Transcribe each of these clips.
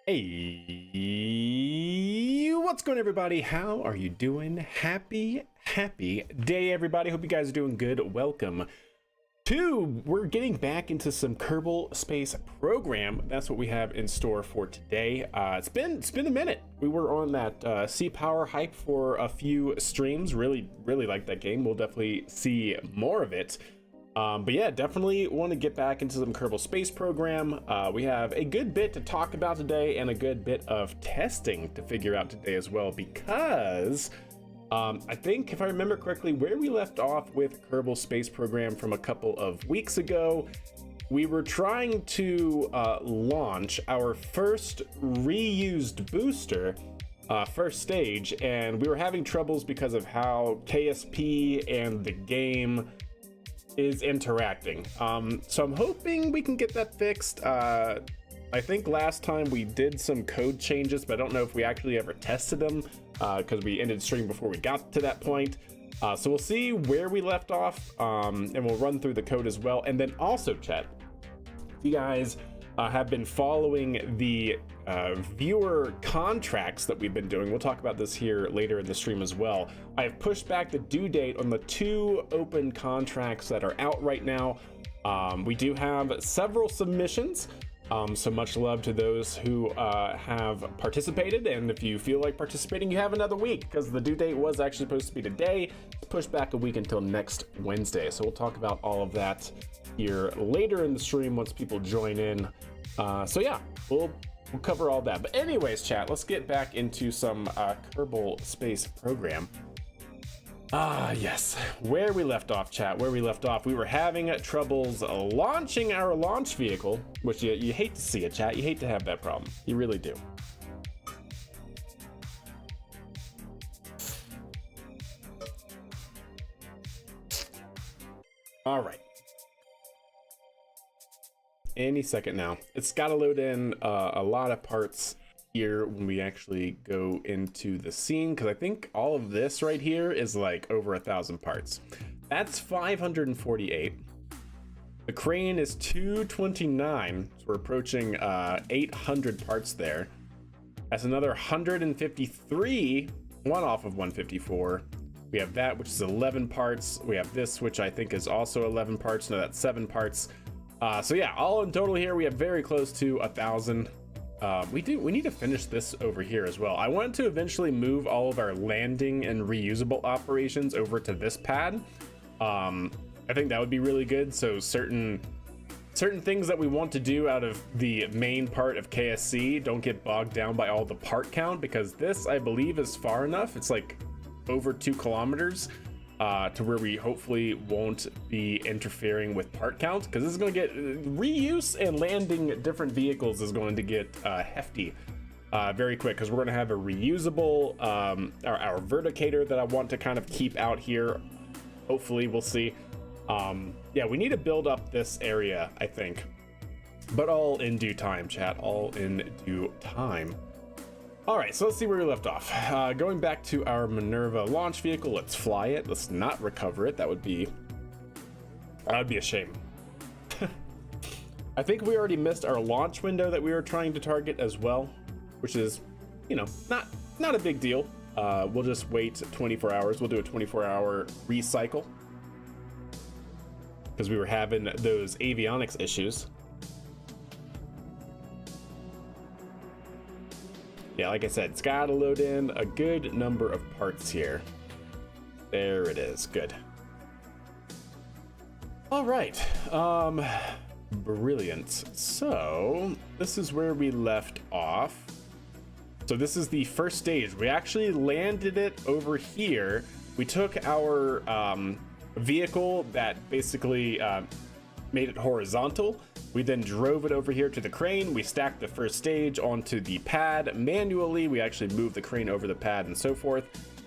Hey, what's going on, everybody? How are you doing? Happy day, everybody. Hope you guys are doing good. Welcome to, we're getting back into some Kerbal Space Program. That's what we have in store for today. It's been a minute. We were on that Sea Power hype for a few streams. Really like that game. We'll definitely see more of it. But yeah, definitely want to get back into some Kerbal Space Program. We have a good bit to talk about today and a good bit of testing to figure out today as well, because I think, if I remember correctly, where we left off with Kerbal Space Program from a couple of weeks ago, we were trying to launch our first reused booster, first stage, and we were having troubles because of how KSP and the game is interacting. So I'm hoping we can get that fixed. I think last time we did some code changes, but I don't know if we actually ever tested them because we ended stream before we got to that point. So we'll see where we left off, and we'll run through the code as well. And then also, chat, if you guys have been following the viewer contracts that we've been doing, we'll talk about this here later in the stream as well. I have pushed back the due date on the 2 open contracts that are out right now. We do have several submissions, so much love to those who have participated, and if you feel like participating, you have another week, because the due date was actually supposed to be today. It's pushed back a week until next Wednesday, so we'll talk about all of that here later in the stream once people join in. So yeah, we'll cover all that. But anyways, chat, let's get back into some Kerbal Space Program. Yes, where we left off, chat, where we left off, we were having troubles launching our launch vehicle, which you hate to see it, chat. You hate to have that problem. You really do. All right. Any second now. It's got to load in a lot of parts here when we actually go into the scene, because I think all of this right here is like over 1,000 parts. That's 548. The crane is 229, so we're approaching 800 parts there. That's another 153, one off of 154. We have that, which is 11 parts. We have this, which I think is also 11 parts. No, that's 7 parts. So yeah, all in total here, we have very close to 1,000. We need to finish this over here as well. I want to eventually move all of our landing and reusable operations over to this pad. I think that would be really good. So certain things that we want to do out of the main part of KSC don't get bogged down by all the part count, because this, I believe, is far enough. It's like over 2 kilometers. To where we hopefully won't be interfering with part count, because this is going to get reuse, and landing different vehicles is going to get hefty very quick, because we're going to have a reusable our verticator that I want to kind of keep out here. Hopefully, we'll see. Yeah, we need to build up this area, I think, but all in due time, chat, all in due time. All right, so let's see where we left off. Going back to our Minerva launch vehicle, let's fly it. Let's not recover it. That would be a shame. I think we already missed our launch window that we were trying to target as well, which is, you know, not a big deal. We'll just wait 24 hours. We'll do a 24-hour recycle, because we were having those avionics issues. Yeah, like I said, it's got to load in a good number of parts here. There it is. Good. All right. Brilliant. So this is where we left off. So this is the first stage. We actually landed it over here. We took our vehicle that basically made it horizontal. We then drove it over here to the crane. We stacked the first stage onto the pad manually. We actually moved the crane over the pad and so forth.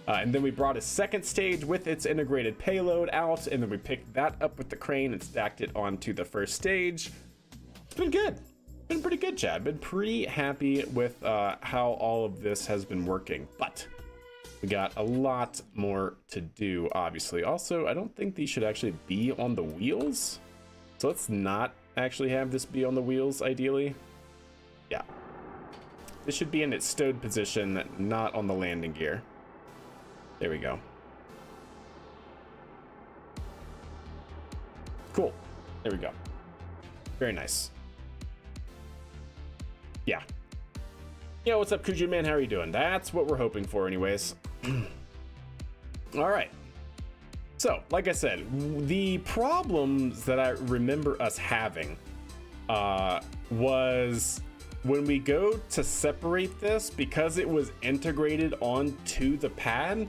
And then we brought a second stage with its integrated payload out, and then we picked that up with the crane and stacked it onto the first stage. It's been good. Been pretty good, Chad. Been pretty happy with how all of this has been working. But we got a lot more to do, obviously. Also, I don't think these should actually be on the wheels. So let's not actually have this be on the wheels, ideally. Yeah. This should be in its stowed position, not on the landing gear. There we go. Cool. There we go. Very nice. Yeah. Yo, what's up, Kuju man? How are you doing? That's what we're hoping for anyways. All right. So, like I said, the problems that I remember us having was when we go to separate this, because it was integrated onto the pad,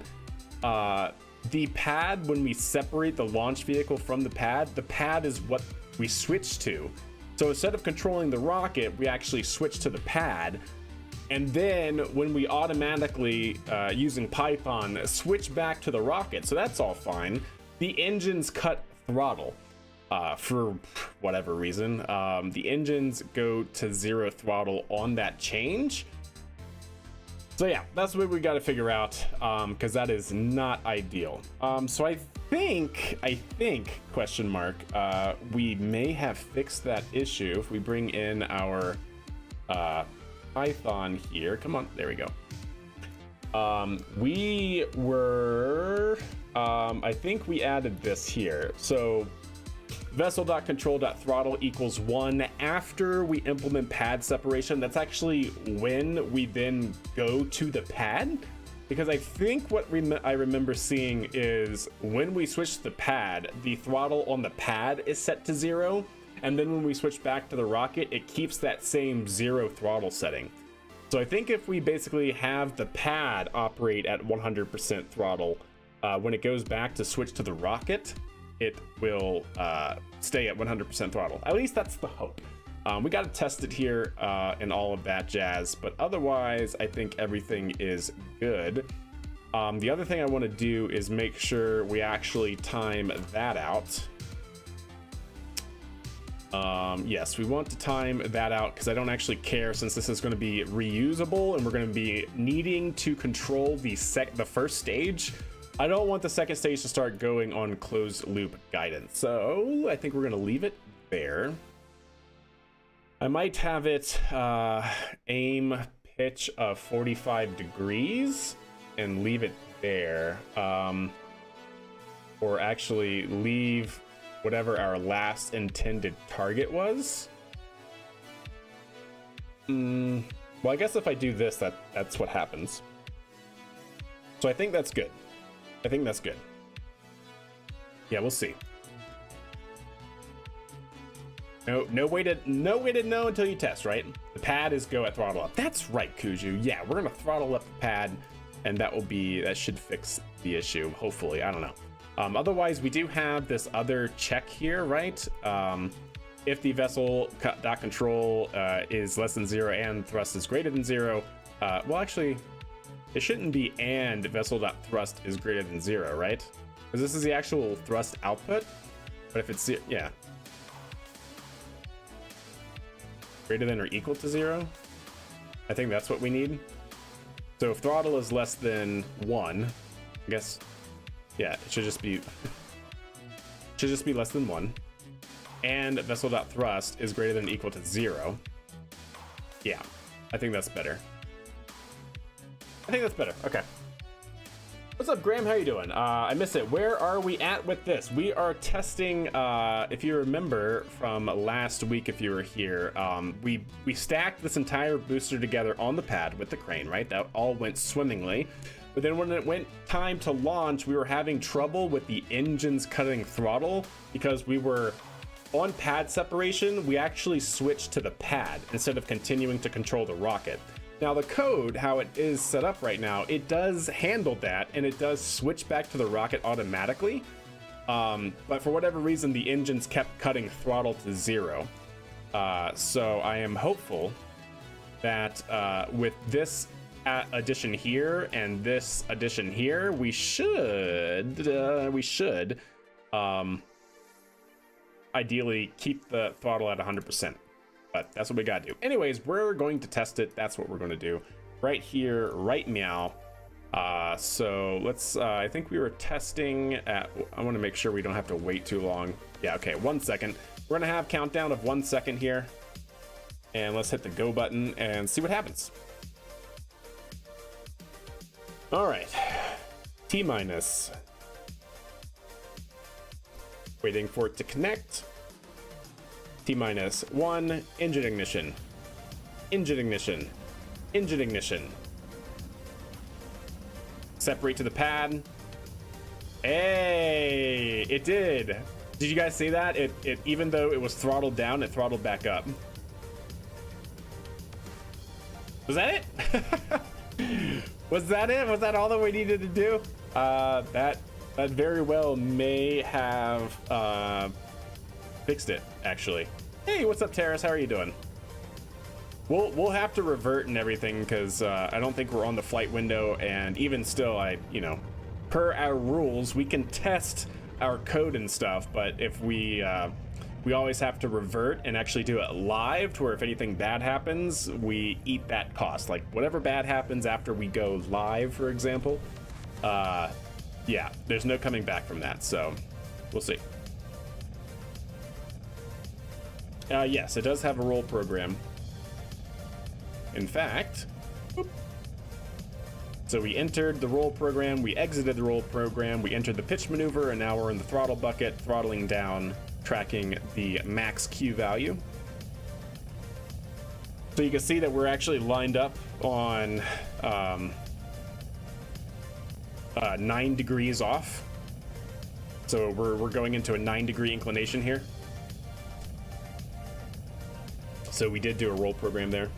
when we separate the launch vehicle from the pad is what we switch to. So instead of controlling the rocket, we actually switch to the pad. And then when we automatically, using Python, switch back to the rocket, so that's all fine, the engines cut throttle for whatever reason. The engines go to 0 throttle on that change. So yeah, that's what we got to figure out, because that is not ideal. So I think, question mark, we may have fixed that issue if we bring in our Python here. Come on, there we go. We were, I think we added this here. So vessel.control.throttle equals 1 after we implement pad separation. That's actually when we then go to the pad, because I think what I remember seeing is when we switch to the pad, the throttle on the pad is set to 0. And then when we switch back to the rocket, it keeps that same 0 throttle setting. So I think if we basically have the pad operate at 100% throttle, when it goes back to switch to the rocket, it will stay at 100% throttle. At least that's the hope. We got to test it here and all of that jazz, but otherwise I think everything is good. The other thing I want to do is make sure we actually time that out. Yes, we want to time that out because I don't actually care, since this is going to be reusable and we're going to be needing to control the first stage. I don't want the second stage to start going on closed loop guidance, so I think we're going to leave it there. I might have it aim pitch of 45 degrees and leave it there, or actually leave whatever our last intended target was. Well, I guess if I do this, that's what happens. So I think that's good. I think that's good. Yeah, we'll see. No way to know until you test, right? The pad is go at throttle up. That's right, Kuju. Yeah, we're gonna throttle up the pad, and that should fix the issue. Hopefully, I don't know. Otherwise, we do have this other check here, right? If the vessel.control is less than 0 and thrust is greater than 0, well, actually, it shouldn't be and vessel.thrust is greater than 0, right? Because this is the actual thrust output. But if it's, yeah. Greater than or equal to 0. I think that's what we need. So if throttle is less than 1, I guess, yeah, it should just be less than 1. And vessel.thrust is greater than or equal to 0. Yeah, I think that's better. I think that's better. Okay. What's up, Graham? How you doing? I missed it. Where are we at with this? We are testing, if you remember from last week, if you were here, we stacked this entire booster together on the pad with the crane, right? That all went swimmingly. But then when it went time to launch, we were having trouble with the engines cutting throttle because we were on pad separation. We actually switched to the pad instead of continuing to control the rocket. Now the code, how it is set up right now, it does handle that and it does switch back to the rocket automatically. But for whatever reason, the engines kept cutting throttle to 0. So I am hopeful that with this addition here and this addition here, we should ideally keep the throttle at 100%. But that's what we gotta do. Anyways, we're going to test it. That's what we're going to do right here, right meow. So let's, I think we were testing at, I want to make sure we don't have to wait too long. Yeah, okay, 1 second. We're going to have countdown of 1 second here. And let's hit the go button and see what happens. All right. T minus. Waiting for it to connect. T minus 1. Engine ignition. Engine ignition. Engine ignition. Separate to the pad. Hey, it did. Did you guys see that? It even though it was throttled down, it throttled back up. Was that it? Was that it? Was that all that we needed to do? That very well may have fixed it, actually. Hey, what's up, Terrace? How are you doing? We'll have to revert and everything because I don't think we're on the flight window, and even still, per our rules, we can test our code and stuff, but if we always have to revert and actually do it live, to where if anything bad happens, we eat that cost. Like whatever bad happens after we go live, for example, yeah, there's no coming back from that. So we'll see. Yes, it does have a roll program. In fact, whoop. So we entered the roll program, we exited the roll program, we entered the pitch maneuver, and now we're in the throttle bucket, throttling down, tracking the max Q value. So you can see that we're actually lined up on 9 degrees off. So we're going into a 9-degree inclination here. So we did do a roll program there.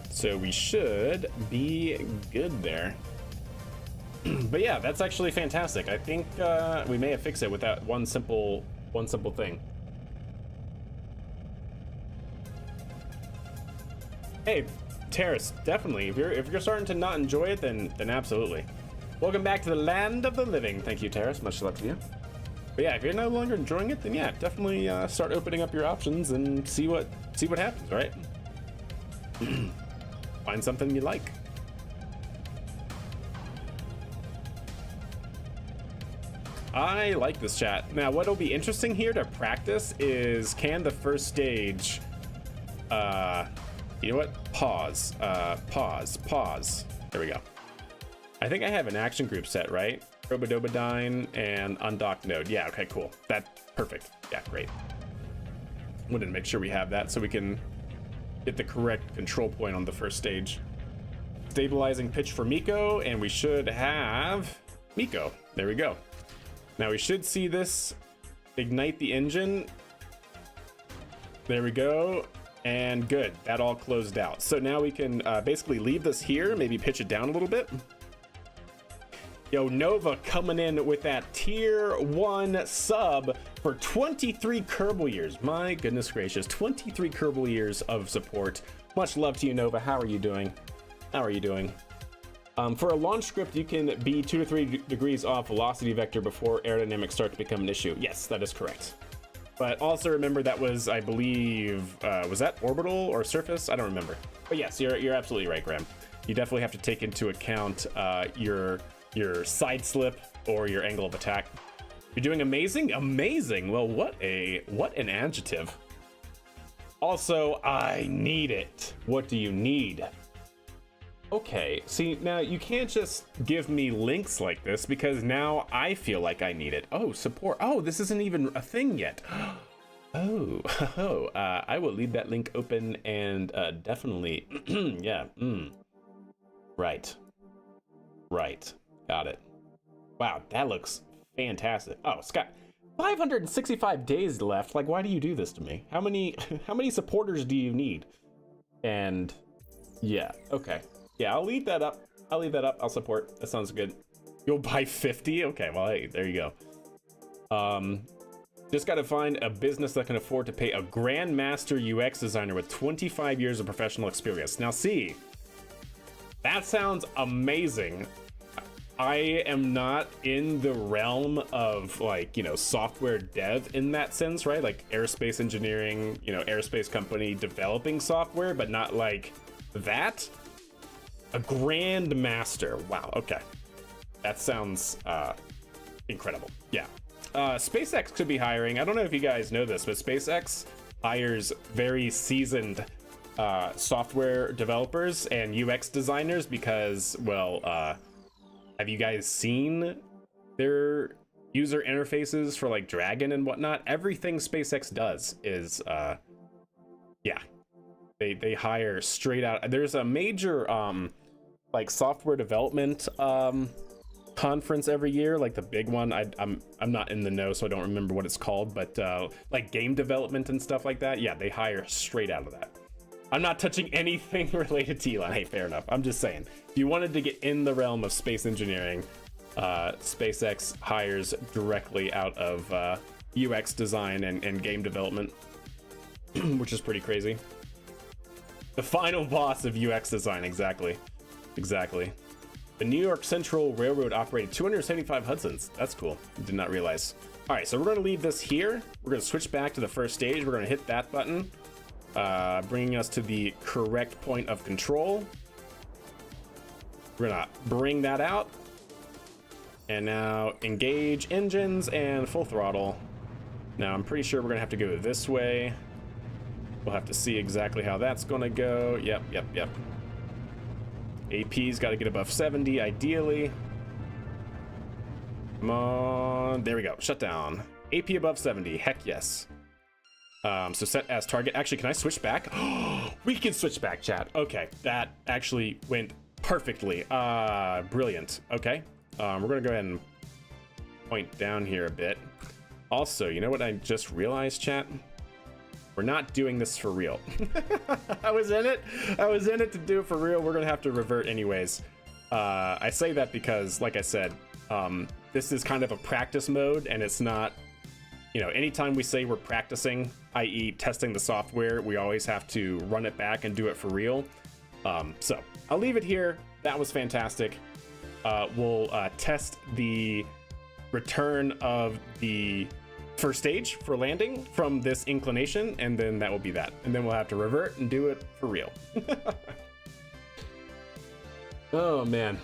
So we should be good there. But yeah, that's actually fantastic. I think we may have fixed it with that one simple thing. Hey, Terrace, definitely. If you're starting to not enjoy it, then absolutely. Welcome back to the land of the living. Thank you, Terrace. Much love to you. But yeah, if you're no longer enjoying it, then yeah, definitely start opening up your options and see what happens, right? Find something you like. I like this chat. Now, what'll be interesting here to practice is, can the first stage, you know what? Pause. There we go. I think I have an action group set, right? Robodobodyne and undocked node. Yeah, okay, cool. That's perfect. Yeah, great. Wanted to make sure we have that so we can get the correct control point on the first stage. Stabilizing pitch for Miko, and we should have Miko. There we go. Now we should see this ignite the engine. There we go. And good, that all closed out. So now we can basically leave this here, maybe pitch it down a little bit. Yo, Nova coming in with that tier 1 sub for 23 Kerbal years. My goodness gracious, 23 Kerbal years of support. Much love to you, Nova. How are you doing? How are you doing? For a launch script, you can be 2 to 3 degrees off velocity vector before aerodynamics start to become an issue. Yes, that is correct. But also remember that was, I believe, was that orbital or surface? I don't remember. But yes, you're absolutely right, Graham. You definitely have to take into account your side slip or your angle of attack. You're doing amazing. Well, what an adjective. Also, I need it. What do you need? Okay, see, now you can't just give me links like this because now I feel like I need it. Oh, support. Oh, this isn't even a thing yet. I will leave that link open and definitely, yeah, right. Got it. Wow, that looks fantastic. Oh, Scott, 565 days left. Like, why do you do this to me? How many supporters do you need? And yeah, okay. Yeah, I'll leave that up. I'll support. That sounds good. You'll buy 50? Okay, well, hey, there you go. Just got to find a business that can afford to pay a grandmaster UX designer with 25 years of professional experience. Now, see, that sounds amazing. I am not in the realm of, like, software dev in that sense, right? Like aerospace engineering, aerospace company developing software, but not like that. A grandmaster. Wow. Okay. That sounds incredible. Yeah. SpaceX could be hiring. I don't know if you guys know this, but SpaceX hires very seasoned software developers and UX designers because, well, have you guys seen their user interfaces for like Dragon and whatnot? Everything SpaceX does is, yeah, they hire straight out. There's a major like software development conference every year, like the big one. I'm not in the know, so I don't remember what it's called, but like game development and stuff like that. Yeah, they hire straight out of that. I'm not touching anything related to Elon. Hey, fair enough. I'm just saying, if you wanted to get in the realm of space engineering, SpaceX hires directly out of UX design and game development, which is pretty crazy. The final boss of UX design, exactly. The New York Central Railroad operated 275 Hudsons. That's cool. Did not realize. All right, so we're going to leave this here. We're going to switch back to the first stage. We're going to hit that button, bringing us to the correct point of control. We're going to bring that out. And now engage engines and full throttle. Now I'm pretty sure we're going to have to go this way. We'll have to see exactly how that's going to go. Yep. AP's got to get above 70, ideally. Come on. There we go. Shut down. AP above 70. Heck yes. So set as target. Actually, can I switch back? We can switch back, chat. Okay. That actually went perfectly. Brilliant. Okay. We're going to go ahead and point down here a bit. Also, you know what I just realized, chat? We're not doing this for real. I was in it to do it for real. We're gonna have to revert anyways. I say that because, like I said, this is kind of a practice mode, and it's not, you know, anytime we say we're practicing, i.e. testing the software, we always have to run it back and do it for real. So I'll leave it here. That was fantastic. We'll test the return of the first stage for landing from this inclination, and then that will be that. And then we'll have to revert and do it for real. Oh, man.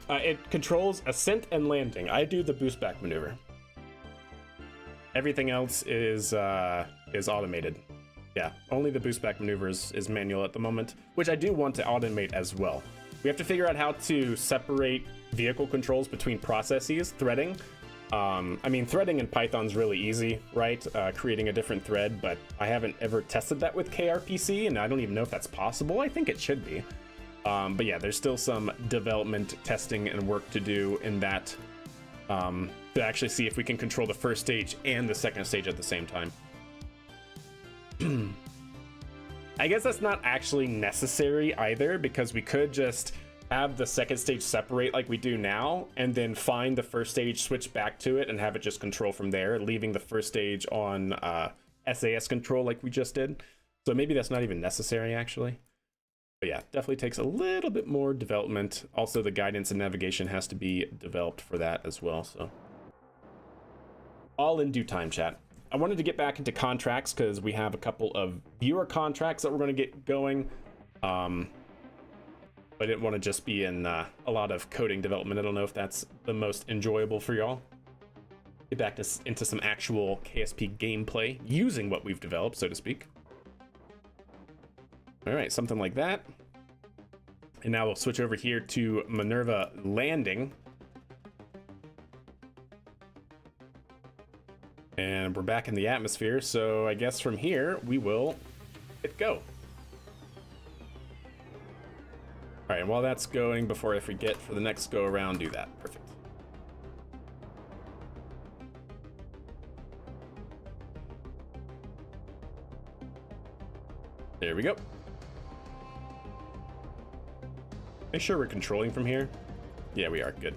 It controls ascent and landing. I do the boost back maneuver. Everything else is automated. Yeah, only the boost back maneuver is manual at the moment, which I do want to automate as well. We have to figure out how to separate vehicle controls between processes, threading. I mean, threading in Python's really easy, right? Creating a different thread, but I haven't ever tested that with KRPC, and I don't even know if that's possible. I think it should be. But yeah, there's still some development, testing, and work to do in that to actually see if we can control the first stage and the second stage at the same time. I guess that's not actually necessary either, because we could just have the second stage separate like we do now, and then find the first stage, switch back to it, and have it just control from there, leaving the first stage on SAS control like we just did. So maybe that's not even necessary, actually. But yeah, definitely takes a little bit more development. Also, the guidance and navigation has to be developed for that as well. So all in due time, chat. I wanted to get back into contracts because we have a couple of viewer contracts that we're going to get going. I didn't want to just be in a lot of coding development. I don't know if that's the most enjoyable for y'all. Get back into some actual KSP gameplay using what we've developed, so to speak. All right, something like that. And now we'll switch over here to Minerva landing. And we're back in the atmosphere, so I guess from here we will hit go. All right, and while that's going, before I forget, for the next go around, do that. Perfect. There we go. Make sure we're controlling from here. Yeah, we are. Good.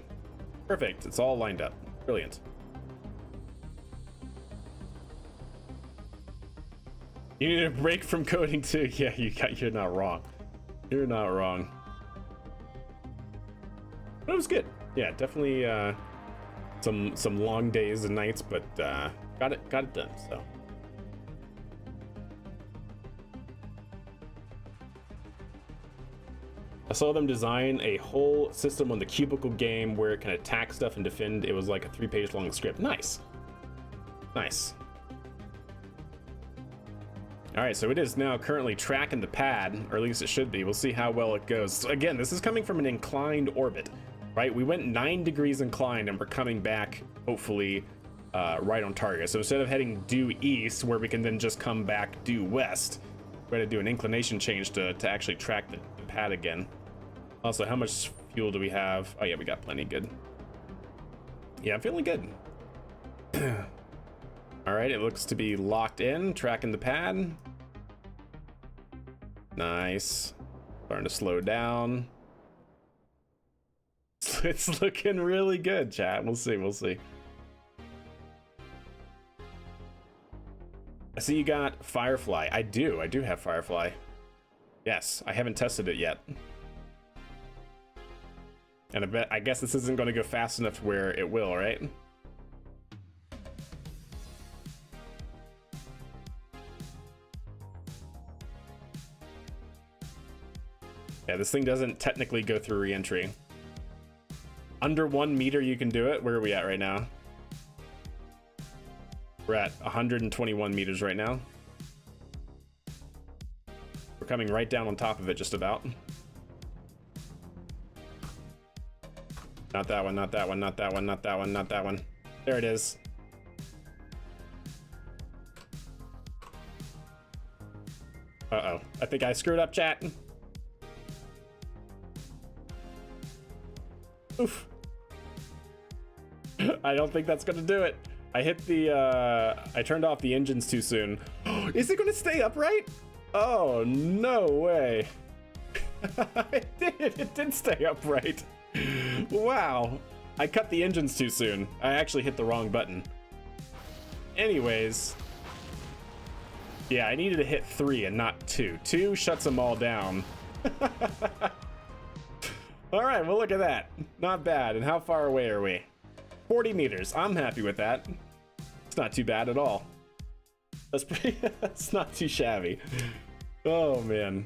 Perfect. It's all lined up. Brilliant. You need a break from coding too. Yeah, you're not wrong. You're not wrong. But it was good. Yeah, definitely some long days and nights, but got it done. So. I saw them design a whole system on the Cubicle game where it can attack stuff and defend. It was like a 3-page long script. Nice. Nice. All right, so it is now currently tracking the pad, or at least it should be. We'll see how well it goes. So again, this is coming from an inclined orbit, right? We went 9 degrees inclined and we're coming back, hopefully, right on target. So instead of heading due east, where we can then just come back due west, we're gonna do an inclination change to actually track the pad again. Also, how much fuel do we have? Oh yeah, we got plenty. Good. Yeah, I'm feeling good. All right, it looks to be locked in, tracking the pad. Nice. Starting to slow down. It's looking really good, chat. We'll see, we'll see. I see you got Firefly. I do have Firefly. Yes, I haven't tested it yet. And I guess this isn't going to go fast enough to where it will, right? Yeah, this thing doesn't technically go through re-entry. Under 1 meter you can do it. Where are we at right now? We're at 121 meters right now. We're coming right down on top of it just about. Not that one, not that one, not that one, not that one, not that one. There it is. Uh-oh. I think I screwed up, chat. Oof. I don't think that's gonna do it. I hit the, I turned off the engines too soon. Is it gonna stay upright? Oh, no way. It did stay upright. Wow. I cut the engines too soon. I actually hit the wrong button. Anyways. Yeah, I needed to hit 3 and not 2. 2 shuts them all down. All right, well, look at that. Not bad. And how far away are we? 40 meters. I'm happy with that. It's not too bad at all. That's pretty, that's not too shabby. Oh, man.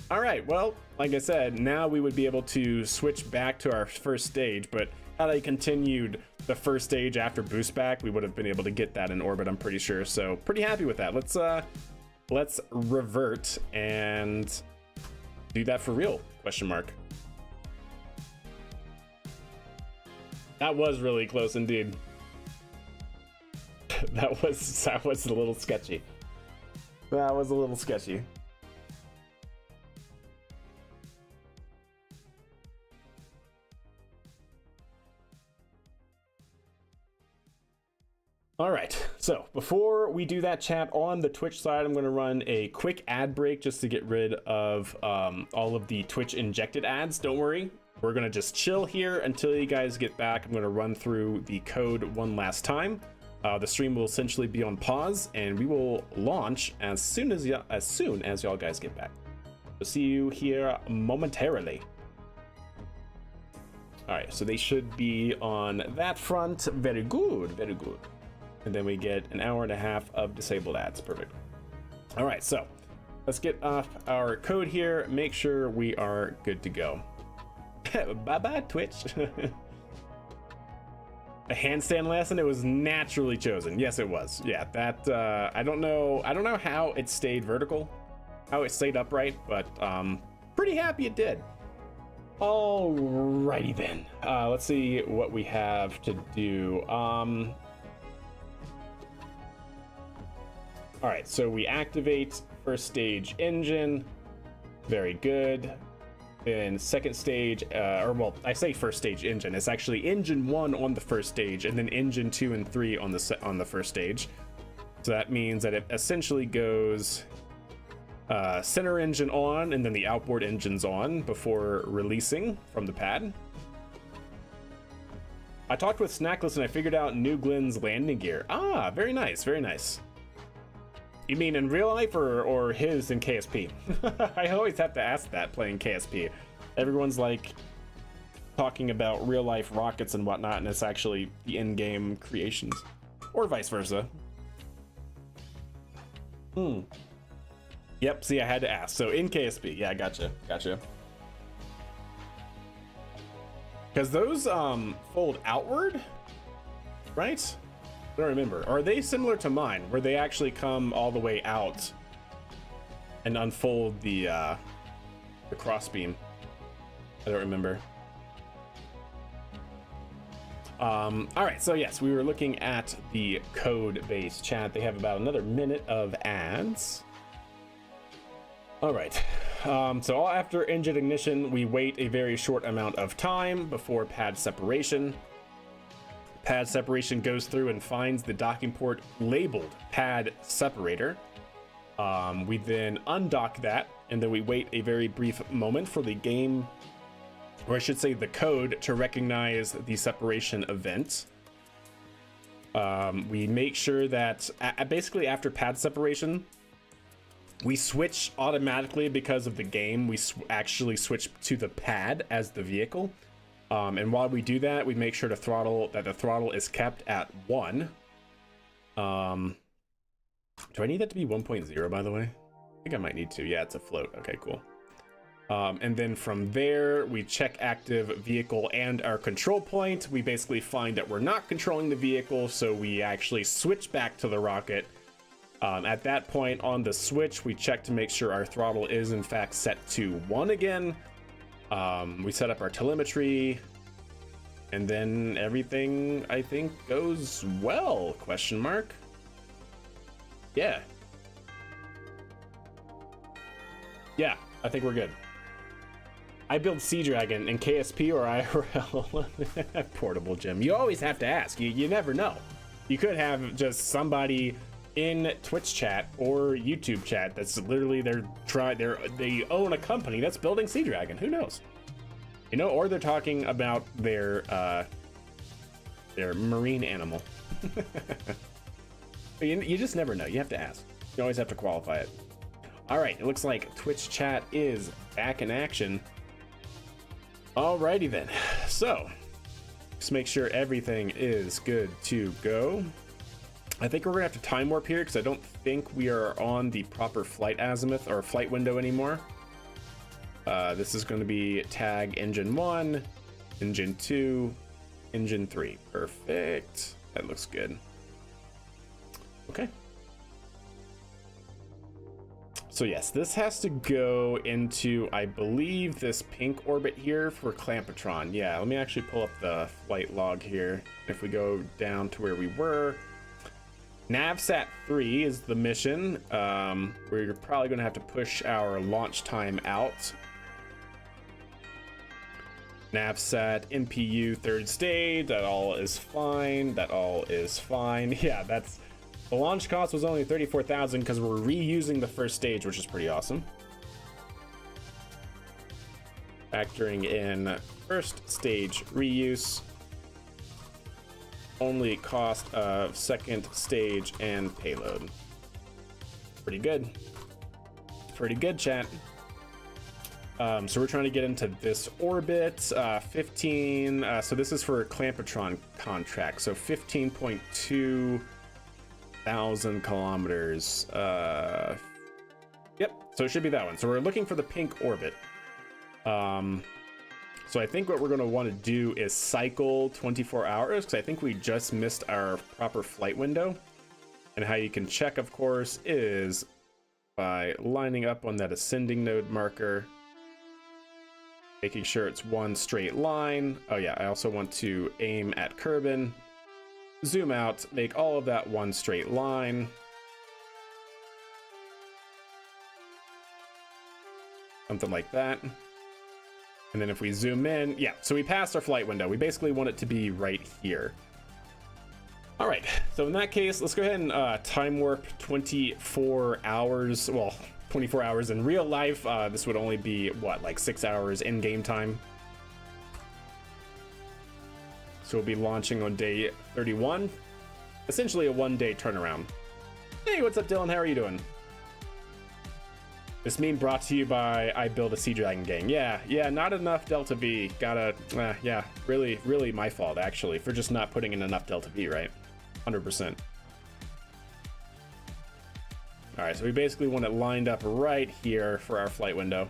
All right, well, like I said, now we would be able to switch back to our first stage, but had I continued the first stage after boost back, we would have been able to get that in orbit, I'm pretty sure. So pretty happy with that. Let's revert and do that for real, question mark. That was really close indeed. That was a little sketchy. That was a little sketchy. All right, so before we do that, chat, on the Twitch side, I'm going to run a quick ad break just to get rid of all of the Twitch injected ads. Don't worry, we're going to just chill here until you guys get back. I'm going to run through the code one last time. The stream will essentially be on pause, and we will launch as soon as y'all guys get back. So see you here momentarily. All right, so they should be on that front. Very good, very good. And then we get an hour and a half of disabled ads. Perfect. All right, so let's get off our code here. Make sure we are good to go. Bye-bye, Twitch. A handstand lesson, it was naturally chosen. Yes, it was. Yeah, that, I don't know how it stayed vertical, how it stayed upright, but pretty happy it did. Alrighty then. Let's see what we have to do. All right, so we activate first stage engine. Very good. Then second stage, or well, I say first stage engine. It's actually engine 1 on the first stage, and then engine 2 and 3 on the first stage. So that means that it essentially goes center engine on, and then the outboard engines on before releasing from the pad. I talked with Snackless and I figured out New Glenn's landing gear. Ah, very nice, very nice. You mean in real life or his in KSP? I always have to ask that playing KSP. Everyone's like talking about real life rockets and whatnot, and it's actually the in-game creations, or vice versa. Yep, see, I had to ask. So in KSP, yeah, gotcha. Because those fold outward, right? I don't remember. Or are they similar to mine, where they actually come all the way out and unfold the crossbeam? I don't remember. All right, so yes, we were looking at the code base chat. They have about another minute of ads. All right, so after engine ignition, we wait a very short amount of time before pad separation. Pad separation goes through and finds the docking port labeled pad separator. We then undock that, and then we wait a very brief moment for the game, or I should say the code, to recognize the separation event. We make sure that basically after pad separation, we switch automatically because of the game. We actually switch to the pad as the vehicle. And while we do that, we make sure the throttle is kept at 1. Do I need that to be 1.0, by the way? I think I might need to. Yeah, it's a float. Okay, cool. And then from there, we check active vehicle and our control point. We basically find that we're not controlling the vehicle, so we actually switch back to the rocket. At that point on the switch, we check to make sure our throttle is in fact set to 1 again. We set up our telemetry, and then everything, I think, goes well, question mark. Yeah, I think we're good. I build Sea Dragon in KSP or IRL. Portable gym. You always have to ask. You never know. You could have just somebody in Twitch chat or YouTube chat that's literally they own a company that's building Sea Dragon. Who knows? You know, or they're talking about their marine animal. You just never know. You have to ask. You always have to qualify it. All right, it looks like Twitch chat is back in action. Alrighty then. So, just make sure everything is good to go. I think we're gonna have to time warp here because I don't think we are on the proper flight azimuth or flight window anymore. This is going to be tag engine 1, engine 2, engine 3. Perfect. That looks good. Okay. So yes, this has to go into, I believe, this pink orbit here for Clampatron. Yeah, let me actually pull up the flight log here. If we go down to where we were, Navsat 3 is the mission. We're probably going to have to push our launch time out. Navsat MPU 3rd stage, that all is fine. That all is fine. Yeah, that's... The launch cost was only 34,000 because we're reusing the first stage, which is pretty awesome. Factoring in first stage reuse, only cost of second stage and payload. Pretty good. Pretty good, chat. So we're trying to get into this orbit, 15. So this is for a Clampatron contract. So 15.2 thousand kilometers. Yep. So it should be that one. So we're looking for the pink orbit. So I think what we're going to want to do is cycle 24 hours because I think we just missed our proper flight window. And how you can check, of course, is by lining up on that ascending node marker, making sure it's one straight line. Oh yeah, I also want to aim at Kerbin, zoom out, make all of that one straight line. Something like that. And then if we zoom in, yeah, so we passed our flight window. We basically want it to be right here. All right, so in that case, let's go ahead and time warp 24 hours. Well, 24 hours in real life. This would only be, what, like 6 hours in game time. So we'll be launching on day 31. Essentially a 1-day turnaround. Hey, what's up, Dylan? How are you doing? This meme brought to you by I Build a Sea Dragon Gang. Yeah, not enough Delta V. Gotta, yeah, really my fault, actually, for just not putting in enough Delta V, right? 100%. All right, so we basically want it lined up right here for our flight window.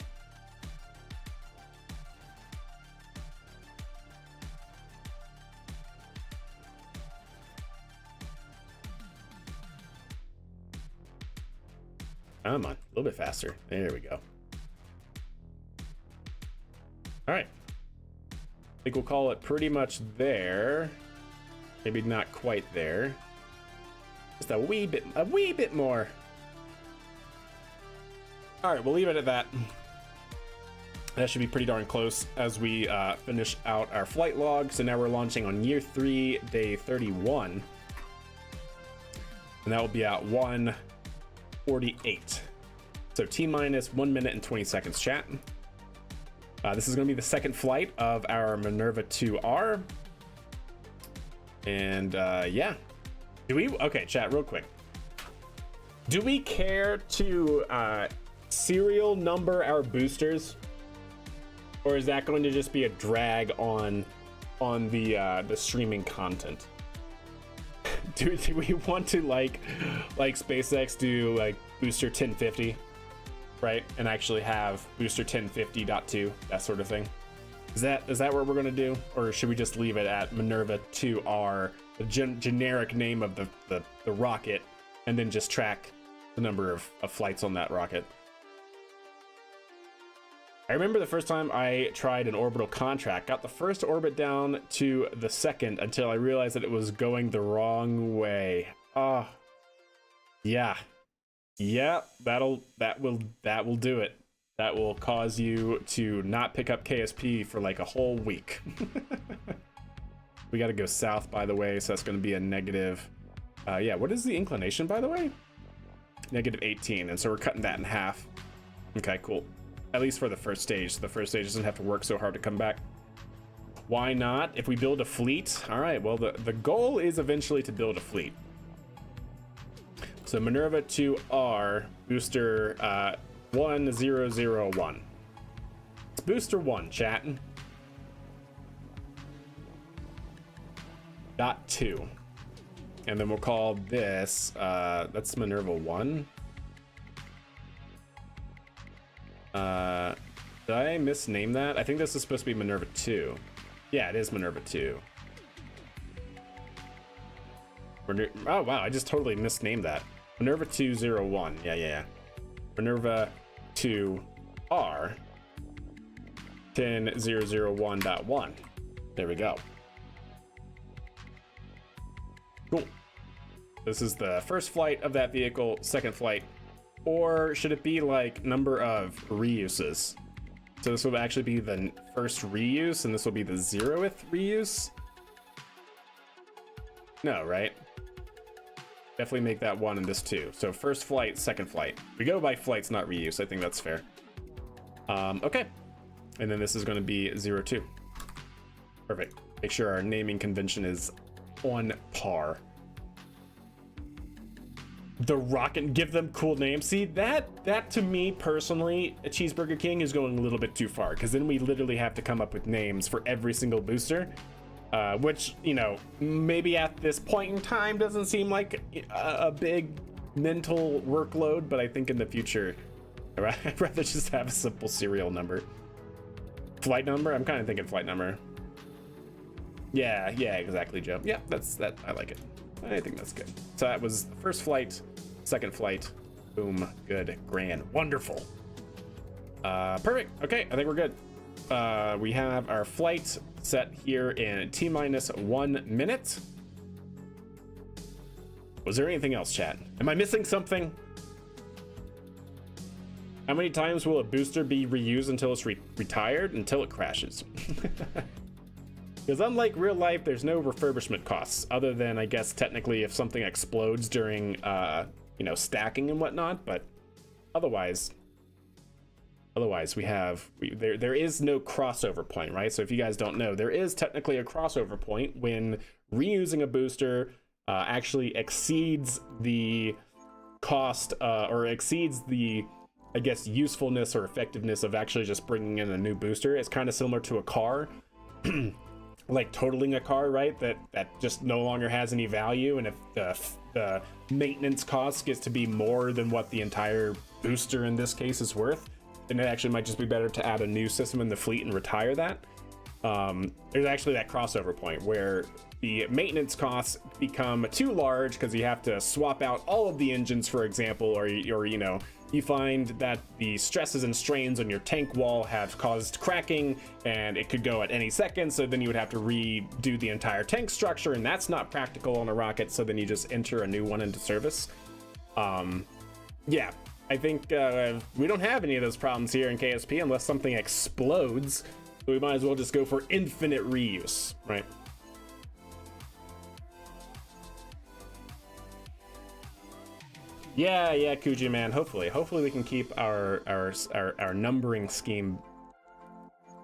Come on, a little bit faster. There we go. All right. I think we'll call it pretty much there. Maybe not quite there. Just a wee bit more. All right, we'll leave it at that. That should be pretty darn close as we finish out our flight log. So now we're launching on year 3, day 31. And that will be at 1:48. So T-minus 1 minute and 20 seconds, chat. This is going to be the second flight of our Minerva 2R. And yeah. Okay, chat, real quick. Do we care to serial number our boosters? Or is that going to just be a drag on the streaming content? Do we want to like SpaceX do like booster 1050, right? And actually have booster 1050.2, that sort of thing. Is that what we're gonna do? Or should we just leave it at Minerva 2R, the generic name of the rocket, and then just track the number of flights on that rocket? I remember the first time I tried an orbital contract, got the first orbit down to the second until I realized that it was going the wrong way. Yeah, that will do it. That will cause you to not pick up KSP for like a whole week. We got to go south, by the way, so that's going to be a negative. Yeah, what is the inclination, by the way? Negative 18, and so we're cutting that in half. Okay, cool. At least for the first stage. The first stage doesn't have to work so hard to come back. Why not? If we build a fleet. All right, well, the goal is eventually to build a fleet. So Minerva 2R booster 1001. It's booster 1, chat. .2. And then we'll call this that's Minerva 1. Did I misname that? I think this is supposed to be Minerva 2. Yeah, it is Minerva 2. Oh wow, I just totally misnamed that. Minerva 201. Yeah. Minerva 2R 10001.1. There we go. Cool. This is the first flight of that vehicle, second flight. Or should it be like number of reuses? So this will actually be the first reuse, and this will be the 0th reuse? No, right? Definitely make that 1 and this 2. So first flight, second flight. We go by flights, not reuse. I think that's fair. Okay. And then this is going to be 02. Perfect. Make sure our naming convention is on par. The Rocket, give them cool names. See, that to me personally, a Cheeseburger King is going a little bit too far, because then we literally have to come up with names for every single booster, which, you know, maybe at this point in time doesn't seem like a big mental workload, but I think in the future I'd rather just have a simple serial number. Flight number? I'm kind of thinking flight number. Yeah, exactly, Joe. Yeah, that. I like it. I think that's good. So that was the first flight, second flight. Boom, good, grand, wonderful. Perfect. Okay, I think we're good. We have our flight set here in T-minus 1 minute. Was there anything else, chat? Am I missing something? How many times will a booster be reused until it's retired? Until it crashes. Because unlike real life, there's no refurbishment costs, other than, I guess, technically if something explodes during, you know, stacking and whatnot. But otherwise, there is no crossover point, right? So if you guys don't know, there is technically a crossover point when reusing a booster actually exceeds the cost or exceeds the, I guess, usefulness or effectiveness of actually just bringing in a new booster. It's kind of similar to a car. Like totaling a car, right? That just no longer has any value, and if the maintenance cost gets to be more than what the entire booster in this case is worth, then it actually might just be better to add a new system in the fleet and retire that. There's actually that crossover point where the maintenance costs become too large because you have to swap out all of the engines, for example, or you know, you find that the stresses and strains on your tank wall have caused cracking, and it could go at any second, so then you would have to redo the entire tank structure, and that's not practical on a rocket, so then you just enter a new one into service. Yeah, I think we don't have any of those problems here in KSP unless something explodes, so we might as well just go for infinite reuse, right? Yeah, Kuji man. Hopefully we can keep our numbering scheme,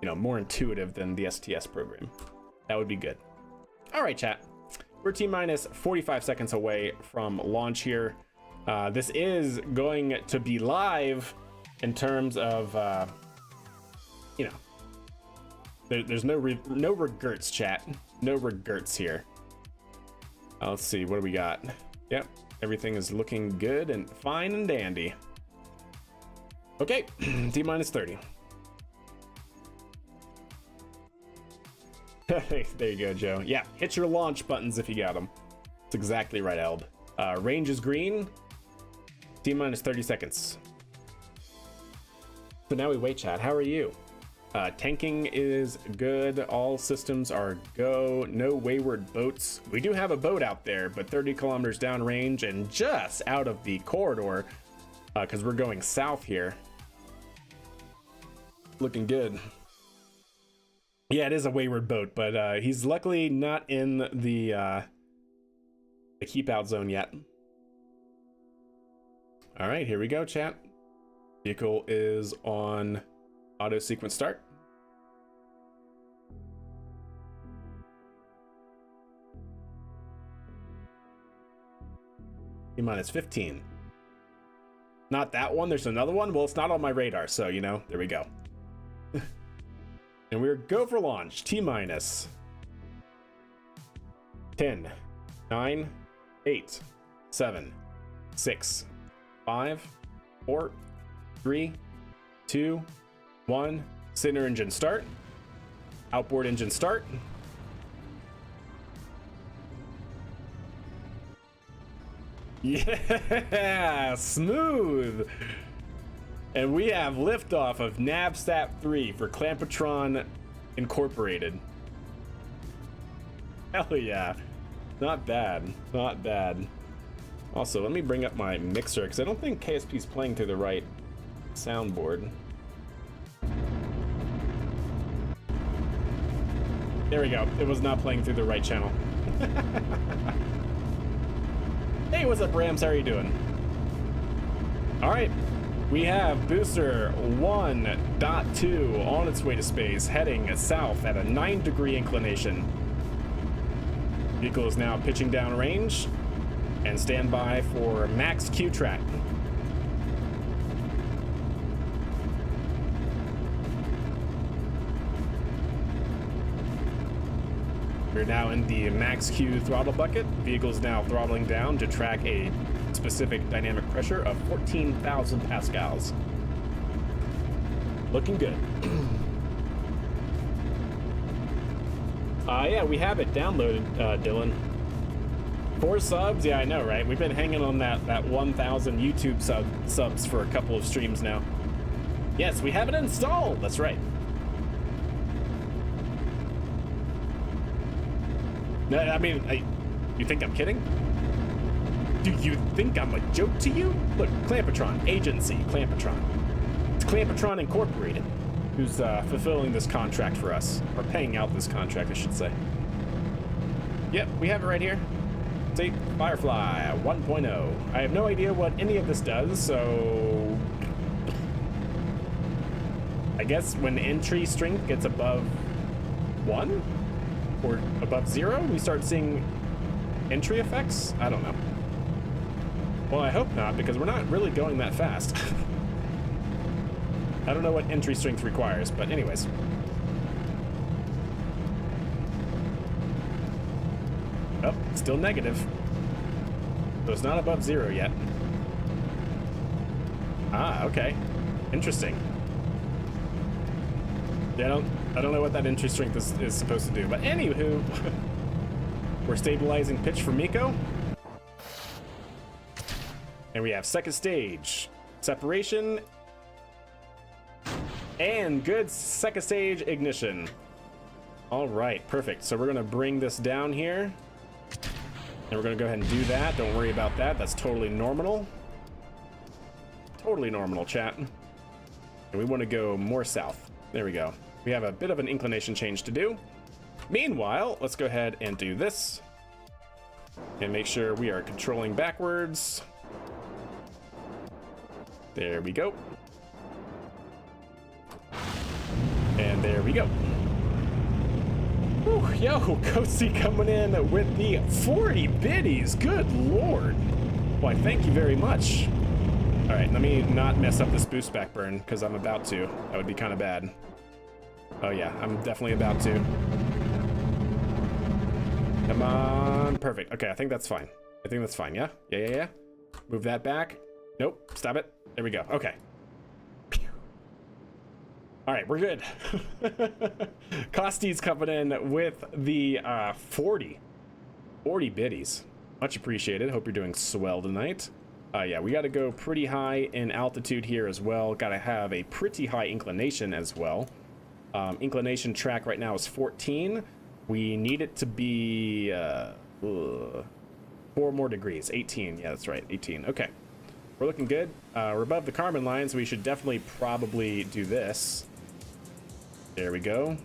you know, more intuitive than the STS program. That would be good. All right, chat. We're T-minus 45 seconds away from launch here. This is going to be live in terms of, you know, there's no regrets, chat. No regrets here. Let's see, what do we got? Yep. Everything is looking good and fine and dandy. Okay, T-minus 30. There you go, Joe. Yeah, hit your launch buttons if you got them. That's exactly right, Elb. Range is green. T-minus 30 seconds. So now we wait, chat. How are you? Tanking is good. All systems are go. No wayward boats. We do have a boat out there, but 30 kilometers downrange and just out of the corridor, because we're going south here. Looking good. Yeah, it is a wayward boat, but he's luckily not in the keep out zone yet. All right, here we go, chat. Vehicle is on auto sequence start. T-minus 15. Not that one, there's another one. Well, it's not on my radar, so you know, there we go. And we're go for launch. T-minus 10, 9, 8, 7, 6, 5, 4, 3, 2, 1. Center engine start. Outboard engine start. Yeah, smooth. And we have liftoff of NavStat 3 for Clampatron Incorporated. Hell yeah. Not bad. Not bad. Also, let me bring up my mixer, because I don't think KSP is playing through the right soundboard. There we go. It was not playing through the right channel. Hey, what's up, Rams? How are you doing? All right. We have booster 1.2 on its way to space, heading south at a 9-degree inclination. Vehicle is now pitching down range and stand by for max Q track. We're now in the max Q throttle bucket. Vehicle is now throttling down to track a specific dynamic pressure of 14,000 pascals. Looking good. Yeah, we have it downloaded, Dylan. 4 subs? Yeah, I know, right? We've been hanging on that 1,000 YouTube subs for a couple of streams now. Yes, we have it installed. That's right. No, I mean, you think I'm kidding? Do you think I'm a joke to you? Look, Clampatron, agency, Clampatron. It's Clampatron Incorporated, who's fulfilling this contract for us, or paying out this contract, I should say. Yep, we have it right here. See, Firefly 1.0. I have no idea what any of this does, so I guess when entry strength gets above 1 or above 0, we start seeing entry effects? I don't know. Well, I hope not, because we're not really going that fast. I don't know what entry strength requires, but anyways. Oh, still negative. So it's not above 0 yet. Ah, okay. Interesting. Yeah, I don't know what that entry strength is supposed to do, but anywho, we're stabilizing pitch for Miko. And we have second stage separation, and good second stage ignition. All right, perfect. So we're gonna bring this down here, and we're gonna go ahead and do that. Don't worry about that. That's totally normal. Totally normal, chat. And we want to go more south. There we go. We have a bit of an inclination change to do. Meanwhile, let's go ahead and do this and make sure we are controlling backwards. There we go. And there we go. Whew, yo, Cozy coming in with the 40 biddies. Good lord. Why, thank you very much. All right, let me not mess up this boost back burn because I'm about to. That would be kind of bad. Oh yeah, I'm definitely about to. Come on, perfect. Okay, I think that's fine. I think that's fine, yeah? Yeah. Move that back. Nope, stop it. There we go, okay. All right, we're good. Costy's coming in with the 40 biddies. Much appreciated. Hope you're doing swell tonight. Yeah, we got to go pretty high in altitude here as well. Got to have a pretty high inclination as well. Inclination track right now is 14. We need it to be 4 more degrees. 18. Yeah, that's right. 18. Okay. We're looking good. We're above the Kármán line, so we should definitely probably do this. There we go.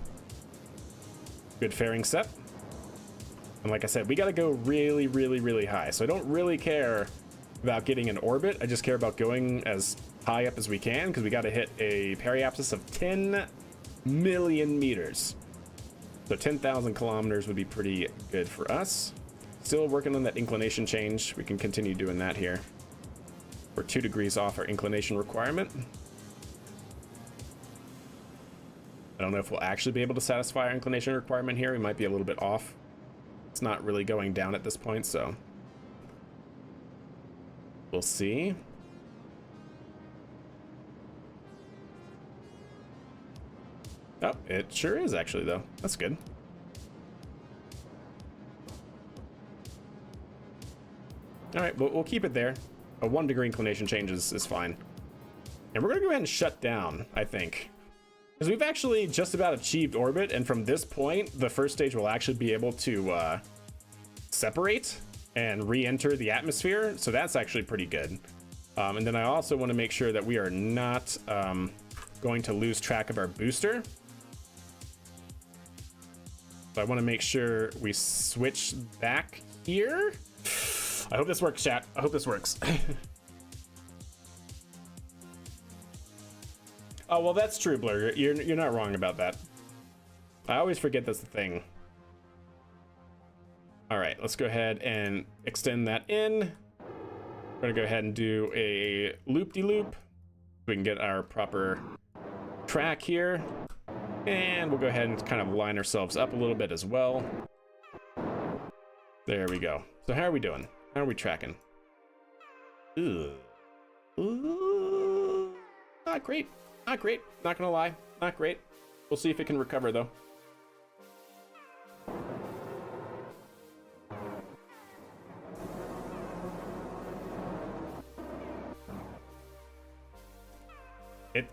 Good fairing set. And like I said, we got to go really, really, really high. So I don't really care about getting an orbit. I just care about going as high up as we can because we got to hit a periapsis of 10 million meters. So 10,000 kilometers would be pretty good for us. Still working on that inclination change. We can continue doing that here. We're 2 degrees off our inclination requirement. I don't know if we'll actually be able to satisfy our inclination requirement here. We might be a little bit off. It's not really going down at this point, so we'll see. Oh, it sure is actually, though. That's good. All right, we'll keep it there. A 1 degree inclination change is fine. And we're gonna go ahead and shut down, I think. Because we've actually just about achieved orbit, and from this point, the first stage will actually be able to separate and re-enter the atmosphere, so that's actually pretty good. And then I also want to make sure that we are not going to lose track of our booster. So I want to make sure we switch back here. I hope this works, chat. I hope this works. Oh, well, that's true, Blur. You're not wrong about that. I always forget that's the thing. All right, let's go ahead and extend that in. We're gonna go ahead and do a loop-de-loop. We can get our proper track here. And we'll go ahead and kind of line ourselves up a little bit as well. There we go. So how are we doing? How are we tracking? Ugh. Ooh. Not great. Not great. Not gonna lie. Not great. We'll see if it can recover though.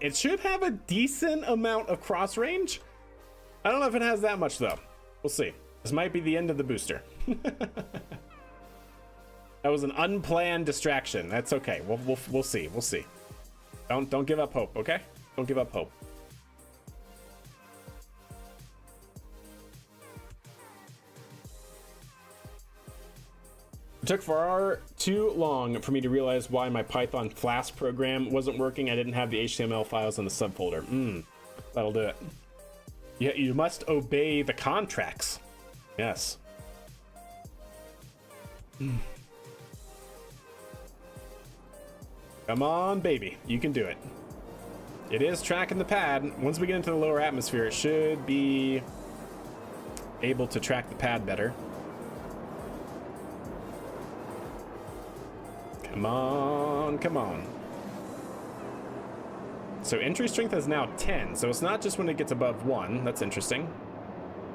It should have a decent amount of cross range. I don't know if it has that much though. We'll see. This might be the end of the booster. That was an unplanned distraction. That's okay. We'll see. We'll see. Don't give up hope, okay? Don't give up hope. It took far too long for me to realize why my Python Flask program wasn't working. I didn't have the HTML files in the subfolder. That'll do it. Yeah, you must obey the contracts. Yes. Come on, baby. You can do it. It is tracking the pad. Once we get into the lower atmosphere, it should be able to track the pad better. Come on, come on. So entry strength is now 10, so it's not just when it gets above 1. That's interesting.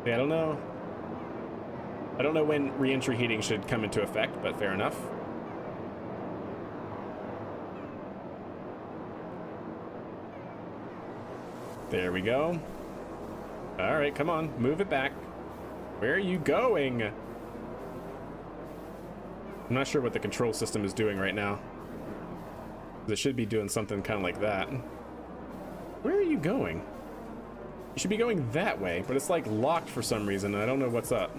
Yeah, I don't know. I don't know when re-entry heating should come into effect, but fair enough. There we go. All right, come on, move it back. Where are you going? I'm not sure what the control system is doing right now. It should be doing something kind of like that. Where are you going? You should be going that way, but it's like locked for some reason, and I don't know what's up.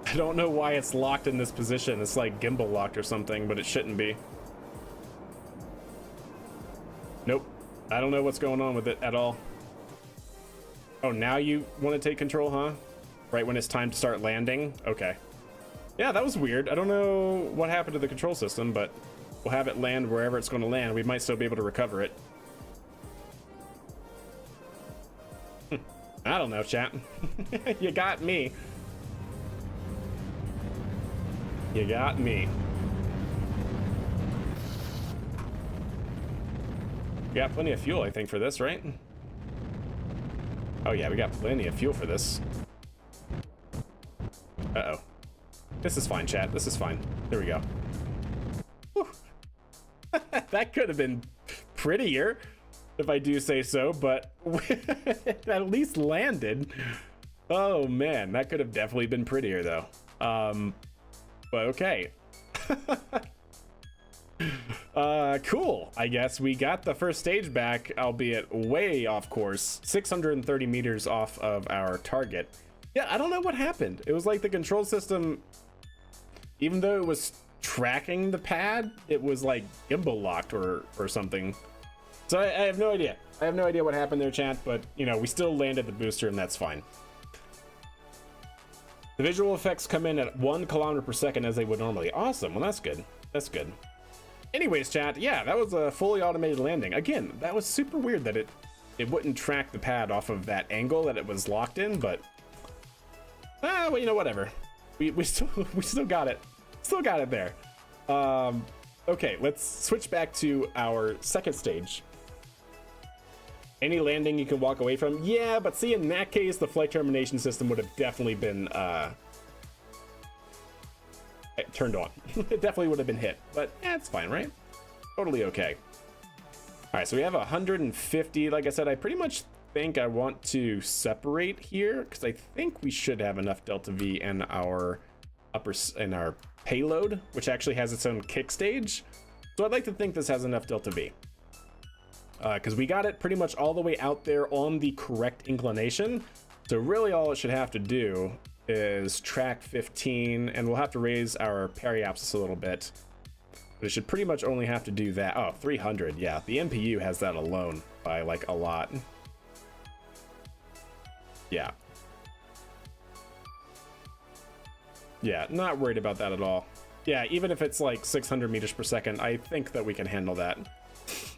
I don't know why it's locked in this position. It's like gimbal locked or something, but it shouldn't be. Nope. I don't know what's going on with it at all. Oh, now you want to take control, huh? Right when it's time to start landing? Okay. Yeah, that was weird. I don't know what happened to the control system, but we'll have it land wherever it's going to land. We might still be able to recover it. I don't know, chat. You got me. You got me. We got plenty of fuel, I think, for this, right? Oh yeah, we got plenty of fuel for this. Uh-oh. This is fine, chat. This is fine. There we go. That could have been prettier, if I do say so, but it at least landed. Oh man, that could have definitely been prettier though. But okay. Cool. I guess we got the first stage back, albeit way off course, 630 meters off of our target. Yeah, I don't know what happened. It was like the control system, even though it was tracking the pad, it was like gimbal locked or something. So I have no idea. I have no idea what happened there, chat, but you know, we still landed the booster and that's fine. The visual effects come in at 1 kilometer per second as they would normally. Awesome. Well, that's good. That's good. Anyways, chat, yeah, that was a fully automated landing. Again, that was super weird that it wouldn't track the pad off of that angle that it was locked in, but well, you know, whatever. We still got it. Still got it there. Okay, let's switch back to our second stage. Any landing you can walk away from? Yeah, but see, in that case, the flight termination system would have definitely been turned on. It definitely would have been hit, but yeah, it's fine, right? Totally okay. All right, so we have 150. Like I said, I pretty much think I want to separate here because I think we should have enough delta V in our our payload, which actually has its own kick stage. So I'd like to think this has enough delta V. Because we got it pretty much all the way out there on the correct inclination. So really all it should have to do is track 15, and we'll have to raise our periapsis a little bit. But it should pretty much only have to do that. Oh, 300, yeah. The MPU has that alone by like a lot. Yeah. Yeah, not worried about that at all. Yeah, even if it's like 600 meters per second, I think that we can handle that.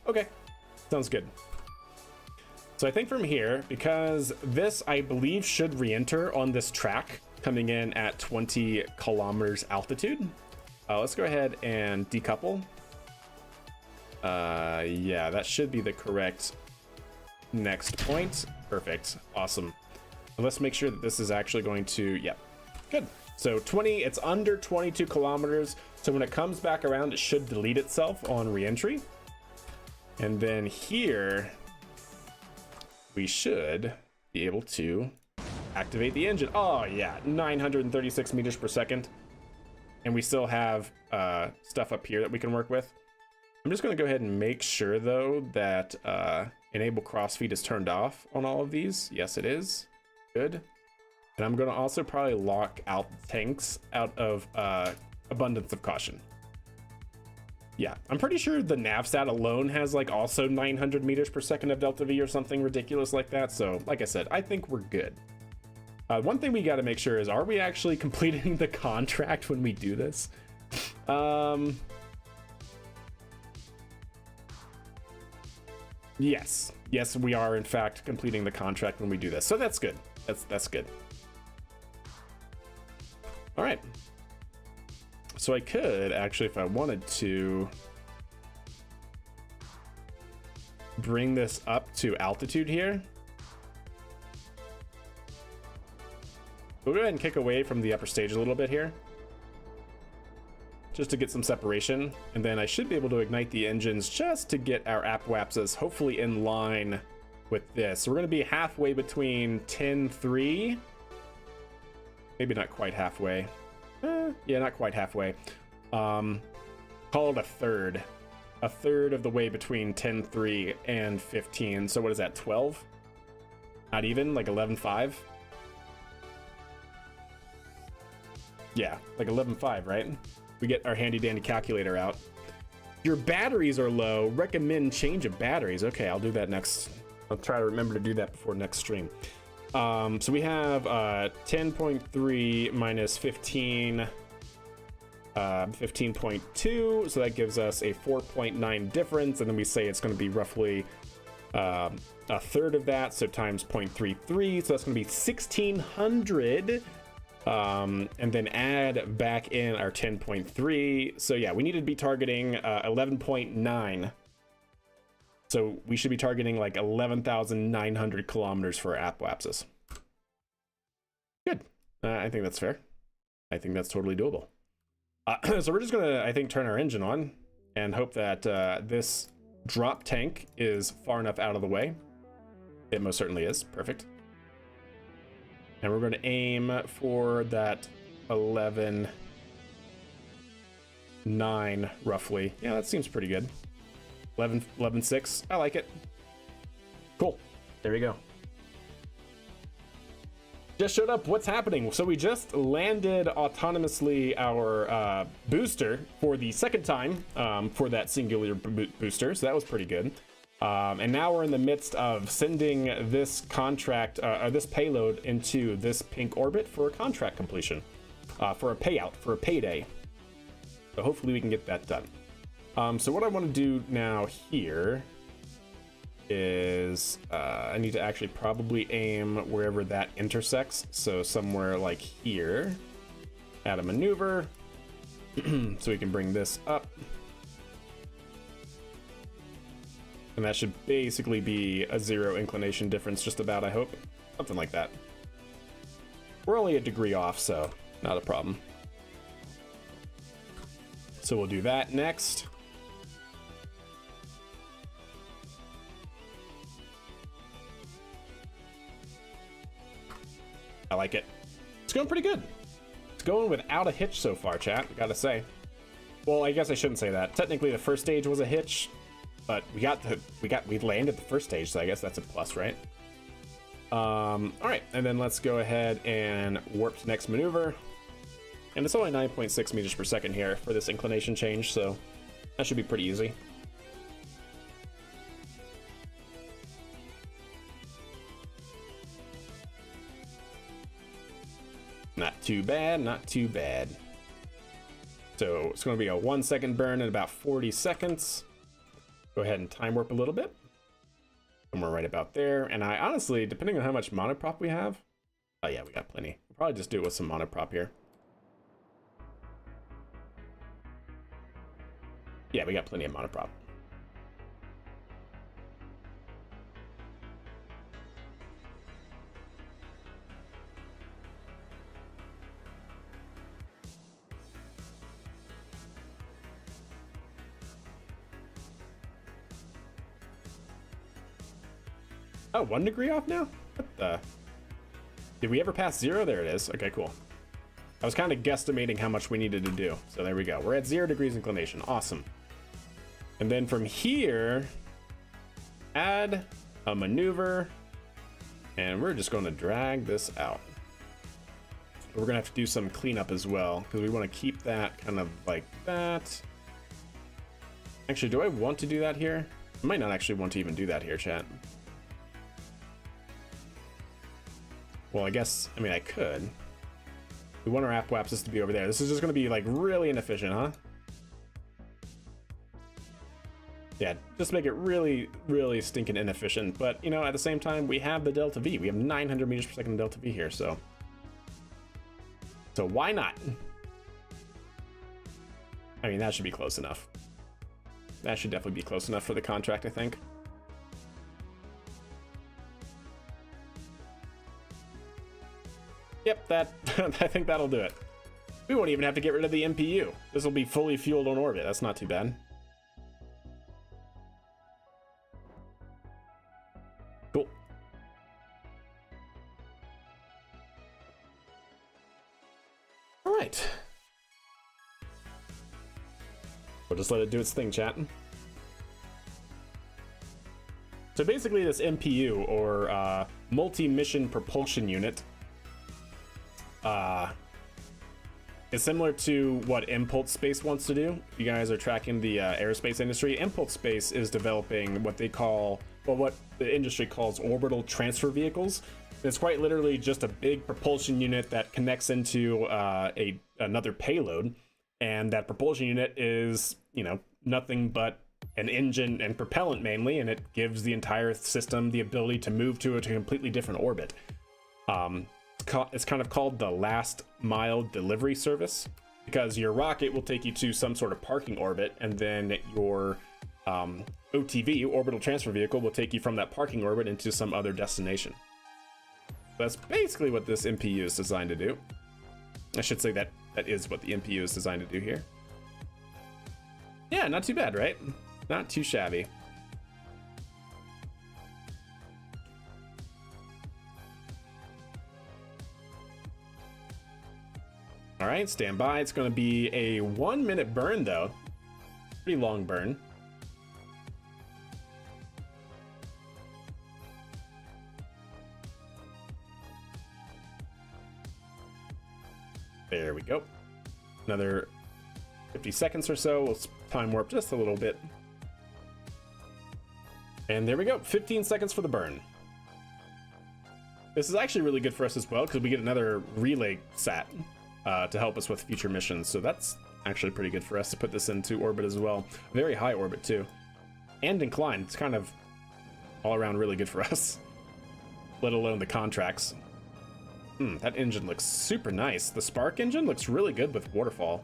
Okay. Sounds good. So I think from here, because this, I believe, should re-enter on this track coming in at 20 kilometers altitude. Let's go ahead and decouple. Yeah, that should be the correct next point. Perfect. Awesome. Let's make sure that this is actually going to, yep. Good. So 20, it's under 22 kilometers. So when it comes back around, it should delete itself on re-entry. And then here, we should be able to activate the engine. Oh yeah, 936 meters per second. And we still have stuff up here that we can work with. I'm just gonna go ahead and make sure though that enable crossfeed is turned off on all of these. Yes, it is. Good. And I'm gonna also probably lock out tanks out of abundance of caution. Yeah, I'm pretty sure the navsat alone has like also 900 meters per second of delta V or something ridiculous like that. So like I said, I think we're good. One thing we got to make sure is, are we actually completing the contract when we do this? Yes, we are in fact completing the contract when we do this. So that's good. That's good. All right. So I could actually, if I wanted to, bring this up to altitude here. We'll go ahead and kick away from the upper stage a little bit here. just to get some separation. And then I should be able to ignite the engines just to get our apoapsis hopefully in line with this. So we're going to be halfway between 10-3. Maybe not quite halfway. Yeah, not quite halfway. Call it a third. A third of the way between 10-3 and 15. So what is that, 12? Not even, like 11-5? Yeah, like 11-5, right? We get our handy dandy calculator out. Your batteries are low. Recommend change of batteries. Okay, I'll do that next. I'll try to remember to do that before next stream. So we have 10.3 minus 15, 15.2. So that gives us a 4.9 difference. And then we say it's going to be roughly a third of that. So times 0.33. So that's going to be 1600. And then add back in our 10.3. So yeah, we need to be targeting 11.9. So we should be targeting like 11,900 kilometers for our apoapsis. Good. I think that's fair. I think that's totally doable. So we're just gonna, I think, turn our engine on and hope that this drop tank is far enough out of the way. It most certainly is. Perfect. And we're going to aim for that 11.9 roughly. Yeah, that seems pretty good. 11.6. I like it. Cool. There we go. Just showed up. What's happening? So we just landed autonomously our booster for the second time for that singular booster. So that was pretty good. And now we're in the midst of sending this contract, or this payload into this pink orbit for a contract completion, for a payout, for a payday. So hopefully we can get that done. So what I want to do now here is I need to actually probably aim wherever that intersects. So somewhere like here, add a maneuver, so we can bring this up. And that should basically be a 0 inclination difference, just about, I hope. Something like that. We're only a degree off, so not a problem. So we'll do that next. I like it. It's going pretty good. It's going without a hitch so far, chat, gotta say. Well, I guess I shouldn't say that. Technically, the first stage was a hitch. But we landed the first stage, so I guess that's a plus, right? All right, and then let's go ahead and warp to next maneuver. And it's only 9.6 meters per second here for this inclination change, so that should be pretty easy. Not too bad, not too bad. So it's going to be a 1 second burn in about 40 seconds. Go ahead and time warp a little bit. And we're right about there. And I honestly, depending on how much monoprop we have. Oh yeah, we got plenty. We'll probably just do it with some monoprop here. Yeah, we got plenty of monoprop. Oh, 1 degree off now? What the? Did we ever pass 0? There it is. Okay, cool. I was kind of guesstimating how much we needed to do. So there we go. We're at 0 degrees inclination. Awesome. And then from here, add a maneuver. And we're just going to drag this out. We're going to have to do some cleanup as well, because we want to keep that kind of like that. Actually, do I want to do that here? I might not actually want to even do that here, chat. Well, I guess, I mean, I could. We want our apoapsis to be over there. This is just going to be like really inefficient, huh? Yeah, just make it really, really stinking inefficient. But, you know, at the same time, we have the delta V. We have 900 meters per second delta V here, so why not? I mean, that should be close enough. That should definitely be close enough for the contract, I think. Yep, that I think that'll do it. We won't even have to get rid of the MPU. This will be fully fueled on orbit. That's not too bad. Cool. All right. We'll just let it do its thing, chat. So basically this MPU, or multi-mission propulsion unit, is similar to what Impulse Space wants to do. You guys are tracking the aerospace industry. Impulse Space is developing what they call, well, what the industry calls orbital transfer vehicles. It's quite literally just a big propulsion unit that connects into another payload, and that propulsion unit is, you know, nothing but an engine and propellant mainly, and it gives the entire system the ability to move to a completely different orbit. It's kind of called the last mile delivery service, because your rocket will take you to some sort of parking orbit, and then your OTV, orbital transfer vehicle, will take you from that parking orbit into some other destination. That's basically what this MPU is designed to do. I should say that is what the MPU is designed to do here. Yeah, not too bad, right? Not too shabby. All right, stand by. It's going to be a 1 minute burn, though. Pretty long burn. There we go. Another 50 seconds or so. We'll time warp just a little bit. And there we go. 15 seconds for the burn. This is actually really good for us as well, because we get another relay sat to help us with future missions. So that's actually pretty good for us to put this into orbit as well. Very high orbit too. And inclined. It's kind of all around really good for us. Let alone the contracts. That engine looks super nice. The Spark engine looks really good with waterfall.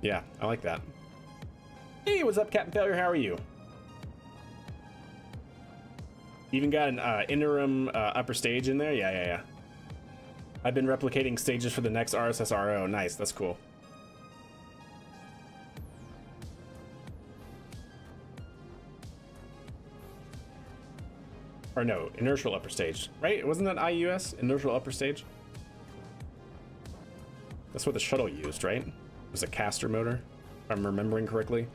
Yeah, I like that. Hey, what's up, Captain Failure? How are you? Even got an interim upper stage in there? Yeah. I've been replicating stages for the next RSSRO. Nice, that's cool. Or no, inertial upper stage, right? Wasn't that IUS, inertial upper stage? That's what the shuttle used, right? It was a caster motor, if I'm remembering correctly.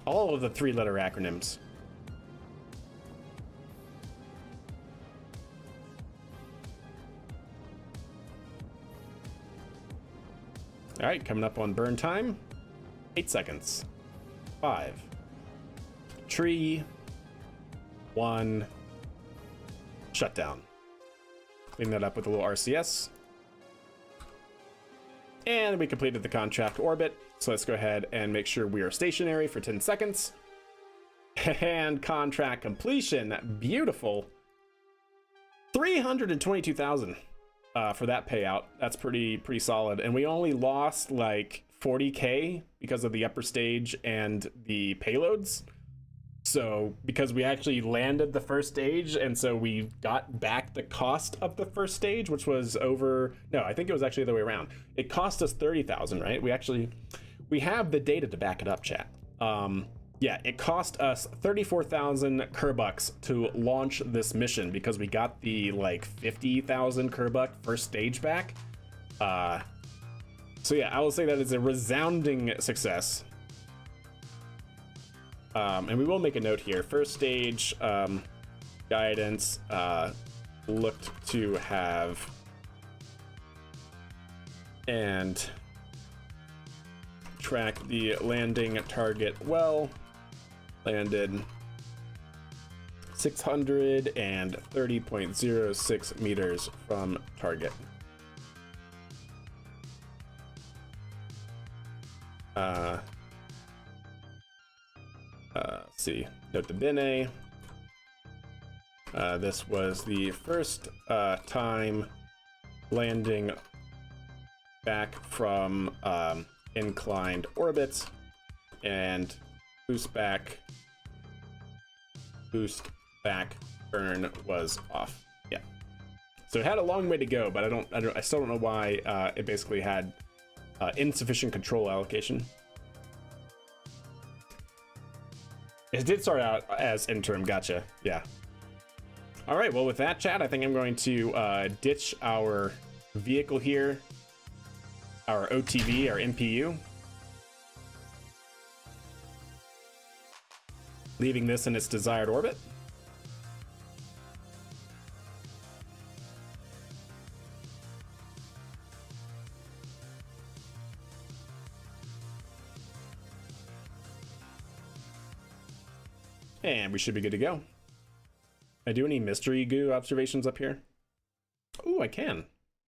All of the 3-letter acronyms. All right, coming up on burn time. 8 seconds. 5, 3, 1, shutdown. Clean that up with a little RCS. And we completed the contract orbit. So let's go ahead and make sure we are stationary for 10 seconds. And contract completion. Beautiful. 322,000 for that payout. That's pretty solid. And we only lost like 40K because of the upper stage and the payloads. So because we actually landed the first stage, and so we got back the cost of the first stage, which was over, no, I think it was actually the other way around. It cost us 30,000, right? We have the data to back it up, chat. Yeah, it cost us 34,000 Kerbucks to launch this mission because we got the like 50,000 Kerbuck first stage back. So yeah, I will say that is a resounding success. And we will make a note here. First stage guidance looked to have and track the landing target well. Landed 630.06 meters from target. Let's see, note to bene. This was the first time landing back from inclined orbit, and boost back burn was off. Yeah. So it had a long way to go, but I still don't know why it basically had insufficient control allocation. It did start out as interim, gotcha. Yeah. All right, well, with that, chat, I think I'm going to ditch our vehicle here, our OTV, our MPU. Leaving this in its desired orbit. And we should be good to go. I do any mystery goo observations up here? Oh, I can.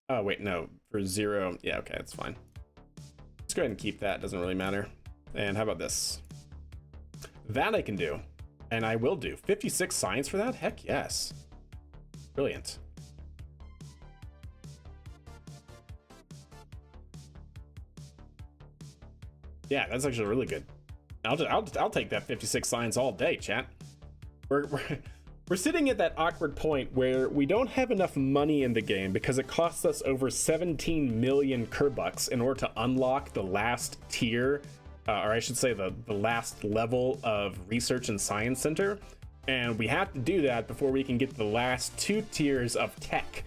Oh, wait, no. For 0. Yeah, okay, that's fine. Let's go ahead and keep that. Doesn't really matter. And how about this? That I can do. And I will do. 56 science for that? Heck yes. Brilliant. Yeah, that's actually really good. I'll take that 56 science all day, chat. We're sitting at that awkward point where we don't have enough money in the game because it costs us over 17 million Kerbucks in order to unlock the last tier, or I should say the last level of Research and Science Center. And we have to do that before we can get the last 2 tiers of tech.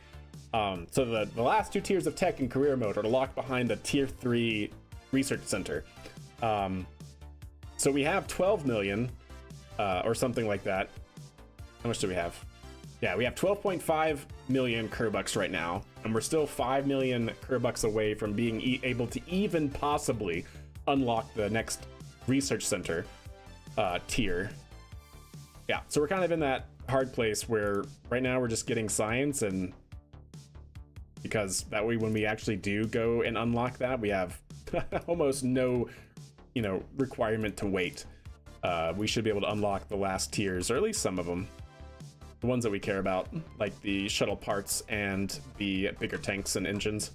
So the last 2 tiers of tech in career mode are locked behind the tier 3 Research Center. So we have 12 million or something like that. How much do we have? Yeah, we have 12.5 million Kerbucks right now, and we're still 5 million Kerbucks away from being able to even possibly unlock the next Research Center tier. Yeah, so we're kind of in that hard place where right now we're just getting science, and because that way when we actually do go and unlock that, we have almost no, requirement to wait. We should be able to unlock the last tiers, or at least some of them. The ones that we care about, like the shuttle parts and the bigger tanks and engines.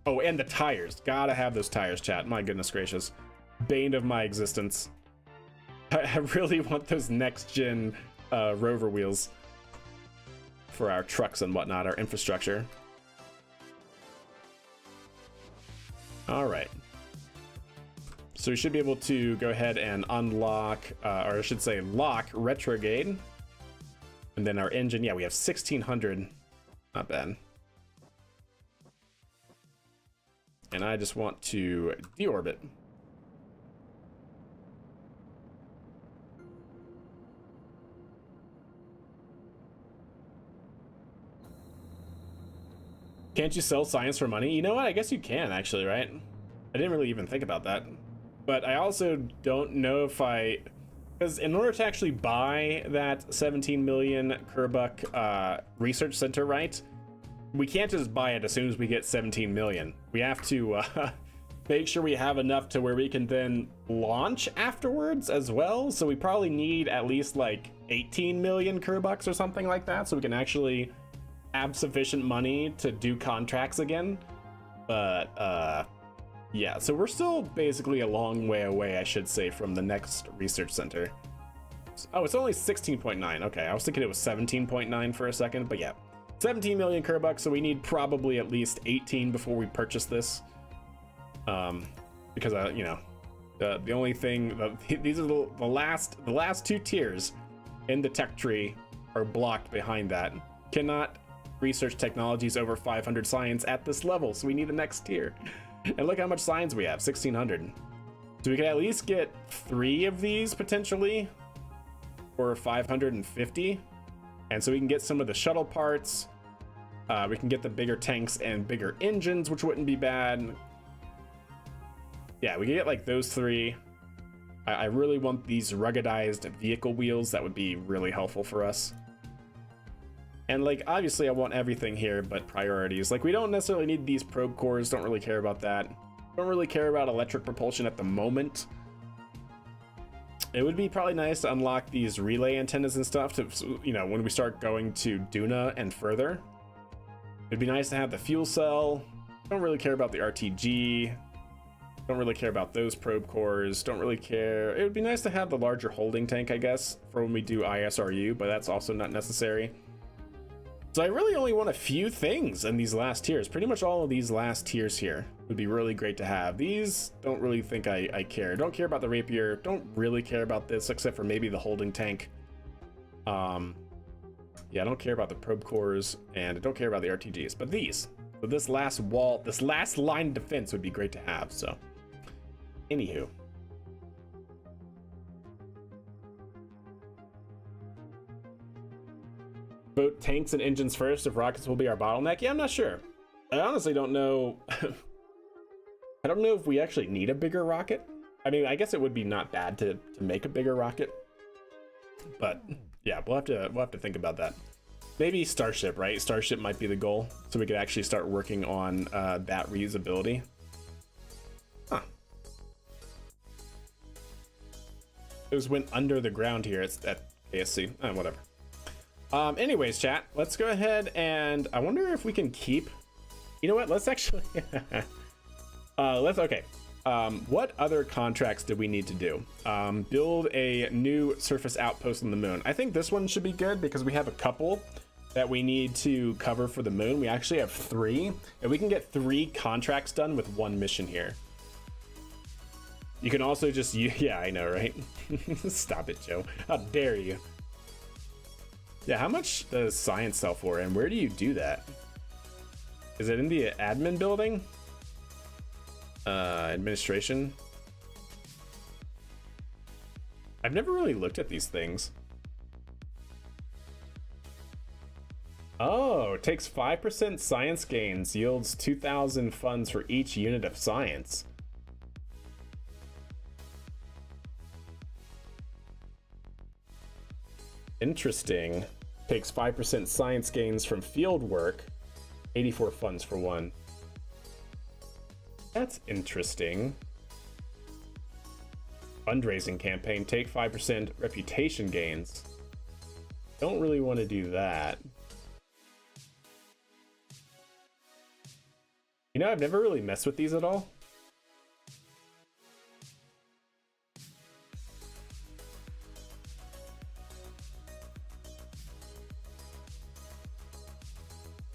Oh, and the tires. Gotta have those tires, chat. My goodness gracious. Bane of my existence. I really want those next-gen rover wheels for our trucks and whatnot, our infrastructure. All right. So we should be able to go ahead and unlock, or I should say lock retrograde. And then our engine, yeah, we have 1600. Not bad. And I just want to deorbit. Can't you sell science for money? You know what? I guess you can actually, right? I didn't really even think about that. But I also don't know if because in order to actually buy that 17 million Kerbuck research center, right? We can't just buy it as soon as we get 17 million. We have to make sure we have enough to where we can then launch afterwards as well. So we probably need at least like 18 million Kerbucks or something like that, so we can actually have sufficient money to do contracts again. But yeah, so we're still basically a long way away, I should say, from the next research center. Oh, it's only 16.9. Okay, I was thinking it was 17.9 for a second, but yeah. 17 million Kerbucks, so we need probably at least 18 before we purchase this. Because, the only thing, these are the last 2 tiers in the tech tree are blocked behind that. Cannot research technologies over 500 science at this level, so we need the next tier. And look how much science we have, 1600. So we can at least get 3 of these potentially for 550. And so we can get some of the shuttle parts. We can get the bigger tanks and bigger engines, which wouldn't be bad. Yeah, we can get like those 3. I really want these ruggedized vehicle wheels. That would be really helpful for us. And like, obviously I want everything here, but priorities. Like, we don't necessarily need these probe cores, don't really care about that. Don't really care about electric propulsion at the moment. It would be probably nice to unlock these relay antennas and stuff to, when we start going to Duna and further. It'd be nice to have the fuel cell. Don't really care about the RTG. Don't really care about those probe cores. Don't really care. It would be nice to have the larger holding tank, I guess, for when we do ISRU, but that's also not necessary. So I really only want a few things in these last tiers. Pretty much all of these last tiers here would be really great to have. These, don't really think I care. Don't care about the rapier. Don't really care about this, except for maybe the holding tank. Yeah, I don't care about the probe cores, and I don't care about the RTGs. But these, so this last wall, this last line of defense would be great to have. So, anywho. Boat tanks and engines first if rockets will be our bottleneck. Yeah, I'm not sure. I honestly don't know. I don't know if we actually need a bigger rocket. I mean, I guess it would be not bad to make a bigger rocket, but yeah, we'll have to think about that. Maybe Starship, right? Starship might be the goal, so we could actually start working on that reusability. Huh. It was went under the ground here. It's at KSC. Whatever. Anyways, chat, let's go ahead and I wonder if we can keep, you know what, let's actually, okay. What other contracts do we need to do? Build a new surface outpost on the moon. I think this one should be good because we have a couple that we need to cover for the moon. We actually have 3, and we can get 3 contracts done with 1 mission here. You can also just, yeah, I know, right? Stop it, Joe. How dare you? Yeah, how much does science sell for, and where do you do that? Is it in the admin building? Administration? I've never really looked at these things. Oh, it takes 5% science gains, yields 2,000 funds for each unit of science. Interesting. Takes 5% science gains from field work, 84 funds for 1. That's interesting. Fundraising campaign, take 5% reputation gains. Don't really want to do that. You know, I've never really messed with these at all.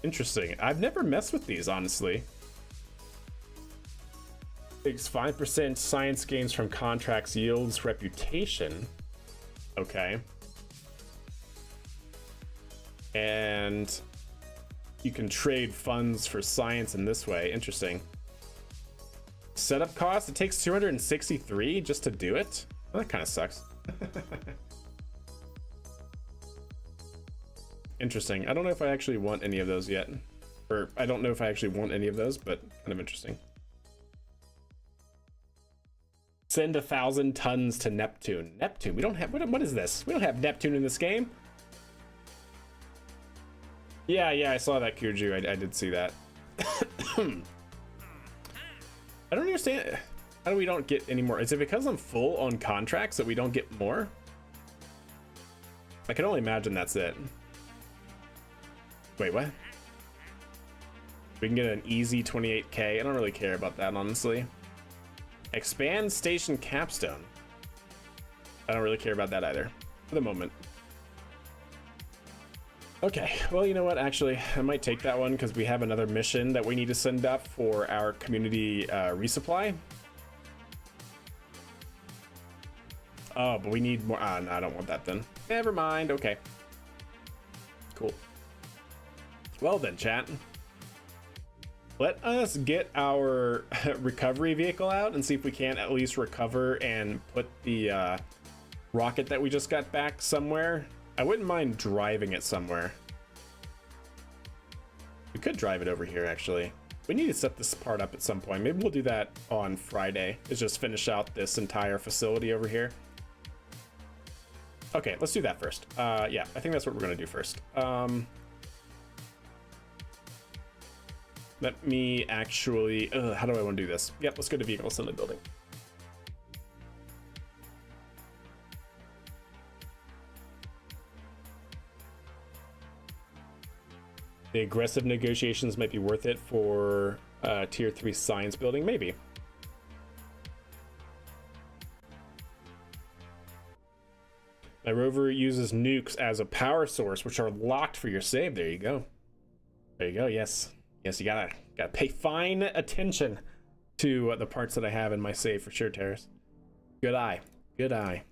Interesting. I've never messed with these, honestly. Takes 5% science gains from contracts, yields reputation. Okay. And you can trade funds for science in this way. Interesting. Setup cost, it takes 263 just to do it. Well, that kind of sucks. Interesting. I don't know if I actually want any of those yet. Or I don't know if I actually want any of those, but kind of interesting. Send 1,000 tons to Neptune. Neptune, we don't have, what is this? We don't have Neptune in this game. Yeah, I saw that, Kuju. I did see that. I don't understand. How do we don't get any more? Is it because I'm full on contracts that we don't get more? I can only imagine that's it. Wait, what? We can get an easy 28k. I don't really care about that, honestly. Expand station capstone. I don't really care about that either for the moment. Okay, well, you know what? Actually, I might take that one because we have another mission that we need to send up for our community resupply. Oh, but we need more. No, I don't want that then. Never mind. Okay. Cool. Well then, chat. Let us get our recovery vehicle out and see if we can at least recover and put the rocket that we just got back somewhere. I wouldn't mind driving it somewhere. We could drive it over here, actually. We need to set this part up at some point. Maybe we'll do that on Friday. Is just finish out this entire facility over here. Okay, let's do that first. Yeah, I think that's what we're gonna do first. Let me actually, how do I want to do this? Yep, let's go to vehicle assembly building. The aggressive negotiations might be worth it for tier 3 science building, maybe. My rover uses nukes as a power source, which are locked for your save. There you go. There you go. Yes. Yes, you gotta pay fine attention to the parts that I have in my save for sure, Terrace. Good eye. Good eye.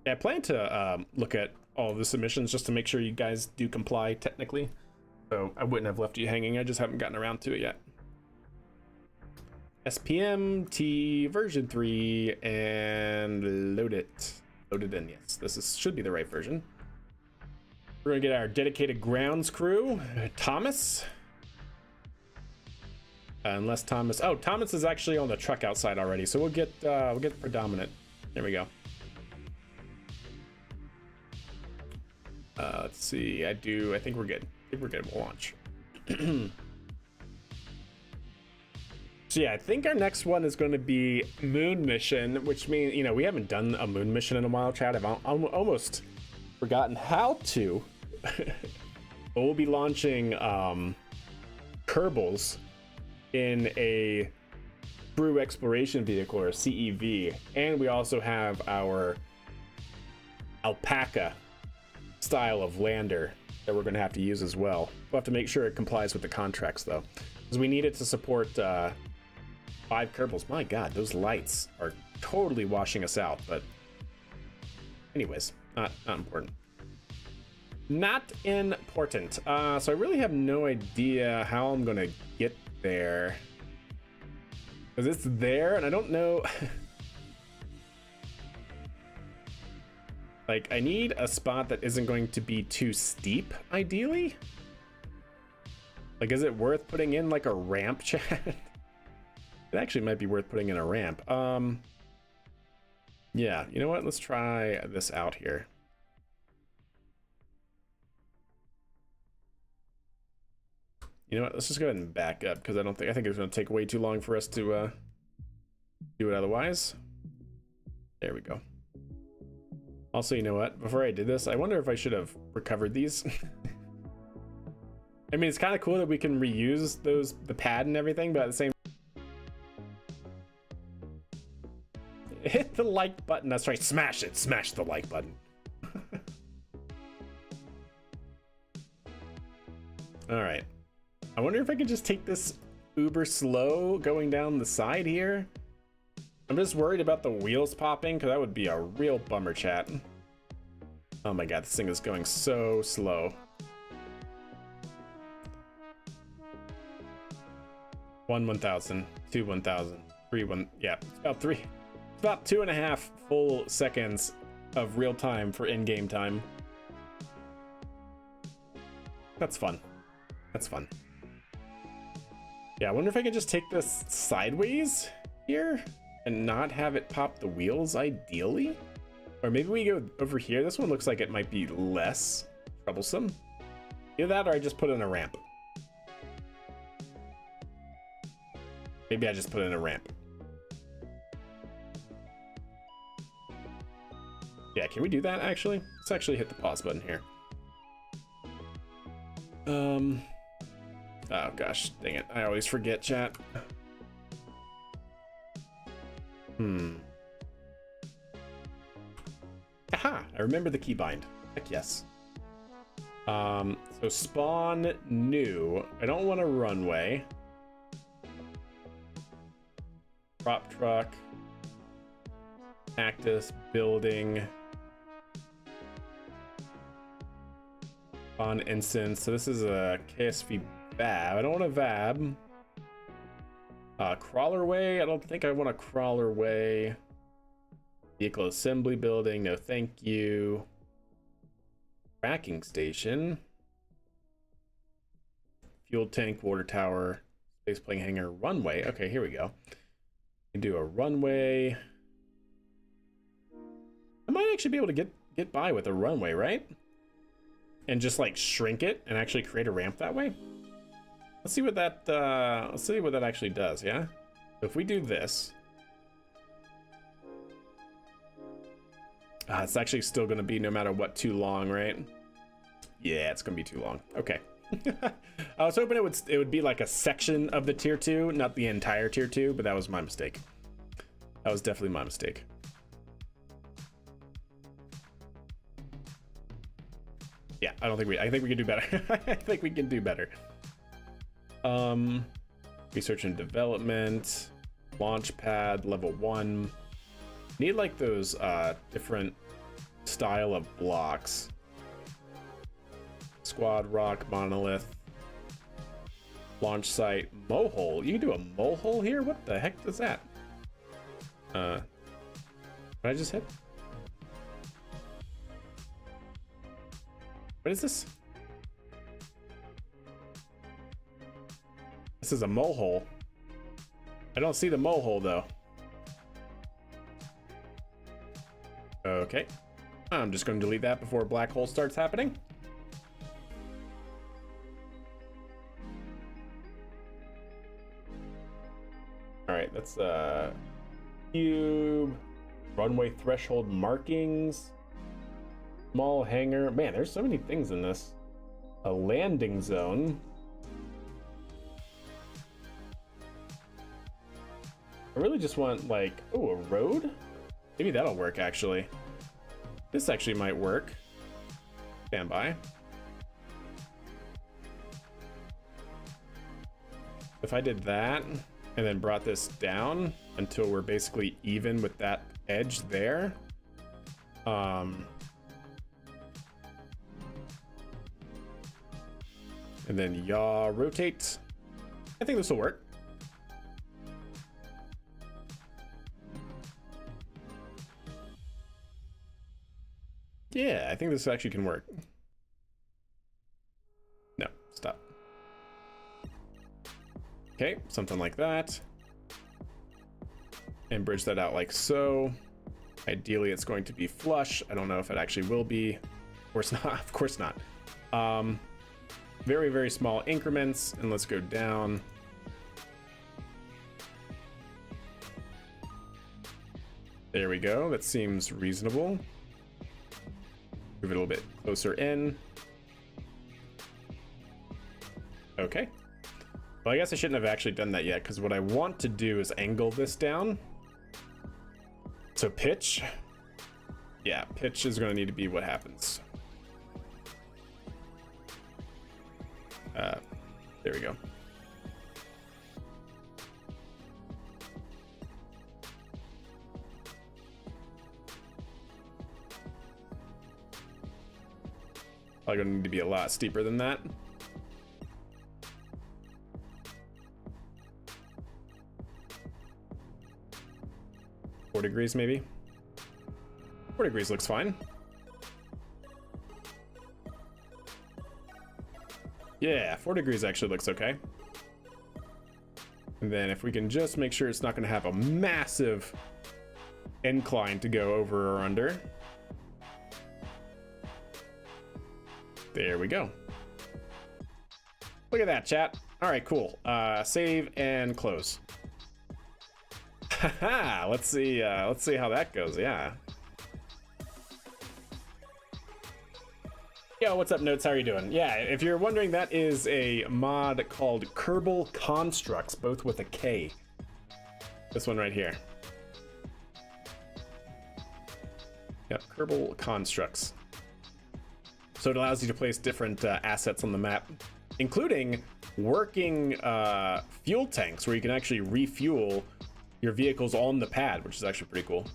Yeah, I plan to look at all of the submissions just to make sure you guys do comply technically. So I wouldn't have left you hanging. I just haven't gotten around to it yet. SPM T version 3 and load it. Load it in, yes. Should be the right version. We're gonna get our dedicated grounds crew, Thomas. Unless Thomas, oh, Thomas is actually on the truck outside already, so we'll get predominant. There we go. Let's see. I think we're good. I think we're good. We'll launch. So yeah, I think our next one is going to be moon mission, which means, you know, we haven't done a moon mission in a while, Chad. I've almost forgotten how to. But we'll be launching Kerbals in a crew exploration vehicle, or CEV, and we also have our alpaca style of lander that we're going to have to use as well. We'll have to make sure it complies with the contracts though, because we need it to support 5 Kerbals. My god, those lights are totally washing us out, but anyways, not important. Not important. So I really have no idea how I'm gonna get there, because it's there and I don't know. Like, I need a spot that isn't going to be too steep, ideally. Like, is it worth putting in like a ramp, Chad? It actually might be worth putting in a ramp. Yeah, you know what? Let's try this out here. You know what? Let's just go ahead and back up, because I think it's going to take way too long for us to do it otherwise. There we go. Also, you know what? Before I did this, I wonder if I should have recovered these. I mean, it's kind of cool that we can reuse the pad and everything, but at the same, hit the like button. That's right. Smash it. Smash the like button. All right. I wonder if I could just take this uber slow going down the side here. I'm just worried about the wheels popping, because that would be a real bummer, chat. Oh my god, this thing is going so slow. 1,000, 2 1,000, 3 1. Yeah, it's about 2.5 full seconds of real time for in-game time. That's fun. That's fun. Yeah, I wonder if I could just take this sideways here and not have it pop the wheels, ideally. Or maybe we go over here. This one looks like it might be less troublesome. Either that, or I just put in a ramp. Maybe I just put in a ramp. Yeah, can we do that actually? Let's actually hit the pause button here. Oh gosh, dang it. I always forget, chat. Aha! I remember the keybind. Heck yes. So spawn new. I don't want a runway. Prop truck. Cactus building. Spawn instance. So this is a KSP VAB. I don't want a VAB. Crawlerway. I don't think I want a crawlerway. Vehicle assembly building. No, thank you. Tracking station. Fuel tank, water tower, space plane hangar, runway. Okay, here we go. We can do a runway. I might actually be able to get by with a runway, right? And just like shrink it and actually create a ramp that way. Let's see what that actually does. Yeah. So if we do this, it's actually still going to be, no matter what, too long, right? Yeah, it's going to be too long. Okay. I was hoping it would be like a section of the tier 2, not the entire tier 2, but that was my mistake. That was definitely my mistake. Yeah, I think we can do better. I think we can do better. Research and development, launch pad, level 1. Need like those different style of blocks. Squad, rock, monolith, launch site, mohole. You can do a mohole here? What the heck is that? What did I just hit? What is this? This is a mohole. I don't see the mohole though. Okay. I'm just going to delete that before a black hole starts happening. All right, that's cube, runway threshold markings, small hangar. Man, there's so many things in this. A landing zone. I really just want like, oh, a road? Maybe that'll work actually. This actually might work. Stand by. If I did that and then brought this down until we're basically even with that edge there. And then yaw rotate. I think this will work. Yeah, I think this actually can work. No, stop. Okay, something like that. And bridge that out like so. Ideally, it's going to be flush. I don't know if it actually will be. Of course not. Of course not. Very, very small increments. And let's go down. There we go. That seems reasonable. Move it a little bit closer in. Okay. Well, I guess I shouldn't have actually done that yet, because what I want to do is angle this down. So pitch. Yeah, pitch is going to need to be what happens. There we go. Probably going to need to be a lot steeper than that. Four degrees maybe. 4 degrees looks fine. Yeah, 4 degrees actually looks okay. And then if we can just make sure it's not going to have a massive incline to go over or under. There we go. Look at that, chat. All right, cool. Save and close. Haha, let's see how that goes. Yeah. Yo, what's up, Notes? How are you doing? Yeah, if you're wondering, that is a mod called Kerbal Constructs, both with a K. This one right here. Yep, Kerbal Constructs. So it allows you to place different assets on the map, including working fuel tanks where you can actually refuel your vehicles on the pad, which is actually pretty cool.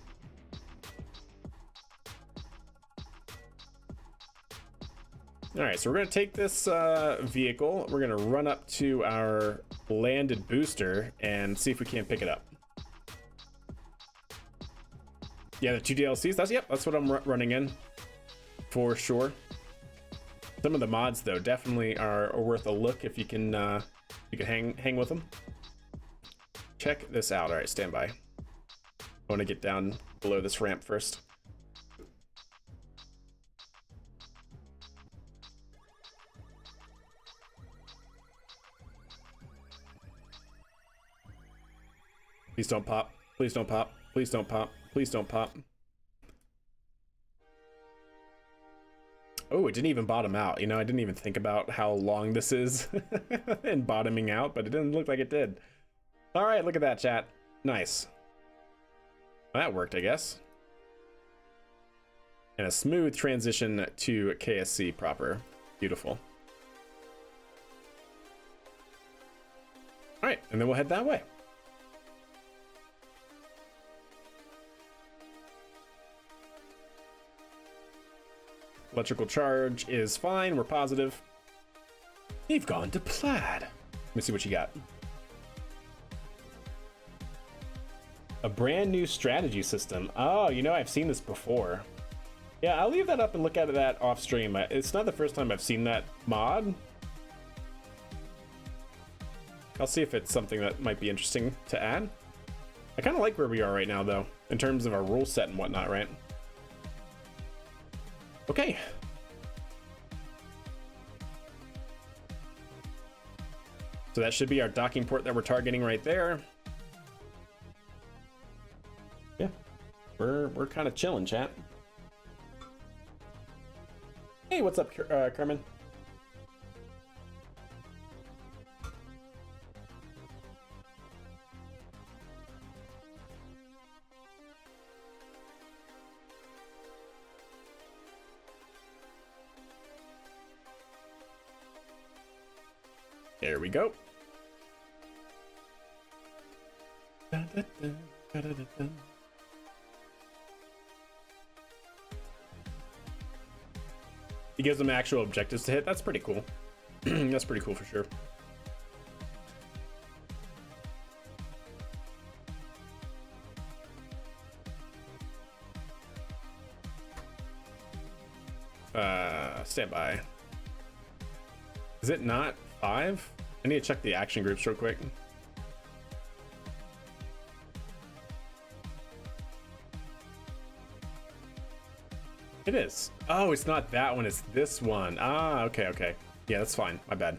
All right, so we're gonna take this vehicle, we're gonna run up to our landed booster and see if we can't pick it up. Yeah, the 2 DLCs, that's what I'm running in for sure. Some of the mods though definitely are worth a look if you can hang with them. Check this out. All right, stand by. I want to get down below this ramp first. Please don't pop. Please don't pop. Please don't pop. Please don't pop. Oh, it didn't even bottom out. You know, I didn't even think about how long this is and bottoming out, but it didn't look like it did. All right, look at that, chat. Nice. That worked, I guess. and a smooth transition to KSC proper. Beautiful. All right, and then we'll head that way. Electrical charge is fine. We're positive. You've gone to plaid. Let me see what you got. A brand new strategy system. Oh, you know, I've seen this before. Yeah, I'll leave that up and look at that off stream. It's not the first time I've seen that mod. I'll see if it's something that might be interesting to add. I kind of like where we are right now, though, in terms of our rule set and whatnot, right? Okay. So that should be our docking port that we're targeting right there. Yeah, we're kind of chilling, chat. Hey, what's up, Kerman? There we go. He gives them actual objectives to hit. That's pretty cool. That's pretty cool for sure. Stand by. Is it not 5? I need to check the action groups real quick. It is. Oh, it's not that one, it's this one. Ah, okay, okay. Yeah, that's fine. My bad.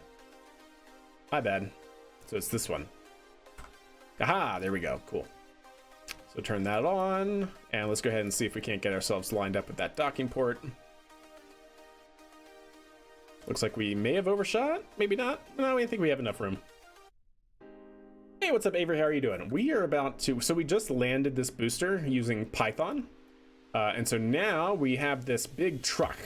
My bad. So it's this one. Aha, there we go. Cool. So turn that on, and let's go ahead and see if we can't get ourselves lined up with that docking port. Looks like we may have overshot. Maybe not. No, I think we have enough room. Hey, what's up, Avery? How are you doing? We are about to... So we just landed this booster using Python. And so now we have this big truck.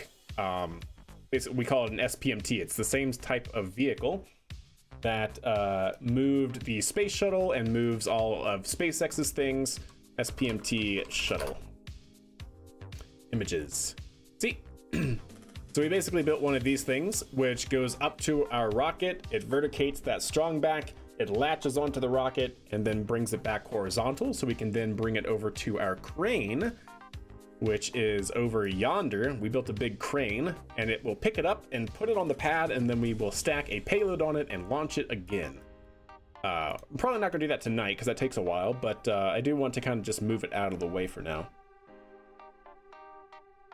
Basically, we call it an SPMT. It's the same type of vehicle that moved the space shuttle and moves all of SpaceX's things. SPMT shuttle. Images. See? So we basically built one of these things, which goes up to our rocket. It verticates that strong back. It latches onto the rocket and then brings it back horizontal. So we can then bring it over to our crane, which is over yonder. We built a big crane, and it will pick it up and put it on the pad, and then we will stack a payload on it and launch it again. I'm probably not gonna do that tonight because that takes a while, but I do want to kind of just move it out of the way for now.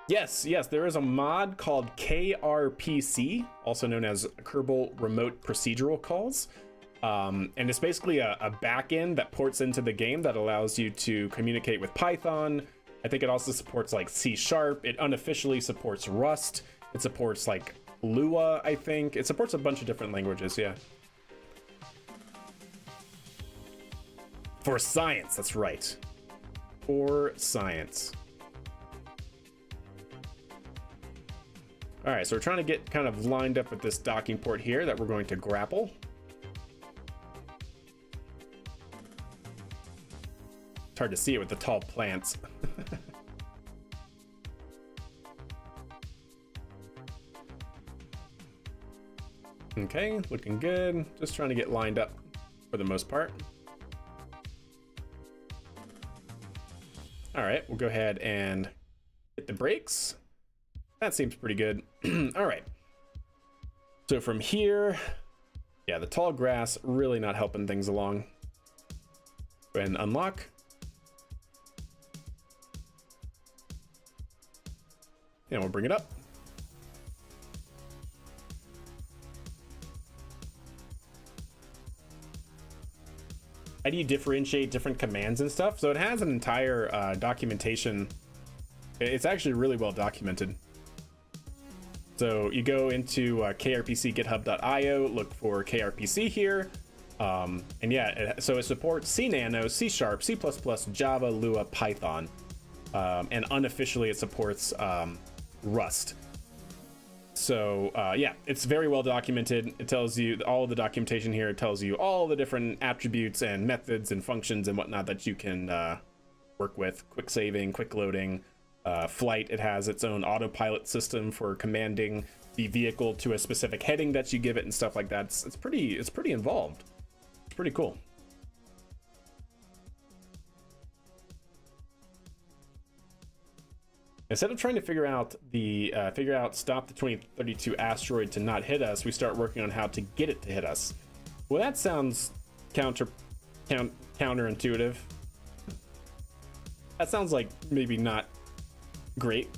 Yes, there is a mod called KRPC, also known as Kerbal Remote Procedural Calls. And it's basically a backend that ports into the game that allows you to communicate with Python. I think it also supports like C#. It unofficially supports Rust. It supports like Lua, I think. It supports a bunch of different languages, yeah. For science, that's right. For science. All right, so we're trying to get kind of lined up with this docking port here that we're going to grapple. It's hard to see it with the tall plants. Okay, looking good. Just trying to get lined up for the most part. All right, we'll go ahead and hit the brakes. That seems pretty good. All right. So from here, yeah, the tall grass really not helping things along. Go ahead and unlock. And we'll bring it up. How do you differentiate different commands and stuff? So it has an entire documentation. It's actually really well documented. So you go into krpc.github.io, look for krpc here. And yeah, so it supports C Nano, C#, C++, Java, Lua, Python. and unofficially it supports Rust. So yeah, it's very well documented. It tells you all of the documentation here. It tells you all the different attributes and methods and functions and whatnot that you can work with. Quick saving, quick loading, flight. It has its own autopilot system for commanding the vehicle to a specific heading that you give it and stuff like that. It's pretty involved. It's pretty cool. Instead of trying to figure out stop the 2032 asteroid to not hit us, we start working on how to get it to hit us. Well, that sounds counterintuitive. That sounds like maybe not great.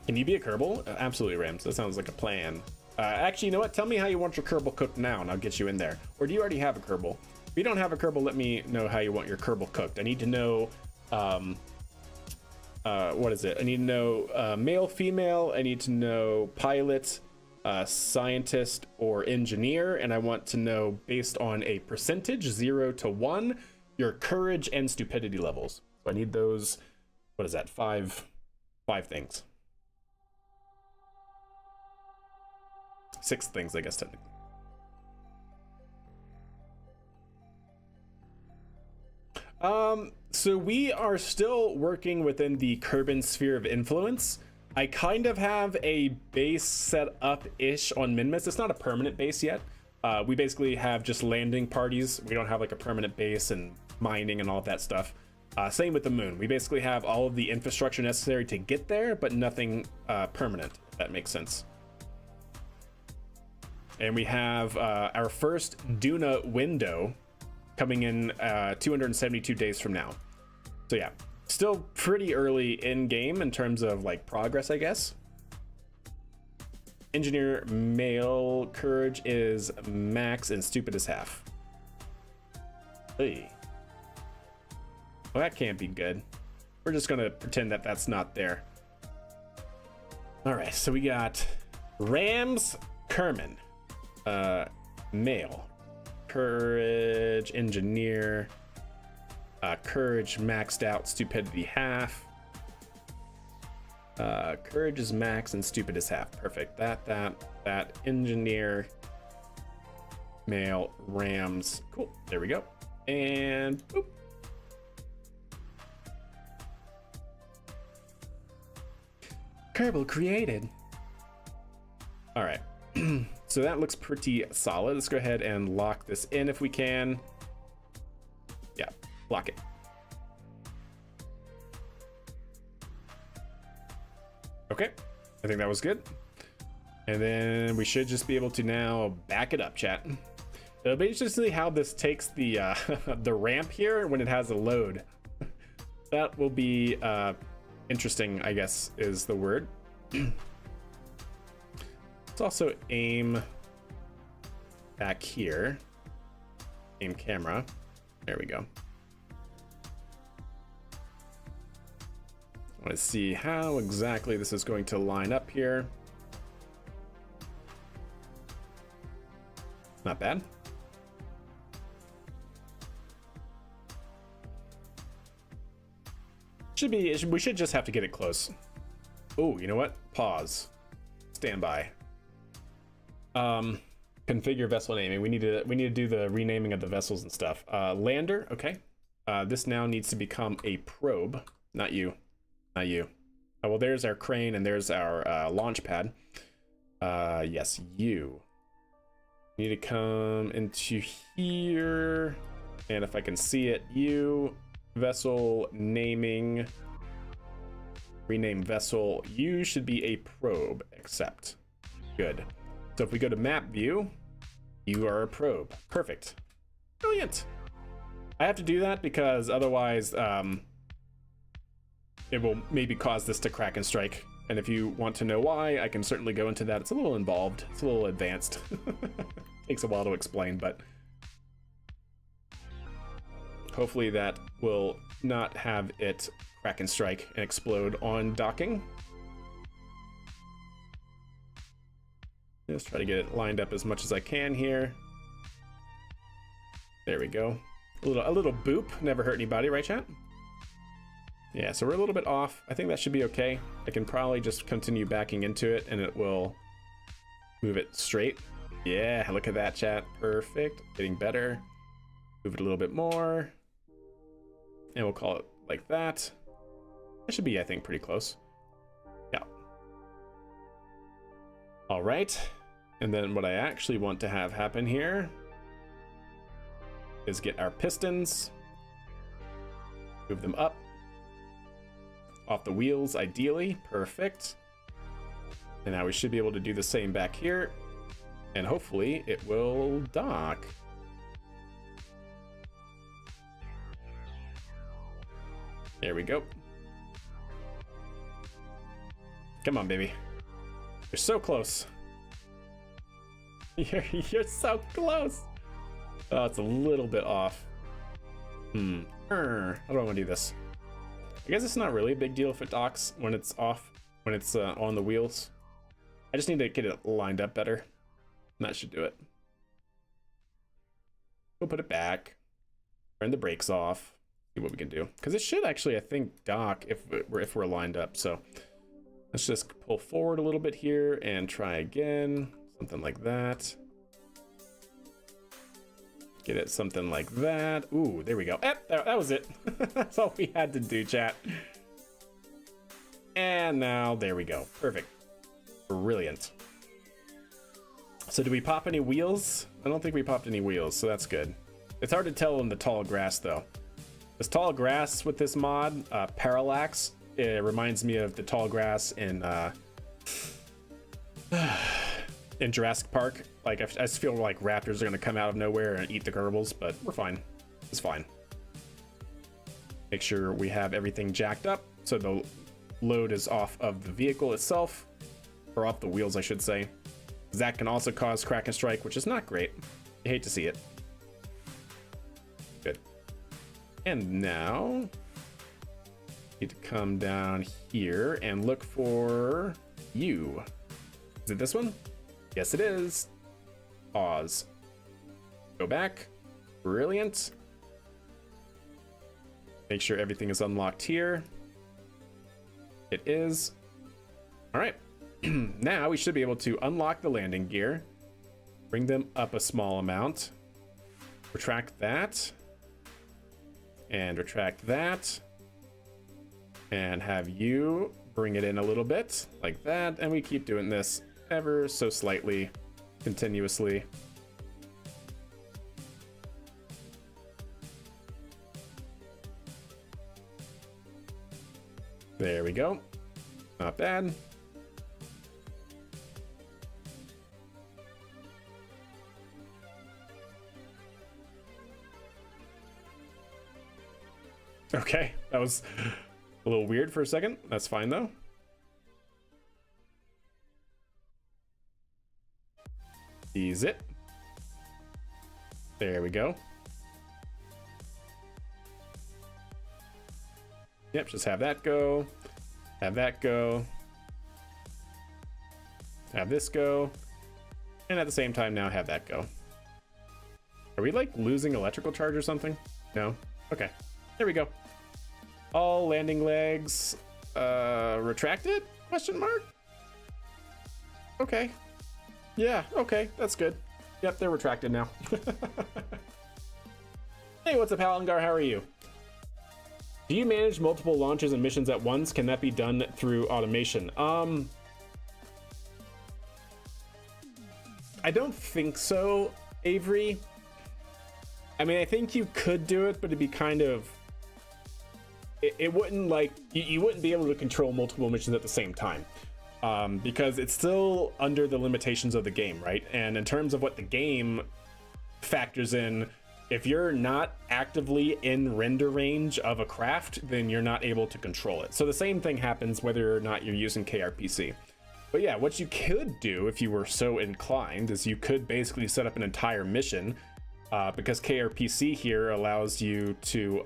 Can you be a Kerbal? Absolutely, Rams. That sounds like a plan. Actually, you know what? Tell me how you want your Kerbal cooked now, and I'll get you in there. Or do you already have a Kerbal? If you don't have a Kerbal, let me know how you want your Kerbal cooked. I need to know, what is it? I need to know male, female. I need to know pilot, scientist, or engineer. And I want to know, based on a percentage, 0 to 1, your courage and stupidity levels. So I need those, what is that, five things. 6 things, I guess, technically. So we are still working within the Kerbin sphere of influence. I kind of have a base set up-ish on Minmus. It's not a permanent base yet. We basically have just landing parties. We don't have like a permanent base and mining and all of that stuff. Same with the moon. We basically have all of the infrastructure necessary to get there, but nothing permanent, if that makes sense. And we have our first Duna window coming in 272 days from now. So yeah, still pretty early in game in terms of like progress, I guess. Engineer male, courage is max, and stupid is half. Hey. Well, that can't be good. We're just gonna pretend that that's not there. All right, so we got Rams Kerman, male, courage, engineer, courage maxed out, stupidity half. Courage is max and stupid is half. Perfect. That engineer, male, Rams. Cool. There we go. And boop. Kerbal created. All right. So that looks pretty solid. Let's go ahead and lock this in if we can. Yeah, lock it. Okay, I think that was good. And then we should just be able to now back it up, chat. It'll be interesting to see how this takes the the ramp here when it has a load. That will be interesting, I guess, is the word. Let's also aim back here. Aim camera. There we go. I want to see how exactly this is going to line up here. Not bad. We should just have to get it close. Oh, you know what? Pause. Stand by. Configure vessel naming. We need to do the renaming of the vessels and stuff. Lander, okay. This now needs to become a probe. Not you. Not you. Oh, well, there's our crane and there's our launch pad. Yes, you need to come into here. And if I can see it, you, vessel naming, rename vessel. You should be a probe, accept. Good. So if we go to map view, you are a probe. Perfect. Brilliant. I have to do that because otherwise it will maybe cause this to crack and strike. And if you want to know why, I can certainly go into that. It's a little involved. It's a little advanced. Takes a while to explain, but hopefully that will not have it crack and strike and explode on docking. Let's try to get it lined up as much as I can here. There we go. A little boop never hurt anybody, right, chat? Yeah, so we're a little bit off. I think that should be okay. I can probably just continue backing into it and it will move it straight. Yeah, look at that, chat. Perfect. Getting better. Move it a little bit more. And we'll call it like that. That should be, I think, pretty close. Yeah. All right. And then what I actually want to have happen here is get our pistons. Move them up. Off the wheels, ideally. Perfect. And now we should be able to do the same back here. And hopefully it will dock. There we go. Come on, baby. You're so close. You're so close. Oh, it's a little bit off. How do I want to do this? I guess it's not really a big deal if it docks when it's off, when it's on the wheels. I just need to get it lined up better. And that should do it. We'll put it back. Turn the brakes off. See what we can do. Because it should actually, I think, dock if we're lined up. So let's just pull forward a little bit here and try again. Something like that. Get it something like that. Ooh, there we go. That was it. That's all we had to do, chat. And now, there we go. Perfect. Brilliant. So do we pop any wheels? I don't think we popped any wheels, so that's good. It's hard to tell in the tall grass, though. This tall grass with this mod, Parallax, it reminds me of the tall grass in Jurassic Park. Like, I just feel like raptors are gonna come out of nowhere and eat the Kerbals, but we're fine. It's fine. Make sure we have everything jacked up so the load is off of the vehicle itself, or off the wheels, I should say. That can also cause crack and strike, which is not great. I hate to see it. Good. And now, need to come down here and look for you. Is it this one? Yes, it is. Pause. Go back. Brilliant. Make sure everything is unlocked here. It is. All right. Now we should be able to unlock the landing gear. Bring them up a small amount. Retract that. And retract that. And have you bring it in a little bit like that. And we keep doing this ever so slightly, continuously. There we go. Not bad. Okay, that was a little weird for a second. That's fine though. Ease it. There we go. Yep, just have that go. Have that go. Have this go. And at the same time now have that go. Are we like losing electrical charge or something? No? Okay. There we go. All landing legs retracted? Question mark? Okay. Yeah, okay, that's good. Yep, they're retracted now. Hey, what's up, Halangar? How are you? Do you manage multiple launches and missions at once? Can that be done through automation? I don't think so, Avery. I mean, I think you could do it, but it'd be kind of... It wouldn't, like... You wouldn't be able to control multiple missions at the same time. Because it's still under the limitations of the game, right? And in terms of what the game factors in, if you're not actively in render range of a craft, then you're not able to control it. So the same thing happens whether or not you're using KRPC. But yeah, what you could do if you were so inclined is you could basically set up an entire mission, because KRPC here allows you to,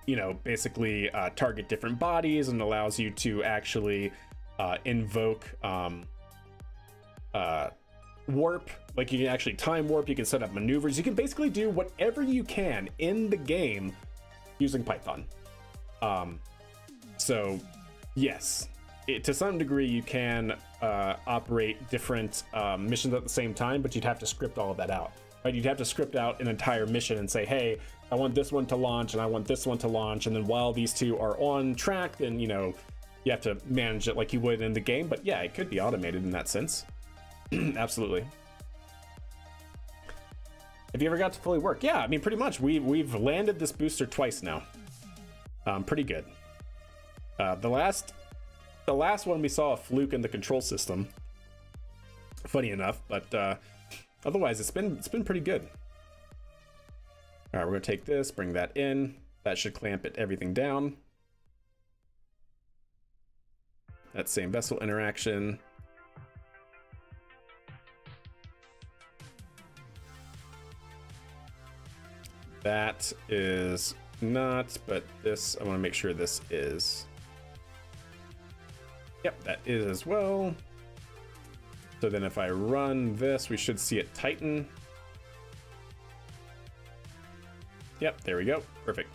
you know, basically target different bodies and allows you to actually invoke warp, like you can actually time warp, you can set up maneuvers, you can basically do whatever you can in the game using Python. So yes, to some degree you can operate different missions at the same time, but you'd have to script all of that out, right? You'd have to script out an entire mission and say, hey, I want this one to launch and I want this one to launch, and then while these two are on track, then you know you have to manage it like you would in the game. But yeah, it could be automated in that sense. Absolutely. Have you ever got to fully work? Yeah, I mean, pretty much. We've landed this booster twice now. Pretty good. The last one we saw a fluke in the control system. Funny enough, but otherwise it's been pretty good. All right, we're gonna take this, bring that in. That should clamp everything down. That same vessel interaction. That is not, but this, I want to make sure this is. Yep, that is as well. So then if I run this, we should see it tighten. Yep, there we go. Perfect.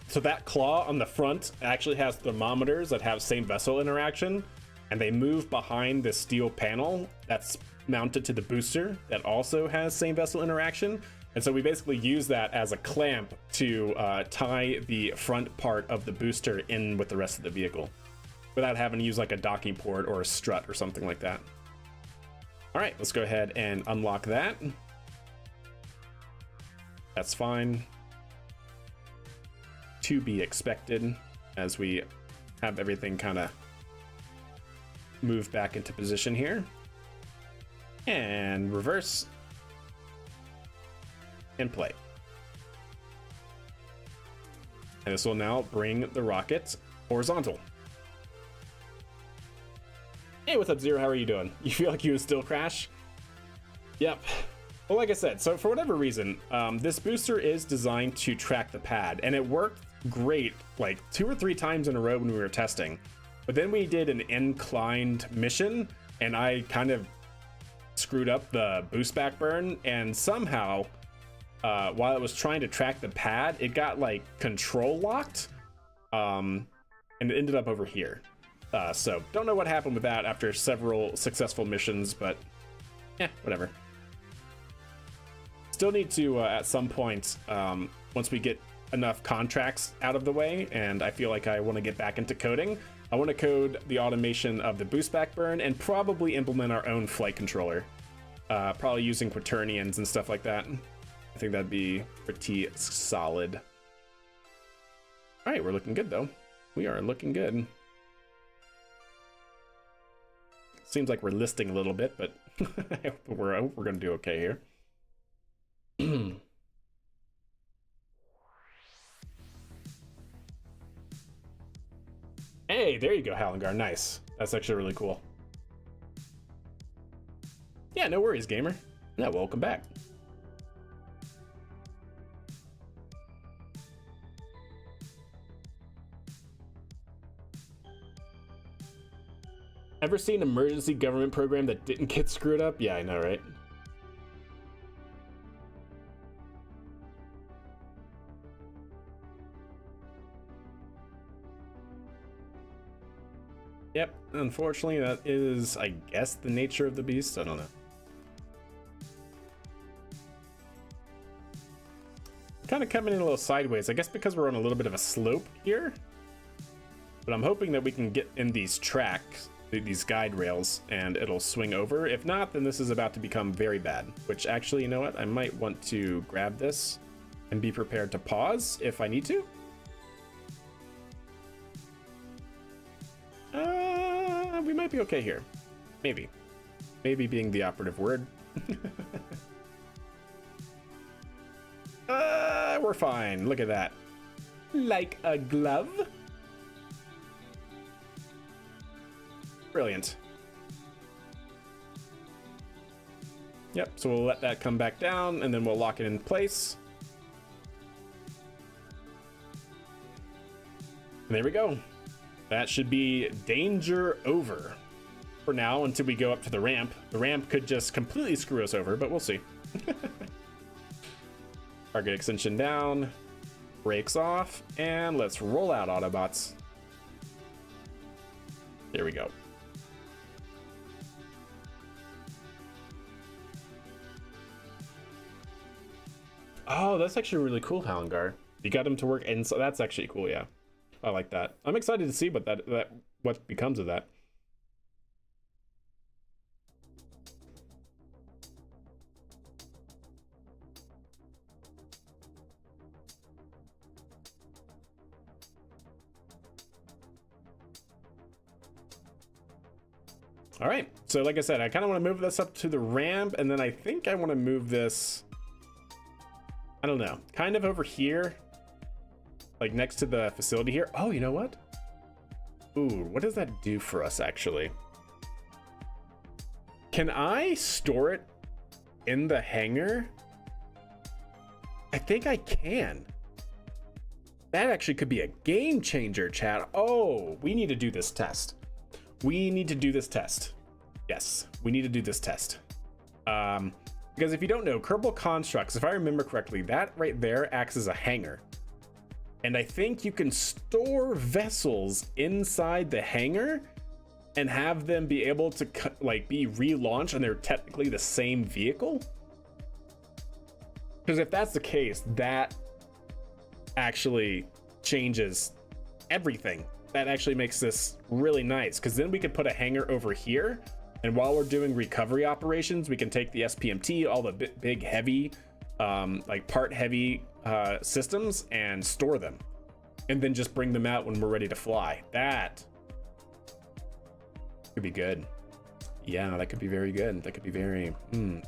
So that claw on the front actually has thermometers that have same vessel interaction, and they move behind the steel panel that's mounted to the booster that also has same vessel interaction. And so we basically use that as a clamp to tie the front part of the booster in with the rest of the vehicle without having to use like a docking port or a strut or something like that. All right, let's go ahead and unlock that. That's fine. To be expected as we have everything kind of move back into position here. And reverse. And play. And this will now bring the rocket horizontal. Hey, what's up, Zero? How are you doing? You feel like you would still crash? Yep. Well, like I said, so for whatever reason, this booster is designed to track the pad, and it worked great like 2 or 3 times in a row when we were testing. But then we did an inclined mission, and I kind of screwed up the boost back burn, and somehow while it was trying to track the pad, it got like control locked, and it ended up over here. So don't know what happened with that after several successful missions, but yeah, whatever. Still need to at some point, once we get enough contracts out of the way, and I feel like I want to get back into coding, I want to code the automation of the boost back burn and probably implement our own flight controller, probably using quaternions and stuff like that. I think that'd be pretty solid. All right, we're looking good though. We are looking good. Seems like we're listing a little bit, but I hope we're gonna do okay here. Hey, there you go, Halingar. Nice. That's actually really cool. Yeah, no worries, gamer. No, welcome back. Ever seen an emergency government program that didn't get screwed up? Yeah, I know, right? Yep, unfortunately that is, I guess, the nature of the beast. I don't know. Kind of coming in a little sideways, I guess because we're on a little bit of a slope here. But I'm hoping that we can get in these tracks, these guide rails, and it'll swing over. If not, then this is about to become very bad, which actually, you know what? I might want to grab this and be prepared to pause if I need to. We might be okay here. Maybe. Maybe being the operative word. We're fine. Look at that. Like a glove. Brilliant. Yep, so we'll let that come back down and then we'll lock it in place. And there we go. That should be danger over. for now until we go up to the ramp. The ramp could just completely screw us over, but we'll see. Target extension down, brakes off, and let's roll out, Autobots. Here we go. Oh, that's actually really cool, Halengar. You got him to work, and so that's actually cool. Yeah, I like that. I'm excited to see what becomes of that. All right, so like I said, I kind of want to move this up to the ramp, and then I think I want to move this, I don't know, kind of over here, like next to the facility here. Oh, you know what? Ooh, what does that do for us, actually? Can I store it in the hangar? I think I can. That actually could be a game changer, chat. Oh, we need to do this test. We need to do this test. Yes, we need to do this test. Because if you don't know, Kerbal Constructs, if I remember correctly, that right there acts as a hangar. And I think you can store vessels inside the hangar and have them be able to like be relaunched, and they're technically the same vehicle. Because if that's the case, that actually changes everything. That actually makes this really nice, because then we could put a hangar over here, and while we're doing recovery operations, we can take the SPMT, all the big heavy like part heavy systems, and store them, and then just bring them out when we're ready to fly. That could be good. Yeah, that could be very good. That could be very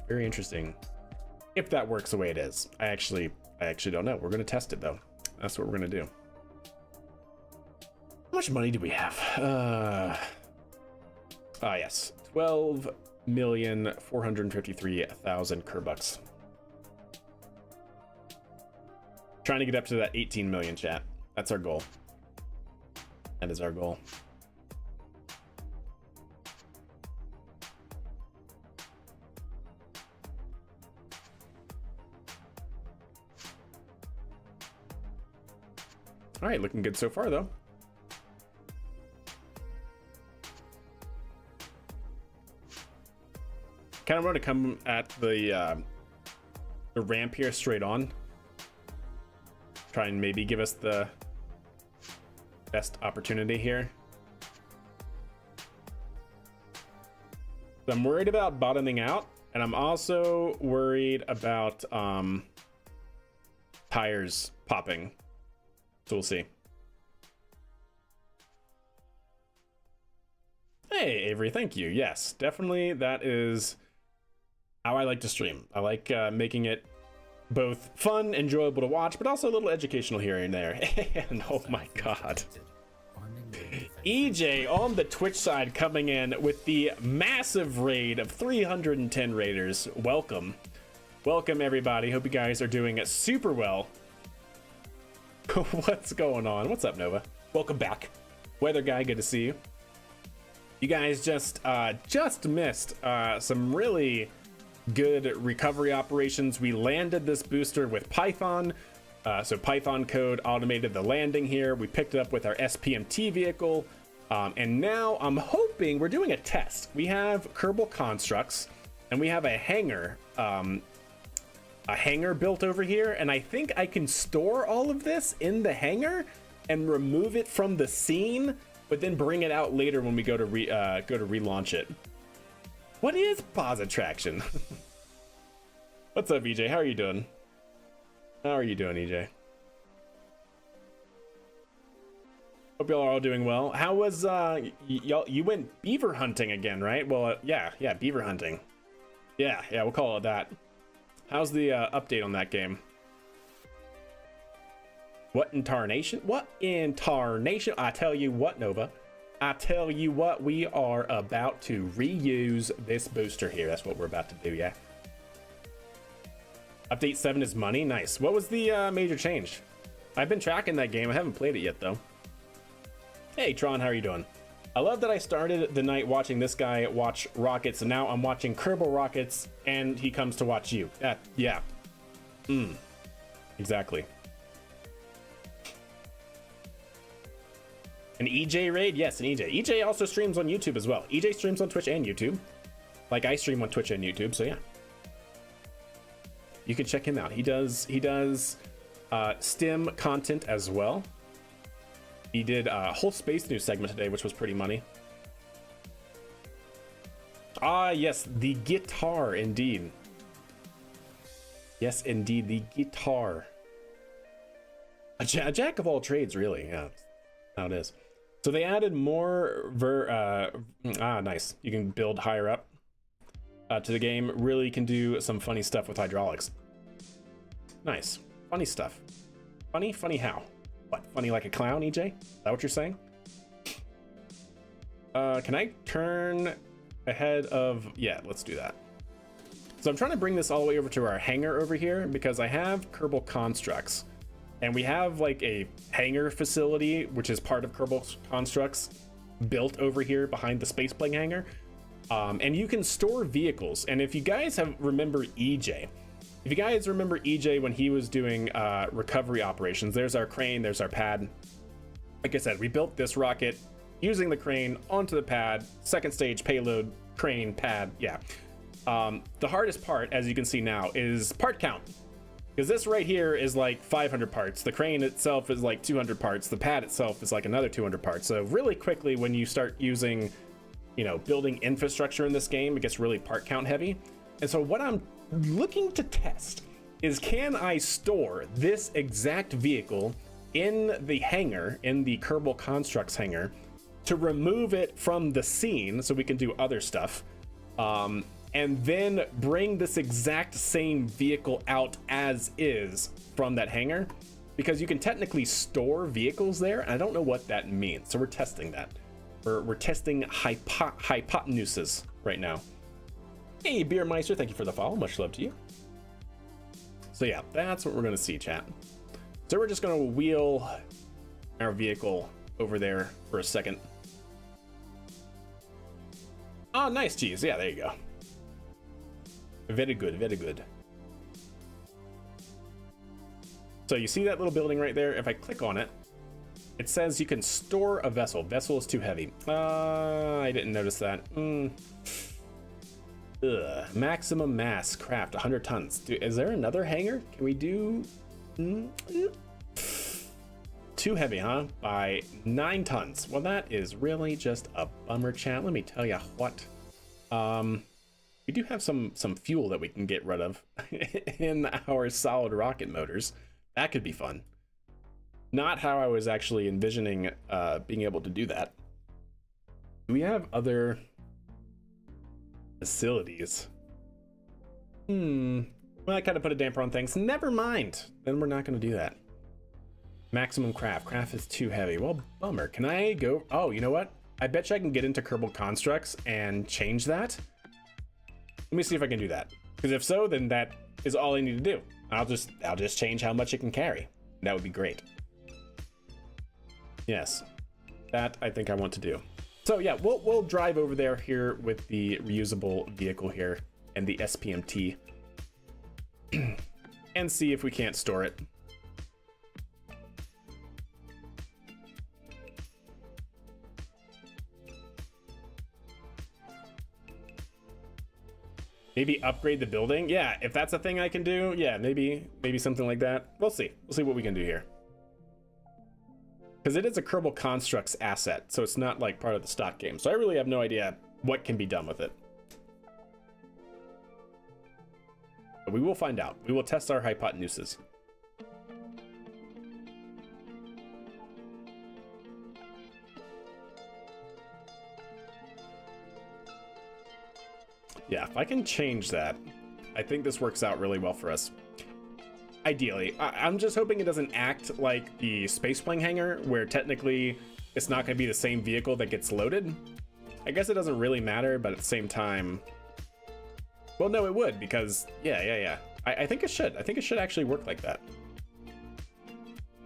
very interesting if that works the way it is. I actually don't know. We're gonna test it though. That's what we're gonna do. How much money do we have? Yes, 12,453,000 Kerbucks. Trying to get up to that 18 million, chat. That's our goal. That is our goal. All right, looking good so far though. Kind of want to come at the ramp here straight on. Try and maybe give us the best opportunity here. So I'm worried about bottoming out, and I'm also worried about tires popping. So we'll see. Hey, Avery, thank you. Yes, definitely that is how I like to stream. I like making it both fun, enjoyable to watch, but also a little educational here and there. And oh my god. EJ on the Twitch side coming in with the massive raid of 310 raiders. Welcome. Welcome, everybody. Hope you guys are doing super well. What's going on? What's up, Nova? Welcome back. Weather guy, good to see you. You guys just missed some really good recovery operations. We landed this booster with Python. So Python code automated the landing here. We picked it up with our SPMT vehicle. And now I'm hoping we're doing a test. We have Kerbal Constructs and we have a hangar built over here. And I think I can store all of this in the hangar and remove it from the scene, but then bring it out later when we go to relaunch it. What is pause attraction? What's up, EJ? How are you doing? How are you doing, EJ? Hope y'all are all doing well. How was y'all? You went beaver hunting again, right? Well, yeah, beaver hunting. Yeah, we'll call it that. How's the update on that game? What in tarnation? What in tarnation? I tell you what, Nova. I tell you what, we are about to reuse this booster here. That's what we're about to do, yeah. Update 7 is money. Nice. What was the major change? I've been tracking that game. I haven't played it yet, though. Hey, Tron, how are you doing? I love that I started the night watching this guy watch rockets, and now I'm watching Kerbal rockets, and he comes to watch you. Yeah. Exactly. An EJ raid? Yes, an EJ. EJ also streams on YouTube as well. EJ streams on Twitch and YouTube. Like I stream on Twitch and YouTube, so yeah. You can check him out. He does STEM content as well. He did a whole space news segment today, which was pretty money. Ah, yes, the guitar, indeed. Yes, indeed, the guitar. A jack of all trades, really. Yeah, that's how it is. So they added more nice. You can build higher up to the game. Really can do some funny stuff with hydraulics. Nice. Funny stuff. Funny how? What, funny like a clown, EJ? Is that what you're saying? Can I turn ahead of... Yeah, let's do that. So I'm trying to bring this all the way over to our hangar over here because I have Kerbal Constructs. And we have like a hangar facility, which is part of Kerbal Constructs, built over here behind the space plane hangar. And you can store vehicles. And if you guys remember EJ, when he was doing recovery operations, there's our crane, there's our pad. Like I said, we built this rocket using the crane onto the pad, second stage payload, crane, pad, yeah. The hardest part, as you can see now, is part count. Because this right here is like 500 parts. The crane itself is like 200 parts. The pad itself is like another 200 parts. So really quickly, when you start using, building infrastructure in this game, it gets really part count heavy. And so what I'm looking to test is, can I store this exact vehicle in the hangar, in the Kerbal Constructs hangar, to remove it from the scene so we can do other stuff, and then bring this exact same vehicle out as is from that hangar, because you can technically store vehicles there, and I don't know what that means. So we're testing that. We're testing hypotenuses right now. Hey, Beermeister, thank you for the follow. Much love to you. So yeah, that's what we're gonna see, chat. So we're just gonna wheel our vehicle over there for a second. Oh, nice, cheese. Yeah, there you go. Very good, very good. So you see that little building right there? If I click on it, it says you can store a vessel. Vessel is too heavy. I didn't notice that. Maximum mass craft 100 tons. Is there another hangar? Can we do... Too heavy, huh? By 9 tons. Well, that is really just a bummer, chat. Let me tell you what. We do have some fuel that we can get rid of in our solid rocket motors. That could be fun. Not how I was actually envisioning being able to do that. Do we have other facilities? Well, I kind of put a damper on things. Never mind. Then we're not going to do that. Maximum craft. Craft is too heavy. Well, bummer. Can I go? Oh, you know what? I bet you I can get into Kerbal Constructs and change that. Let me see if I can do that. Because if so, then that is all I need to do. I'll just change how much it can carry. That would be great. Yes, that I think I want to do. So yeah, we'll drive over there here with the reusable vehicle here and the SPMT and see if we can't store it. Maybe upgrade the building. Yeah, if that's a thing I can do, yeah, maybe something like that. We'll see. We'll see what we can do here. Because it is a Kerbal Constructs asset, so it's not like part of the stock game. So I really have no idea what can be done with it. But we will find out. We will test our hypotenuses. Yeah, if I can change that, I think this works out really well for us. Ideally. I'm just hoping it doesn't act like the spaceplane hangar, where technically it's not going to be the same vehicle that gets loaded. I guess it doesn't really matter, but at the same time... Well, no, it would, because... Yeah. I think it should. I think it should actually work like that.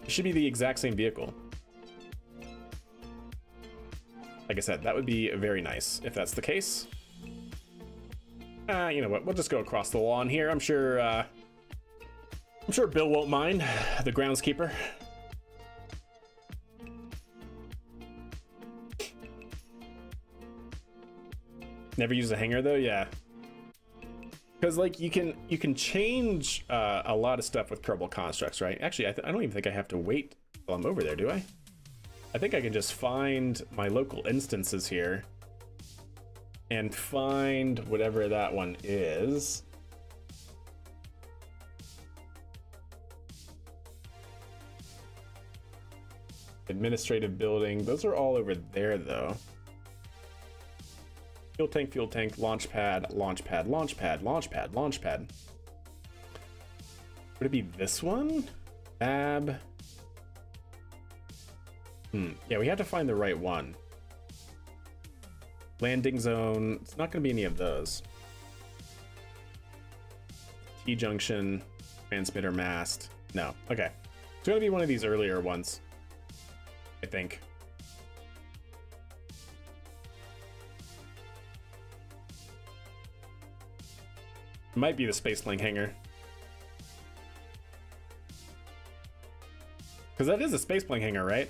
It should be the exact same vehicle. Like I said, that would be very nice if that's the case. You know what? We'll just go across the lawn here. I'm sure Bill won't mind, the groundskeeper. Never use a hanger though, yeah. Because like you can change a lot of stuff with Kerbal Constructs, right? Actually, I don't even think I have to wait till I'm over there, do I? I think I can just find my local instances here and find whatever that one is. Administrative building, those are all over there though. Fuel tank, launch pad, launch pad, launch pad, launch pad, launch pad. Would it be this one? Fab. Yeah, we have to find the right one. Landing zone, it's not gonna be any of those. T-junction, transmitter mast, no, okay. It's gonna be one of these earlier ones, I think. It might be the space link hangar. Because that is a space plane hangar, right?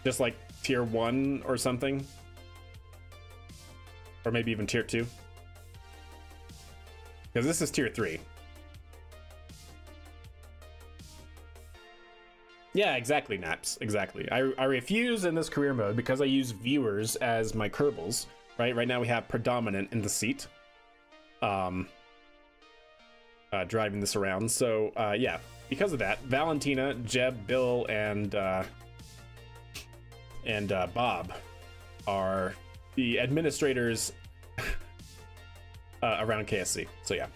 Just like tier 1 or something. Or maybe even tier 2. Because this is tier 3. Yeah, exactly, Naps. Exactly. I refuse in this career mode because I use viewers as my Kerbals. Right? Right now we have predominant in the seat. Driving this around. So, yeah. Because of that, Valentina, Jeb, Bill, and Bob are the administrators around KSC. So yeah.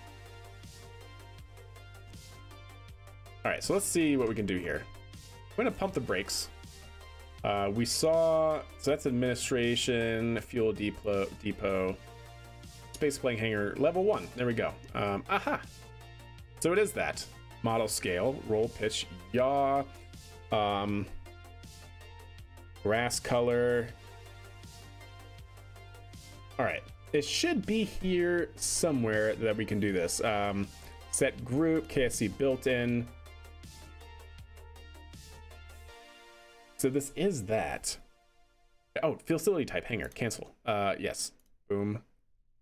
All right, so let's see what we can do here. I'm gonna pump the brakes. We saw, so that's administration, fuel depot, space plane hangar, level 1. There we go. Aha. So it is that. Model scale, roll pitch, yaw, grass color. All right, it should be here somewhere that we can do this. Set group, KSC built in. So this is that. Oh, facility type hangar, cancel. Yes, boom.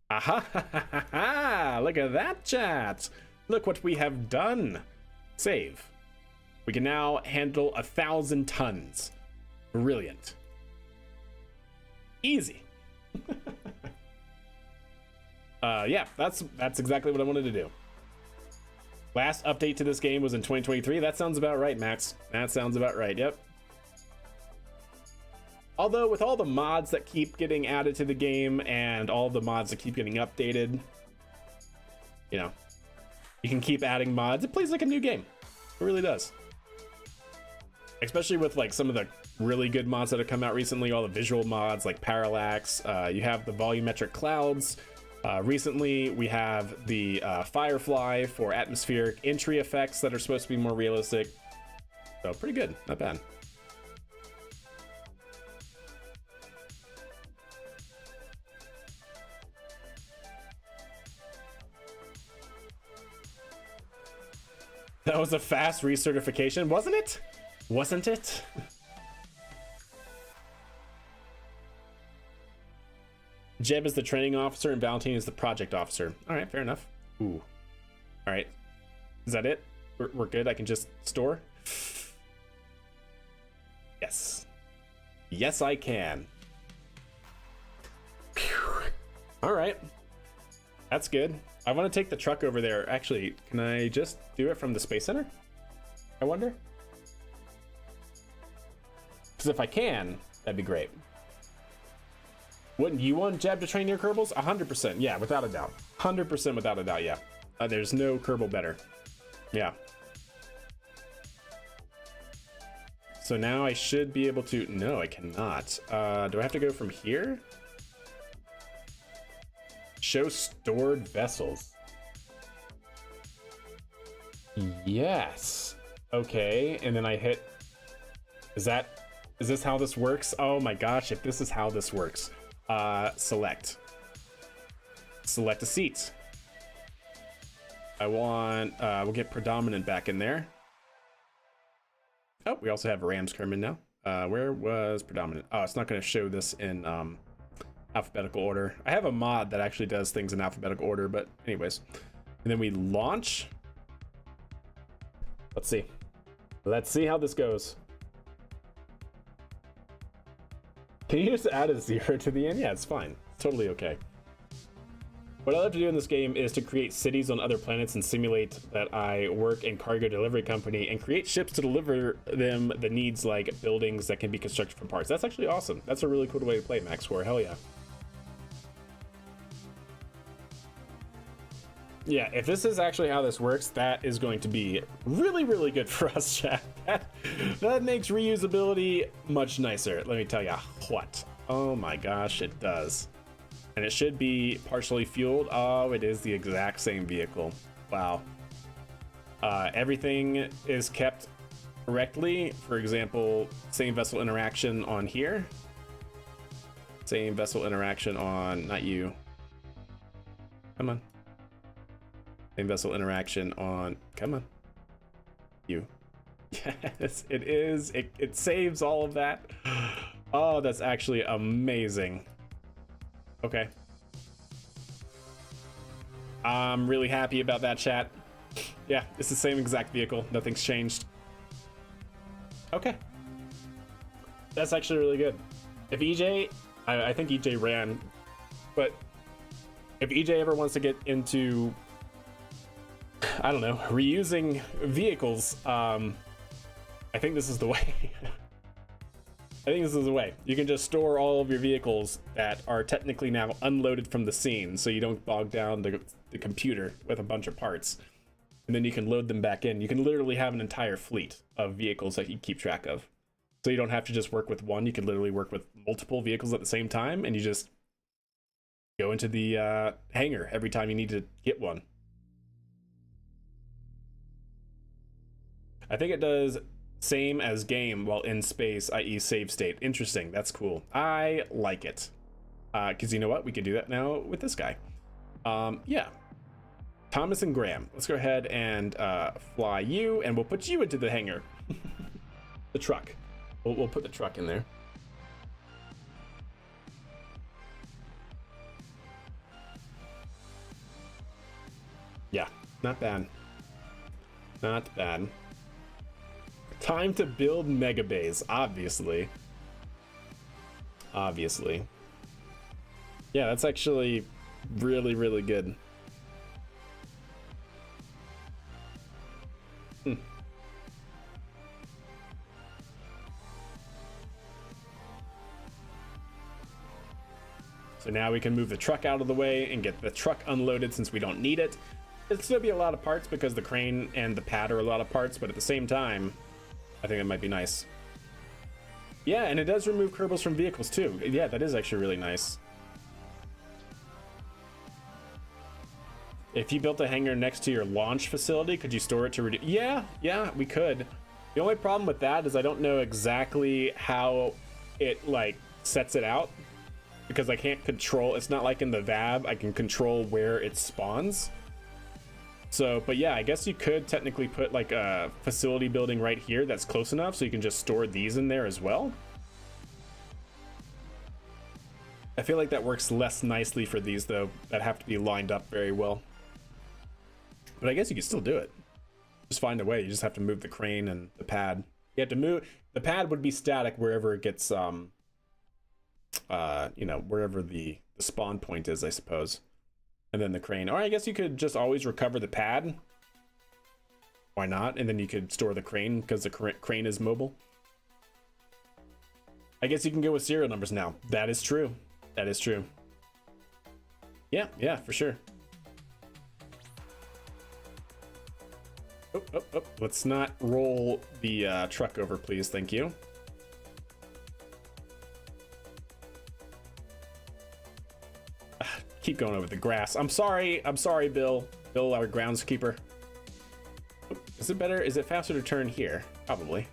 Aha, look at that, chat. Look what we have done. Save. We can now handle 1,000 tons. Brilliant. Easy. Yeah, that's exactly what I wanted to do. Last update to this game was in 2023. That sounds about right, Max. That sounds about right, yep. Although with all the mods that keep getting added to the game and all the mods that keep getting updated, you know, you can keep adding mods. It plays like a new game. It really does. Especially with like some of the really good mods that have come out recently, all the visual mods like Parallax. You have the volumetric clouds. Recently, we have the Firefly for atmospheric entry effects that are supposed to be more realistic. So pretty good, not bad. That was a fast recertification, wasn't it? Wasn't it? Jeb is the training officer and Valentina is the project officer. All right, fair enough. Ooh. All right. Is that it? We're good. I can just store? Yes. Yes, I can. Phew. All right. That's good. I want to take the truck over there. Actually, can I just do it from the Space Center? I wonder. Because if I can, that'd be great. Wouldn't you want Jeb to train your Kerbals? 100%. Yeah, without a doubt. 100% without a doubt, yeah. There's no Kerbal better. Yeah. So now I should be able to... No, I cannot. Do I have to go from here? Show stored vessels. Yes. Okay, and then I hit... Is that Is this how this works? Oh my gosh, if this is how this works. Select a seat. I want, we'll get predominant back in there. Oh, we also have Rams Kerman now. Where was predominant? Oh, it's not going to show this in alphabetical order. I have a mod that actually does things in alphabetical order, but anyways. And then we launch. Let's see. Let's see how this goes. Can you just add a 0 to the end? Yeah, it's fine. It's totally okay. What I love to do in this game is to create cities on other planets and simulate that I work in cargo delivery company and create ships to deliver them the needs like buildings that can be constructed from parts. That's actually awesome. That's a really cool way to play Max 4. Hell yeah. Yeah, if this is actually how this works, that is going to be really, really good for us, chat. That makes reusability much nicer. Let me tell you what. Oh my gosh, it does. And it should be partially fueled. Oh, it is the exact same vehicle. Wow. Everything is kept correctly. For example, same vessel interaction on here. Same vessel interaction on, not you. Come on. Same vessel interaction on, come on. You. Yes, it is. It saves all of that. Oh, that's actually amazing. Okay. I'm really happy about that, chat. Yeah, it's the same exact vehicle. Nothing's changed. Okay. That's actually really good. If EJ, I think EJ ran, but if EJ ever wants to get into, I don't know, reusing vehicles, I think this is the way. I think this is the way. You can just store all of your vehicles that are technically now unloaded from the scene, so you don't bog down the computer with a bunch of parts. And then you can load them back in. You can literally have an entire fleet of vehicles that you keep track of. So you don't have to just work with one. You can literally work with multiple vehicles at the same time, and you just go into the hangar every time you need to get one. I think it does same as game while in space, i.e. save state. Interesting. That's cool. I like it. Because you know what? We can do that now with this guy. Yeah. Thomas and Graham. Let's go ahead and fly you, and we'll put you into the hangar. The truck. We'll put the truck in there. Yeah, not bad. Not bad. Time to build mega bays, obviously. Obviously. Yeah, that's actually really, really good. So now we can move the truck out of the way and get the truck unloaded since we don't need it. It'll still be a lot of parts because the crane and the pad are a lot of parts, but at the same time, I think that might be nice. Yeah, and it does remove Kerbals from vehicles too. Yeah, that is actually really nice. If you built a hangar next to your launch facility, could you store it to reduce? Yeah, we could. The only problem with that is I don't know exactly how it like sets it out because I can't control. It's not like in the VAB, I can control where it spawns. So, but yeah, I guess you could technically put like a facility building right here that's close enough so you can just store these in there as well. I feel like that works less nicely for these though, that have to be lined up very well. But I guess you can still do it. Just find a way. You just have to move the crane and the pad. You have to move, the pad would be static wherever it gets, you know, wherever the spawn point is, I suppose. And then the crane. Or I guess you could just always recover the pad. Why not? And then you could store the crane because the crane is mobile. I guess you can go with serial numbers now. That is true. That is true. Yeah, for sure. Oh. Let's not roll the truck over, please. Thank you. Keep going over the grass. I'm sorry, Bill. Bill, our groundskeeper. Is it better? Is it faster to turn here? Probably.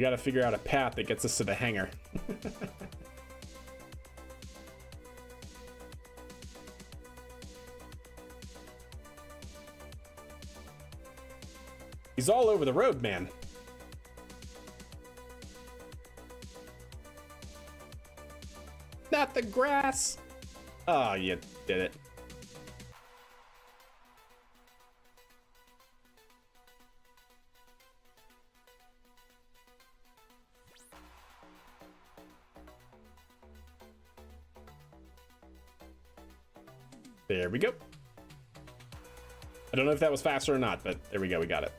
We got to figure out a path that gets us to the hangar. He's all over the road, man. Not the grass. Oh, you did it. There we go. I don't know if that was faster or not, but there we go. We got it.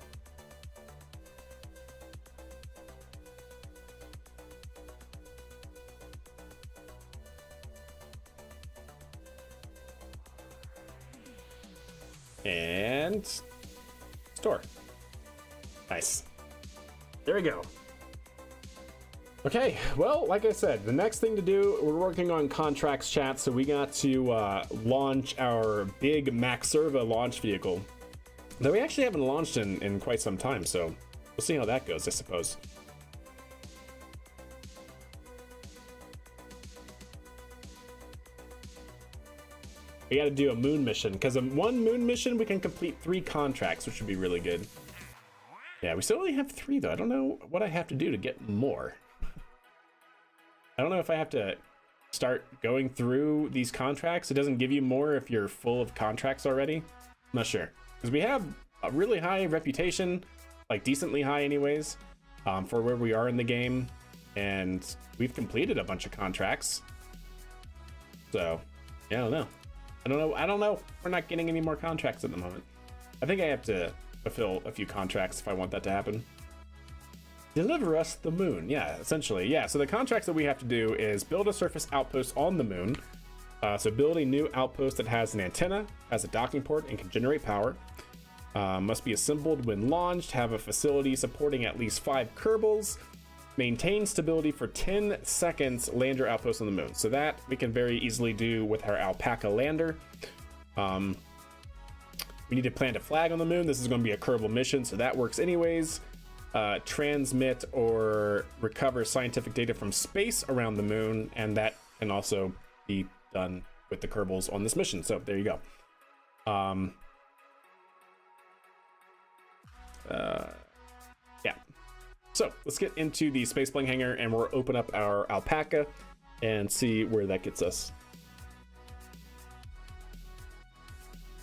And store. Nice. There we go. Okay, well, like I said, the next thing to do, we're working on contracts chat, so we got to launch our big Max Serva launch vehicle that we actually haven't launched in quite some time, so we'll see how that goes, I suppose. We got to do a moon mission, because in one moon mission we can complete 3 contracts, which would be really good. Yeah, we still only have 3 though. I don't know what I have to do to get more. I don't know if I have to start going through these contracts. It doesn't give you more if you're full of contracts already. I'm not sure, because we have a really high reputation, like decently high anyways, for where we are in the game, and we've completed a bunch of contracts. So yeah, I don't know. We're not getting any more contracts at the moment. I think I have to fulfill a few contracts if I want that to happen. Deliver us the moon. Yeah, essentially. Yeah, so the contracts that we have to do is build a surface outpost on the moon. So build a new outpost that has an antenna, has a docking port, and can generate power. Must be assembled when launched, have a facility supporting at least 5 Kerbals, maintain stability for 10 seconds, land your outpost on the moon. So that we can very easily do with our alpaca lander. We need to plant a flag on the moon. This is going to be a Kerbal mission, so that works anyways. Transmit or recover scientific data from space around the moon, and that can also be done with the Kerbals on this mission. So there you go. Yeah. So let's get into the space plane hangar, and we'll open up our alpaca and see where that gets us.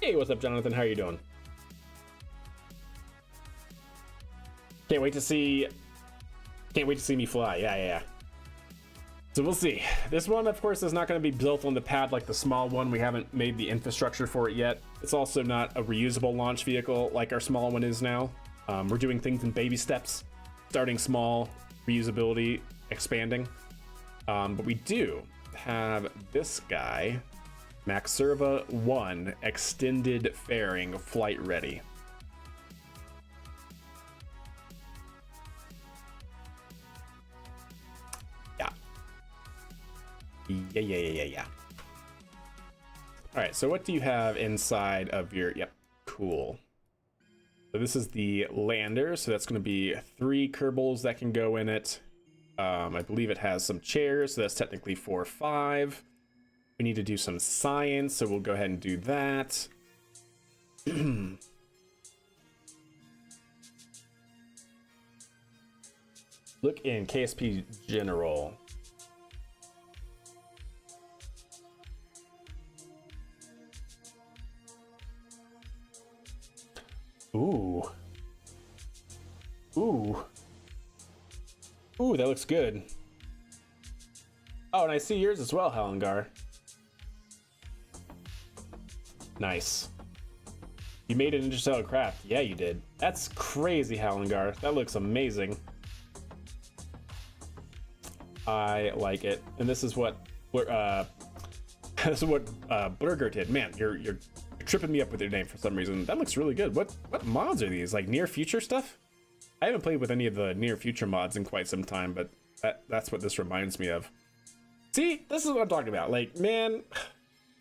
Hey, what's up, Jonathan? How are you doing? Can't wait to see me fly. Yeah. So we'll see. This one, of course, is not going to be built on the pad like the small one. We haven't made the infrastructure for it yet. It's also not a reusable launch vehicle like our small one is now. We're doing things in baby steps, starting small, reusability, expanding. But we do have this guy, Max Serva 1, extended fairing, flight ready. Yeah. All right, so what do you have inside of your, yep, cool. So this is the lander, so that's going to be 3 Kerbals that can go in it. I believe it has some chairs, so that's technically 4 or 5. We need to do some science, so we'll go ahead and do that. Look in KSP General. Ooh, that looks good. Oh, and I see yours as well, Halengar. Nice. You made an interstellar craft. Yeah, you did. That's crazy, Halengar. That looks amazing. I like it. And this is what Burger did. Man, you're tripping me up with your name for some reason. That looks really good. What mods are these? Like near future stuff? I haven't played with any of the near future mods in quite some time, but that's what this reminds me of. See, this is what I'm talking about. Like, man,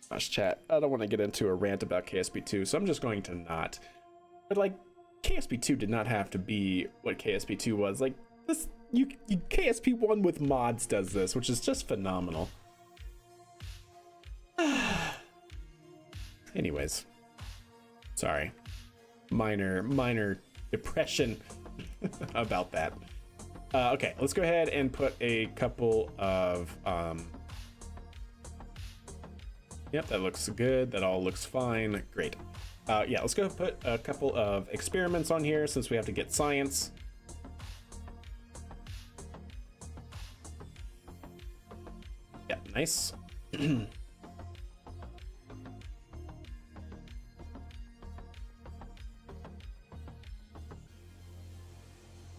gosh, chat, I don't want to get into a rant about KSP2, so I'm just going to not. But like, KSP2 did not have to be what KSP2 was. Like, This KSP1 with mods does this, which is just phenomenal. Anyways, sorry, minor depression about that. Okay, let's go ahead and put a couple of yep, that looks good. That all looks fine. Great. Yeah, let's go put a couple of experiments on here since we have to get science. Yeah, nice.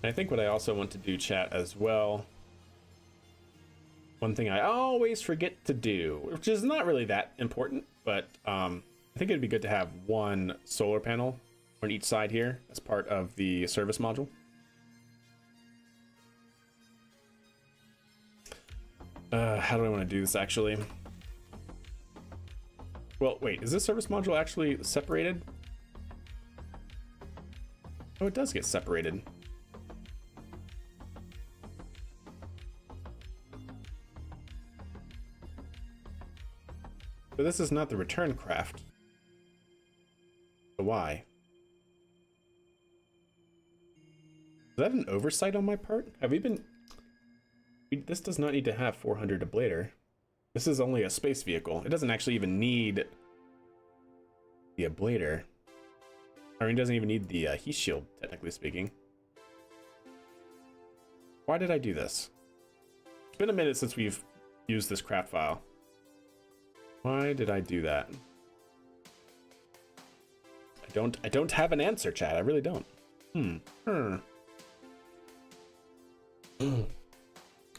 I think what I also want to do, chat, as well, one thing I always forget to do, which is not really that important, but I think it'd be good to have one solar panel on each side here as part of the service module. How do I want to do this, actually? Well, wait, is this service module actually separated? Oh, it does get separated. But this is not the return craft. So why? Is that an oversight on my part? Have we been... This does not need to have 400 ablator. This is only a space vehicle. It doesn't actually even need the ablator. I mean, it doesn't even need the heat shield, technically speaking. Why did I do this? It's been a minute since we've used this craft file. Why did I do that? I don't have an answer, chat. I really don't.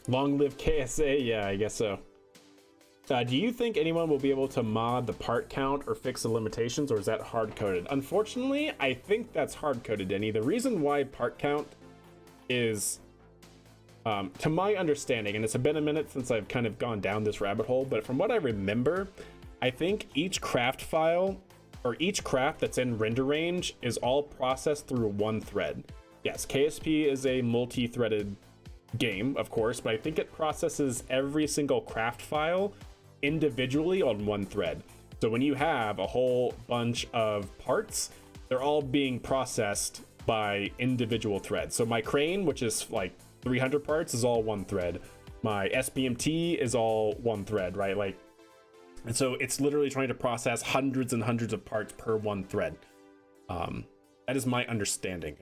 Long live KSA. Yeah, I guess so. Do you think anyone will be able to mod the part count or fix the limitations, or is that hard-coded? Unfortunately, I think that's hard-coded, Denny. The reason why part count is, to my understanding, and it's been a minute since I've kind of gone down this rabbit hole, but from what I remember, I think each craft file, or each craft that's in render range, is all processed through one thread. Yes, KSP is a multi-threaded game, of course, but I think it processes every single craft file individually on one thread. So when you have a whole bunch of parts, they're all being processed by individual threads. So my crane, which is like 300 parts, is all one thread. My SBMT is all one thread, right? Like, and so it's literally trying to process hundreds and hundreds of parts per one thread. That is my understanding.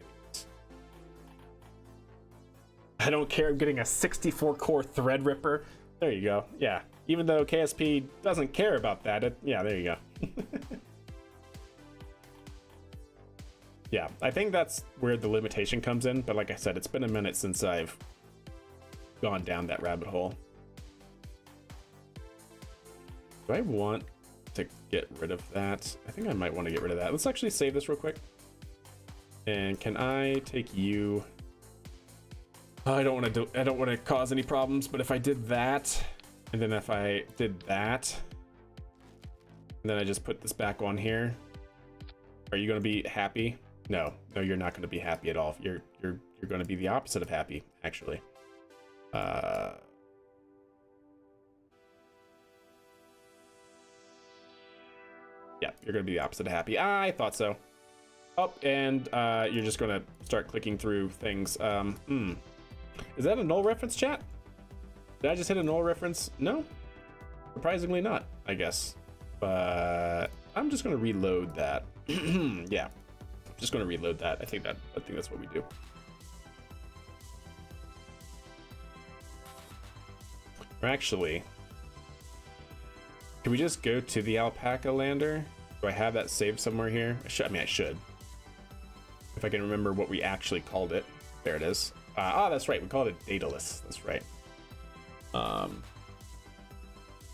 I don't care, I'm getting a 64 core Threadripper. There you go. Yeah, even though KSP doesn't care about that, yeah, there you go. Yeah, I think that's where the limitation comes in, but like I said, it's been a minute since I've gone down that rabbit hole. Do I want to get rid of that? I think I might want to get rid of that. Let's actually save this real quick. And can I take you? I don't want to cause any problems, but if I did that, and then if I did that, and then I just put this back on here, are you going to be happy? No, you're not going to be happy at all. You're going to be the opposite of happy, actually. Yeah, you're going to be the opposite of happy. I thought so. Oh, and you're just going to start clicking through things. Is that a null reference, chat? Did I just hit a null reference? No? Surprisingly not, I guess. But I'm just going to reload that. Yeah, I'm just going to reload that. I think that's what we do. Or actually, can we just go to the alpaca lander? Do I have that saved somewhere here? I should. If I can remember what we actually called it. There it is. That's right. We called it Daedalus. That's right.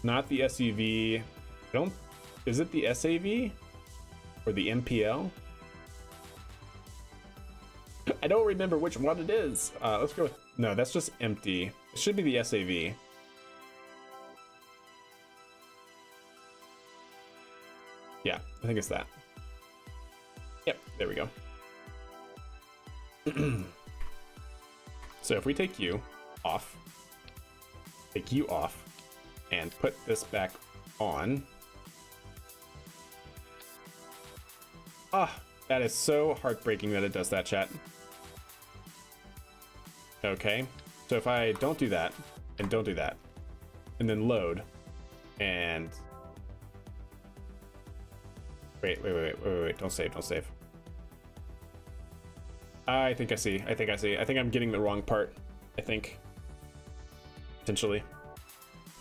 Not the SUV. Is it the SAV or the MPL? I don't remember which one it is. Let's go with, no, that's just empty. It should be the SAV. Yeah, I think it's that. Yep, there we go. So if we take you off, and put this back on. Ah, that is so heartbreaking that it does that, chat. Okay, so if I don't do that, and don't do that, and then load, and... Wait, don't save. I think I see. I think I'm getting the wrong part. I think. Potentially.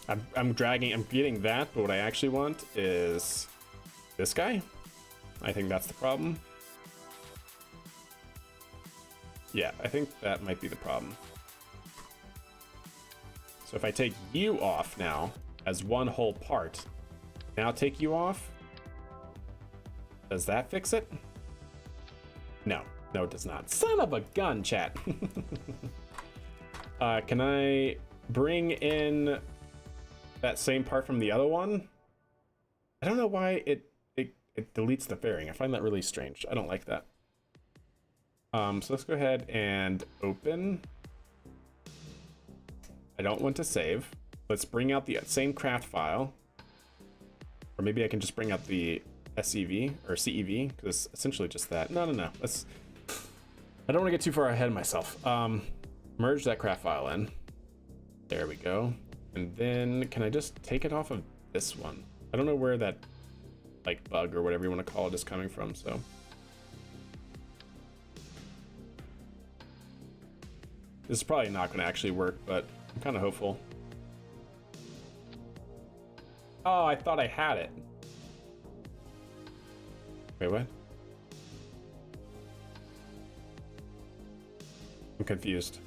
I'm getting that, but what I actually want is this guy. I think that's the problem. Yeah, I think that might be the problem. So if I take you off now as one whole part, now take you off, does that fix it? No, it does not. Son of a gun, chat. Can I bring in that same part from the other one? I don't know why it deletes the fairing. I find that really strange. I don't like that. So let's go ahead and open. I don't want to save. Let's bring out the same craft file. Or maybe I can just bring out the SEV or CEV, because it's essentially just that. No. Let's. I don't want to get too far ahead of myself. Merge that craft file in. There we go. And then can I just take it off of this one? I don't know where that like bug or whatever you want to call it is coming from, so. This is probably not going to actually work, but I'm kind of hopeful. Oh, I thought I had it. Wait, what? I'm confused.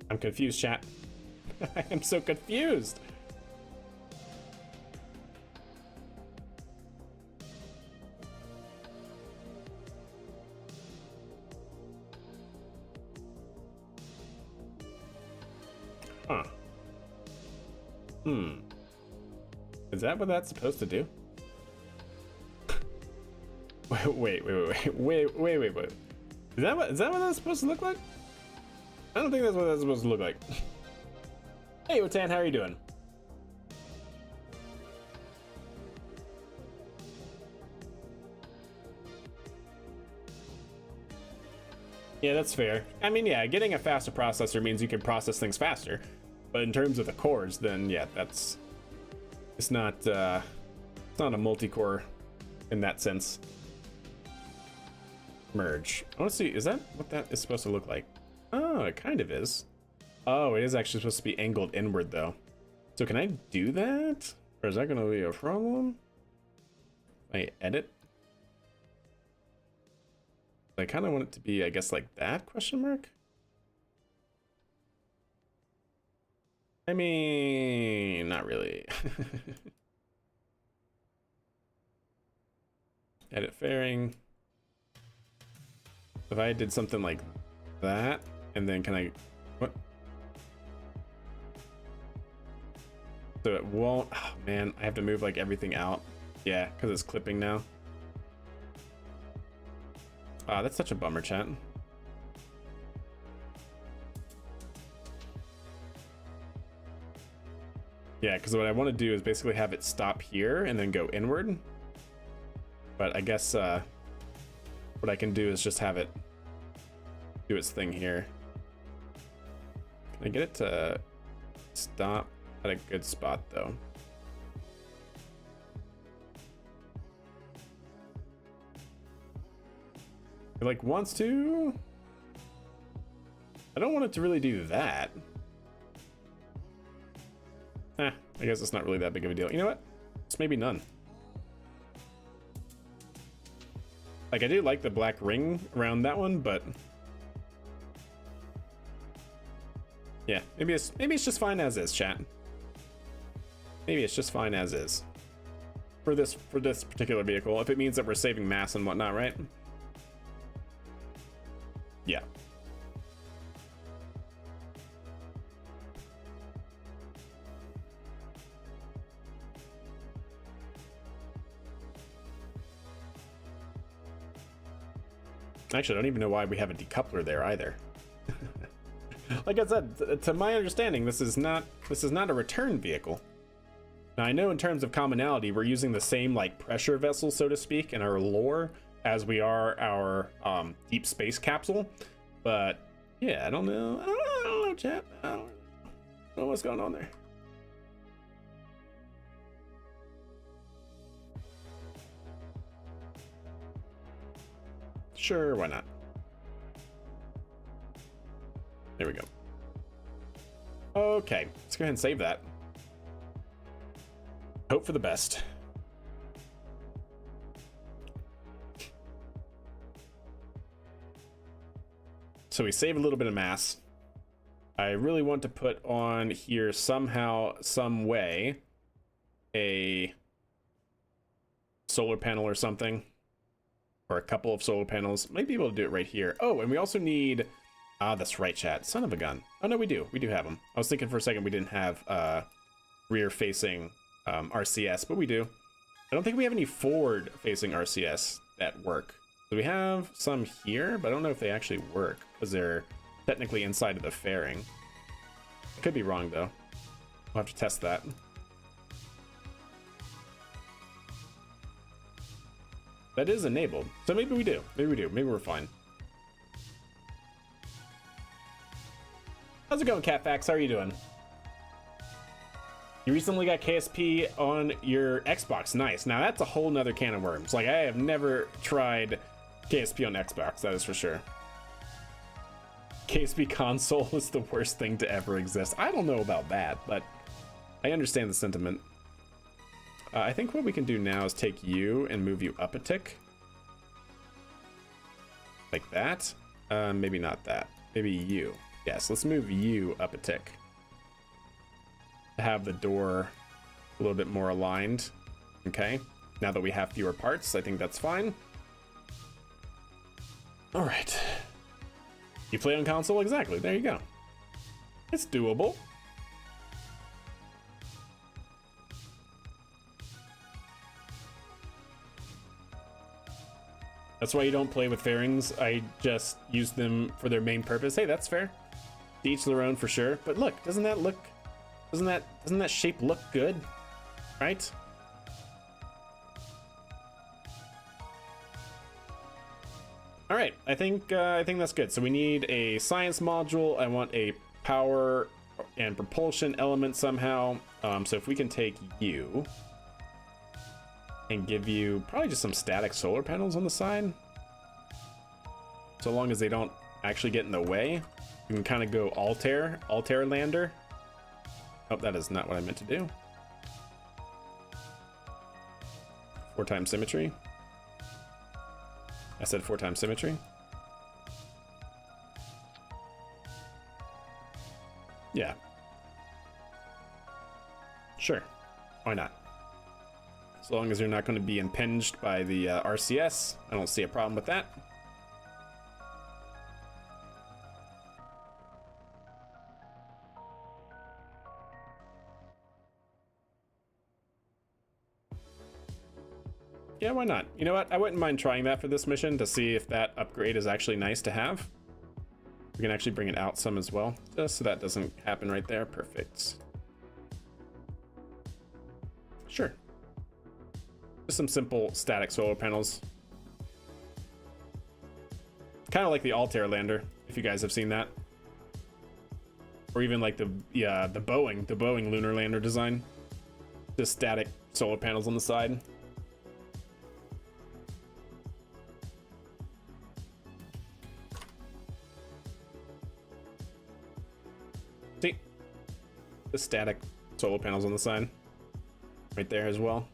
I'm confused, chat. I am so confused. Huh. Is that what that's supposed to do? Wait. Is that what that's supposed to look like? I don't think that's what that's supposed to look like. Hey, Watan, how are you doing? Yeah, that's fair. I mean, yeah, getting a faster processor means you can process things faster. But in terms of the cores, then yeah, it's not a multi-core in that sense. Merge. I want to see, is that what that is supposed to look like? Oh, it kind of is. Oh, it is actually supposed to be angled inward though. So can I do that? Or is that going to be a problem? I edit. I kind of want it to be, I guess, like that, question mark? I mean, not really. Edit fairing. If I did something like that, and then can I, what? So it won't, oh man, I have to move like everything out. Yeah, because it's clipping now. That's such a bummer, chat. Yeah, because what I want to do is basically have it stop here and then go inward. But I guess what I can do is just have it do its thing here. Can I get it to stop at a good spot though? It like wants to. I don't want it to really do that. I guess it's not really that big of a deal. You know what? It's maybe none. Like I do like the black ring around that one, but yeah, maybe it's just fine as is, chat. Maybe it's just fine as is for this particular vehicle, if it means that we're saving mass and whatnot, right? Yeah. Actually, I don't even know why we have a decoupler there either. Like I said, to my understanding, this is not a return vehicle. Now I know in terms of commonality, we're using the same like pressure vessel, so to speak, in our lore as we are our deep space capsule. But yeah, I don't know. I don't know, chat. I don't know what's going on there. Sure, why not? There we go. Okay, let's go ahead and save that. Hope for the best. So we save a little bit of mass. I really want to put on here somehow, some way, a solar panel or something. Or a couple of solar panels. Might be able to do it right here. Oh, and we also need... Ah, that's right, chat. Son of a gun. Oh, no, we do. We do have them. I was thinking for a second we didn't have rear-facing RCS, but we do. I don't think we have any forward-facing RCS that work. So we have some here, but I don't know if they actually work, because they're technically inside of the fairing. I could be wrong, though. We'll have to test that. That is enabled, so maybe we do. Maybe we do. Maybe we're fine. How's it going, Catfax? How are you doing? You recently got KSP on your Xbox. Nice. Now that's a whole nother can of worms. Like, I have never tried KSP on Xbox, that is for sure. KSP console is the worst thing to ever exist. I don't know about that, but I understand the sentiment. I think what we can do now is take you and move you up a tick. Like that. Maybe not that. Maybe you. Yes, let's move you up a tick. To have the door a little bit more aligned. Okay. Now that we have fewer parts, I think that's fine. All right. You play on console? Exactly. There you go. It's doable. That's why you don't play with fairings. I just use them for their main purpose. Hey, that's fair. To each their own for sure. But look, doesn't that shape look good? Right? All right, I think that's good. So we need a science module. I want a power and propulsion element somehow. So if we can take you and give you probably just some static solar panels on the side, so long as they don't actually get in the way, you can kind of go Altair lander. Oh, that is not what I meant to do. 4x symmetry. I said 4x symmetry. Yeah. Sure. Why not? As long as you're not going to be impinged by the RCS, I don't see a problem with that. Yeah, why not? You know what? I wouldn't mind trying that for this mission to see if that upgrade is actually nice to have. We can actually bring it out some as well, just so that doesn't happen right there. Perfect. Sure. Just some simple static solar panels. Kind of like the Altair lander, if you guys have seen that. Or even like the Boeing lunar lander design. Just static solar panels on the side. See? The static solar panels on the side. Right there as well.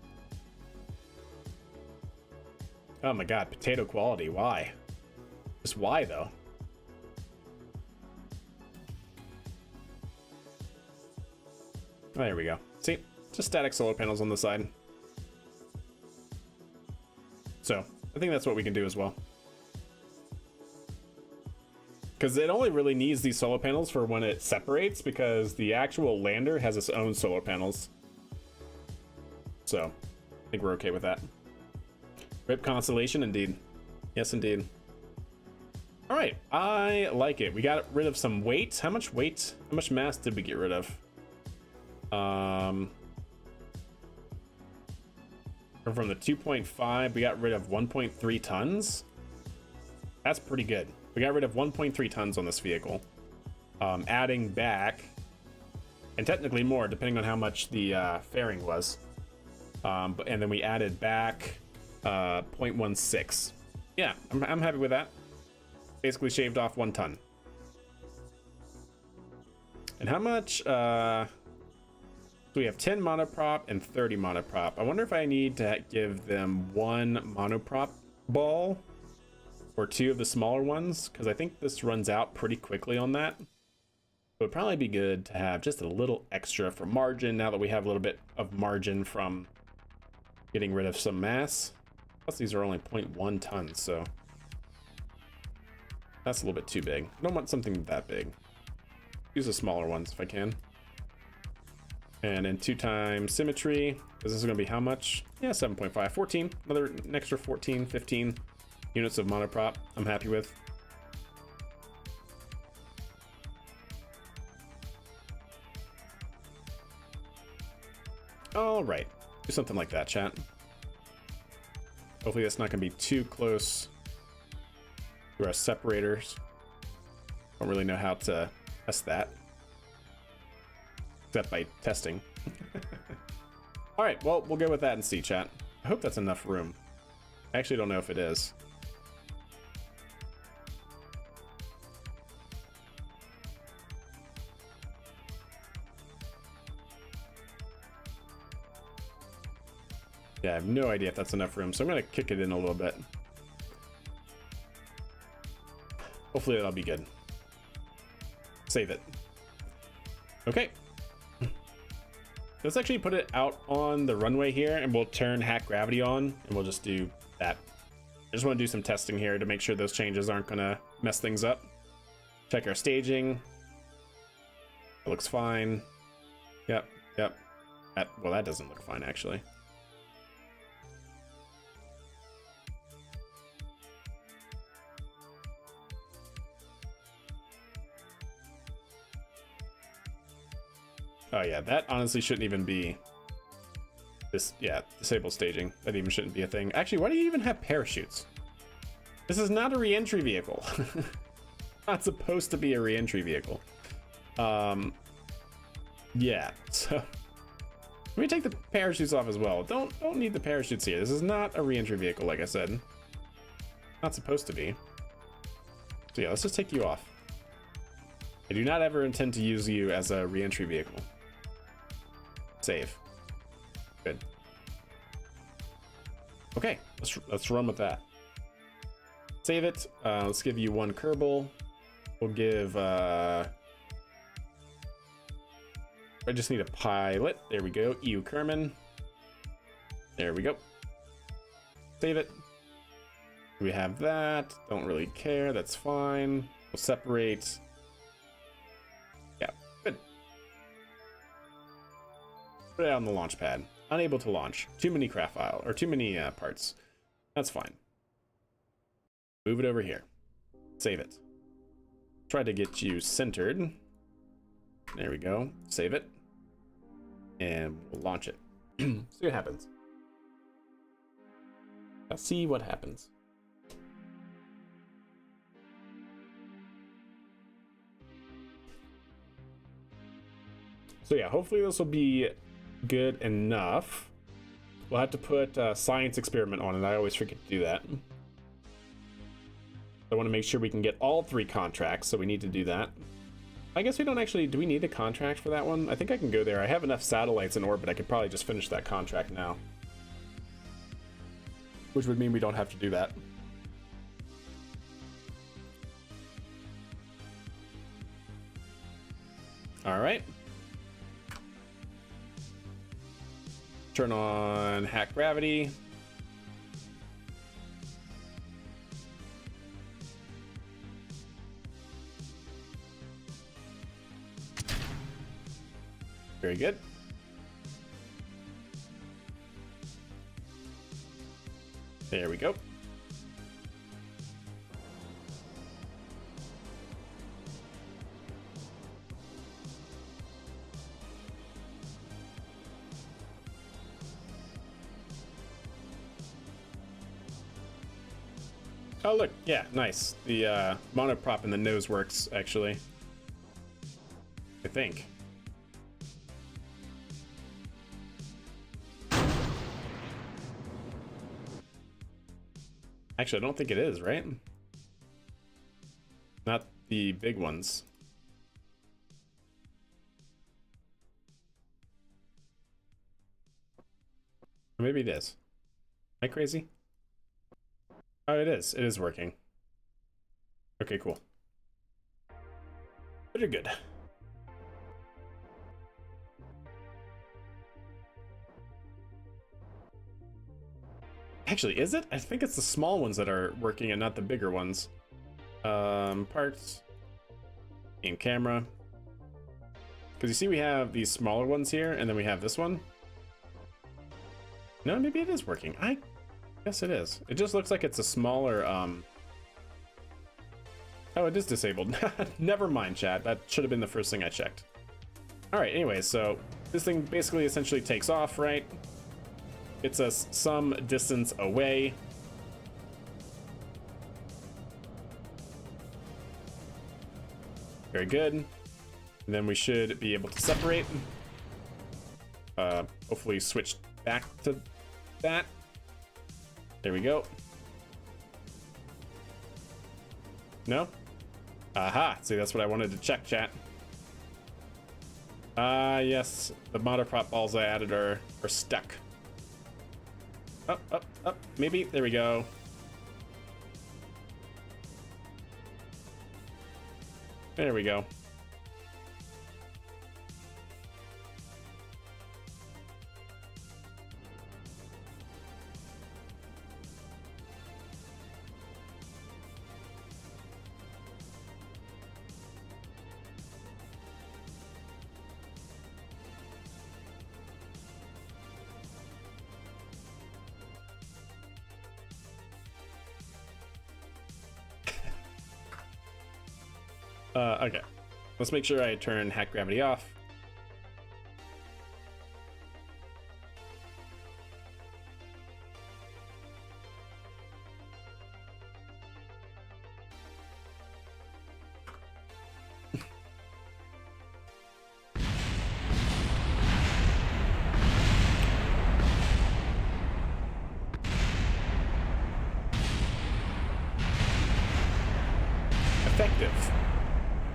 Oh my god, potato quality, why? Just why though? Oh, there we go. See? Just static solar panels on the side. So, I think that's what we can do as well. Because it only really needs these solar panels for when it separates, because the actual lander has its own solar panels. So, I think we're okay with that. RIP Constellation, indeed. Yes, indeed. All right, I like it. We got rid of some weight. How much weight? How much mass did we get rid of? From the 2.5, we got rid of 1.3 tons. That's pretty good. We got rid of 1.3 tons on this vehicle. Adding back, and technically more, depending on how much the fairing was. And then we added back 0.16. Yeah, I'm happy with that. Basically shaved off 1 ton. And how much? So we have 10 monoprop and 30 monoprop. I wonder if I need to give them 1 monoprop ball or 2 of the smaller ones, because I think this runs out pretty quickly on that. It would probably be good to have just a little extra for margin now that we have a little bit of margin from getting rid of some mass. Plus these are only 0.1 tons, so that's a little bit too big. I don't want something that big. Use the smaller ones if I can. And then 2 times symmetry, because this is going to be how much? Yeah, 7.5, 14. An extra 14, 15 units of monoprop I'm happy with. All right, do something like that, chat. Hopefully that's not going to be too close to our separators. Don't really know how to test that, except by testing. All right, well, we'll go with that and see, chat. I hope that's enough room. I actually don't know if it is. Yeah, I have no idea if that's enough room, so I'm gonna kick it in a little bit. Hopefully that'll be good. Save it. Okay. Let's actually put it out on the runway here, and we'll turn hack gravity on, and we'll just do that. I just want to do some testing here to make sure those changes aren't gonna mess things up. Check our staging. It looks fine. Yep, yep. Well, that doesn't look fine, actually. Oh yeah, that honestly shouldn't even be this. Yeah, disable staging. That even shouldn't be a thing. Actually, why do you even have parachutes? This is not a re-entry vehicle. Not supposed to be a re-entry vehicle. Yeah, so let me take the parachutes off as well. Don't need the parachutes here. This is not a re-entry vehicle, like I said. Not supposed to be. So yeah, let's just take you off. I do not ever intend to use you as a re-entry vehicle. Save. Good. Okay, let's run with that. Save it. Let's give you 1 Kerbal. We'll give I just need a pilot. There we go. EU Kerman. There we go. Save it. We have that. Don't really care. That's fine. We'll separate. Yeah, good. Put it out on the launch pad. Unable to launch. Too many craft file or too many parts. That's fine. Move it over here. Save it. Try to get you centered. There we go. Save it. And we'll launch it. See what happens. Let's see what happens. So yeah, hopefully this will be good enough. We'll have to put a science experiment on it. I always forget to do that. I want to make sure we can get all 3 contracts, so we need to do that. I guess we don't actually... Do we need a contract for that one? I think I can go there. I have enough satellites in orbit. I could probably just finish that contract now. Which would mean we don't have to do that. All right. Turn on hack gravity. Very good. There we go. Oh, look. Yeah, nice. The monoprop in the nose works, actually. I think. Actually, I don't think it is, right? Not the big ones. Maybe it is. Am I crazy? Oh, it is. It is working. Okay, cool. Pretty good. Actually, is it? I think it's the small ones that are working and not the bigger ones. Parts. Game camera. Because you see we have these smaller ones here, and then we have this one. No, maybe it is working. I guess it is. It just looks like it's a smaller, Oh, it is disabled. Never mind, chat. That should have been the first thing I checked. Alright, anyway, so this thing basically essentially takes off, right? It's us some distance away. Very good. And then we should be able to separate. Hopefully switch back to that. There we go. No? Aha! See, that's what I wanted to check, chat. Yes. The monoprop balls I added are stuck. Up, up, up. Maybe. There we go. There we go. Okay. Let's make sure I turn hack gravity off.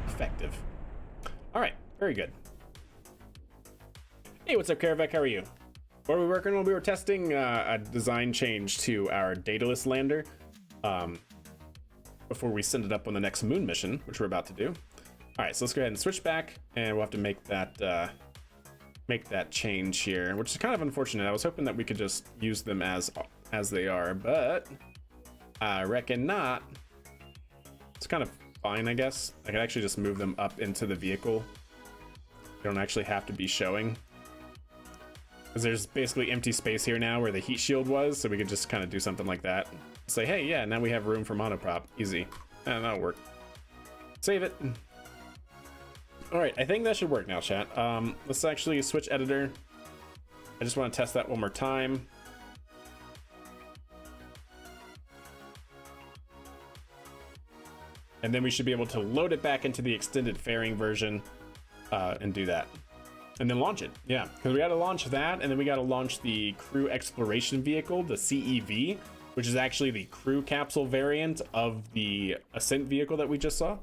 Effective. All right, very good. Hey, what's up, Karavec? How are you? What were we working on? We were testing a design change to our dataless lander before we send it up on the next moon mission, which we're about to do. All right, so let's go ahead and switch back, and we'll have to make that change here, which is kind of unfortunate. I was hoping that we could just use them as they are, but I reckon not. It's kind of fine, I guess. I can actually just move them up into the vehicle. They don't actually have to be showing. Because there's basically empty space here now where the heat shield was, so we could just kind of do something like that. Say, hey, yeah, now we have room for monoprop. Easy. That'll work. Save it. Alright, I think that should work now, chat. Let's actually switch editor. I just want to test that one more time. And then we should be able to load it back into the extended fairing version and do that. And then launch it. Yeah, because we got to launch that, and then we got to launch the crew exploration vehicle, the CEV, which is actually the crew capsule variant of the ascent vehicle that we just saw.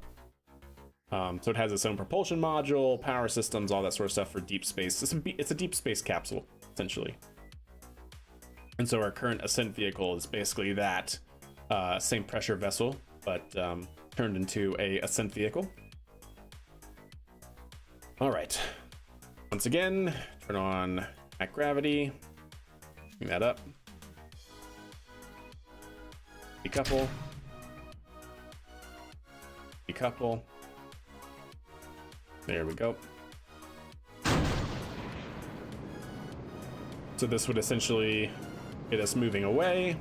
So it has its own propulsion module, power systems, all that sort of stuff for deep space. It's a deep space capsule, essentially. And so our current ascent vehicle is basically that same pressure vessel, but turned into a ascent vehicle. All right. Once again, turn on hack gravity. Bring that up. Decouple. Decouple. There we go. So this would essentially get us moving away.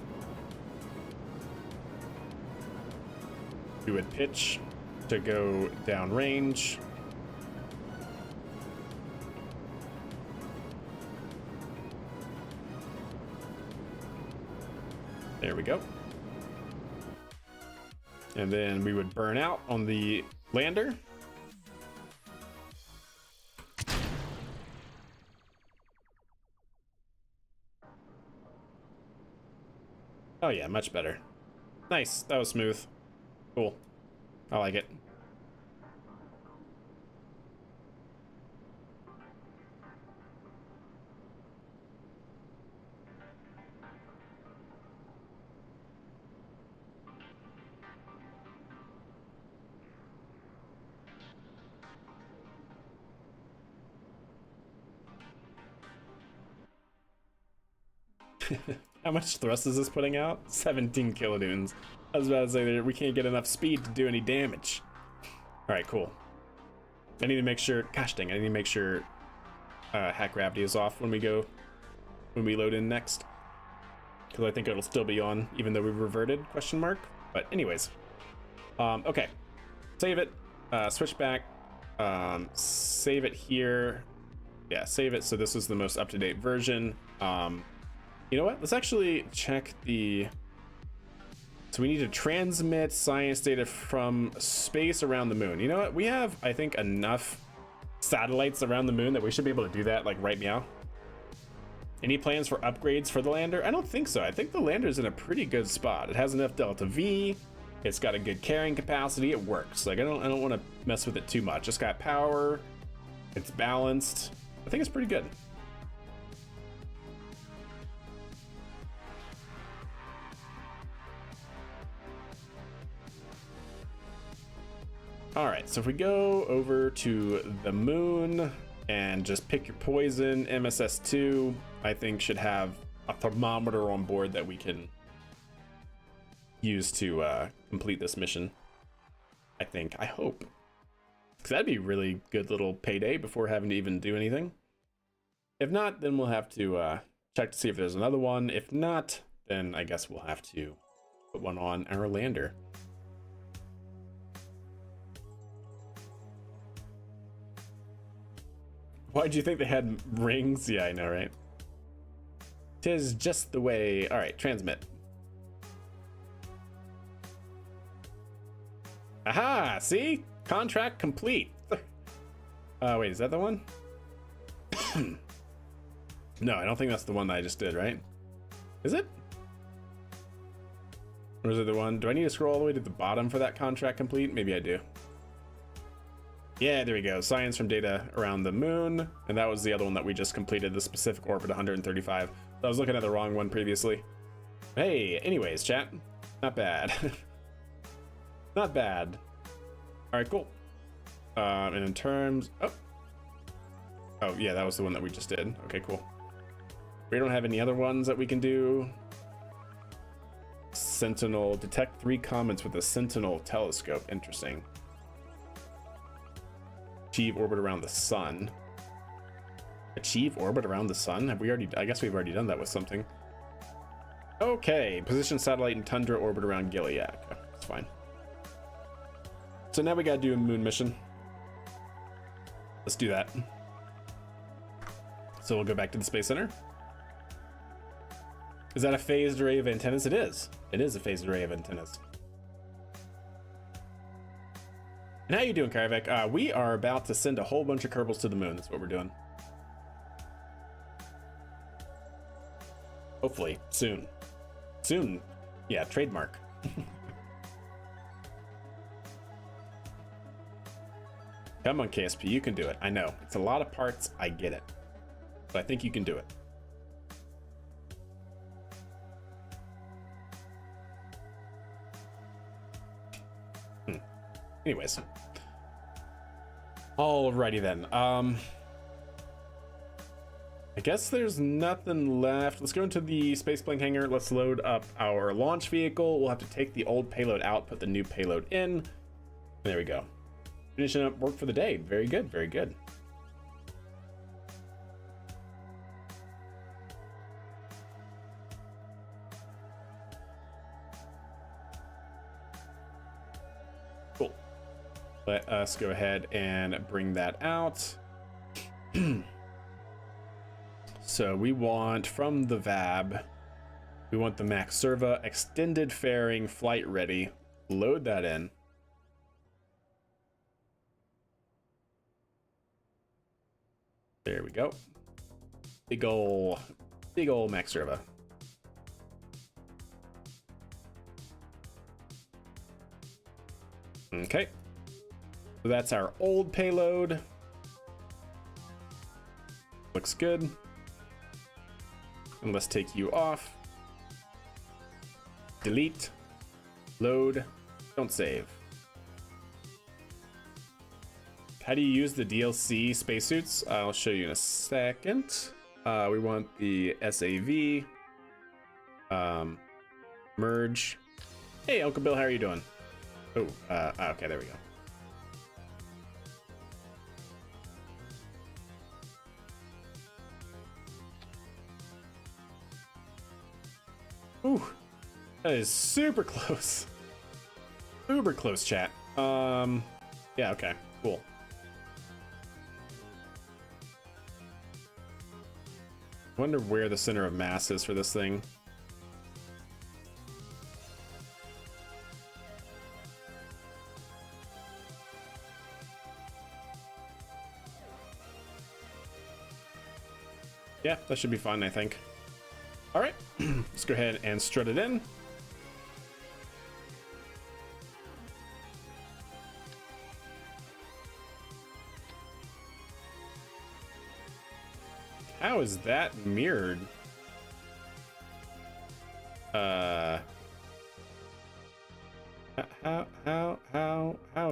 We would pitch to go downrange. There we go. And then we would burn out on the lander. Oh yeah, much better. Nice, that was smooth. Cool, I like it. How much thrust is this putting out? 17 kilonewtons. I was about to say that we can't get enough speed to do any damage. All right, cool. I need to make sure, gosh dang, I need to make sure hack gravity is off when we load in next. Because I think it'll still be on even though we've reverted, question mark. But anyways, okay, save it, switch back, save it here. Yeah, save it. So this is the most up-to-date version. You know what? Let's actually check the... So we need to transmit science data from space around the moon. You know what? We have, I think, enough satellites around the moon that we should be able to do that, like, right meow. Any plans for upgrades for the lander? I don't think so. I think the lander's in a pretty good spot. It has enough delta V. It's got a good carrying capacity. It works. Like, I don't want to mess with it too much. It's got power. It's balanced. I think it's pretty good. All right, so if we go over to the moon and just pick your poison, MSS2, I think should have a thermometer on board that we can use to complete this mission. I think, I hope. Because that'd be a really good little payday before having to even do anything. If not, then we'll have to check to see if there's another one. If not, then I guess we'll have to put one on our lander. Why'd you think they had rings? Yeah, I know, right? 'Tis just the way. All right, transmit. Aha, see? Contract complete. Wait, is that the one? No, I don't think that's the one that I just did, right? Is it? Or is it the one? Do I need to scroll all the way to the bottom for that contract complete? Maybe I do. Yeah, there we go. Science from data around the moon. And that was the other one that we just completed, the specific orbit 135. I was looking at the wrong one previously. Hey, anyways, chat. Not bad. Not bad. All right, cool. And in terms... Oh, yeah, that was the one that we just did. Okay, cool. We don't have any other ones that we can do. Sentinel. Detect 3 comets with a Sentinel telescope. Interesting. Achieve orbit around the sun. Achieve orbit around the sun? Have we already... I guess we've already done that with something. Okay. Position satellite in tundra orbit around Gilead. Okay, that's fine. So now we gotta do a moon mission. Let's do that. So we'll go back to the Space Center. Is that a phased array of antennas? It is. It is a phased array of antennas. And how you doing, Kaivek? We are about to send a whole bunch of Kerbals to the moon. That's what we're doing. Hopefully, soon. Soon. Yeah, trademark. Come on, KSP, you can do it. I know. It's a lot of parts. I get it. But I think you can do it. Anyways. Alrighty then. I guess there's nothing left. Let's go into the spaceplane hangar. Let's load up our launch vehicle. We'll have to take the old payload out, put the new payload in. There we go. Finishing up work for the day. Very good, very good. Cool. Let us go ahead and bring that out. So we want from the VAB, we want the Max Serva extended fairing flight ready load that in. There we go. Big ol' max servo. Okay. So that's our old payload. Looks good. And let's take you off. Delete. Load. Don't save. How do you use the DLC spacesuits? I'll show you in a second. We want the SAV. Merge. Hey, Uncle Bill, how are you doing? Oh, okay, there we go. Ooh, that is super close. Uber close, chat. Yeah, okay, cool. I wonder where the center of mass is for this thing. Yeah, that should be fun, I think. All right, let's go ahead and strut it in. How is that mirrored? How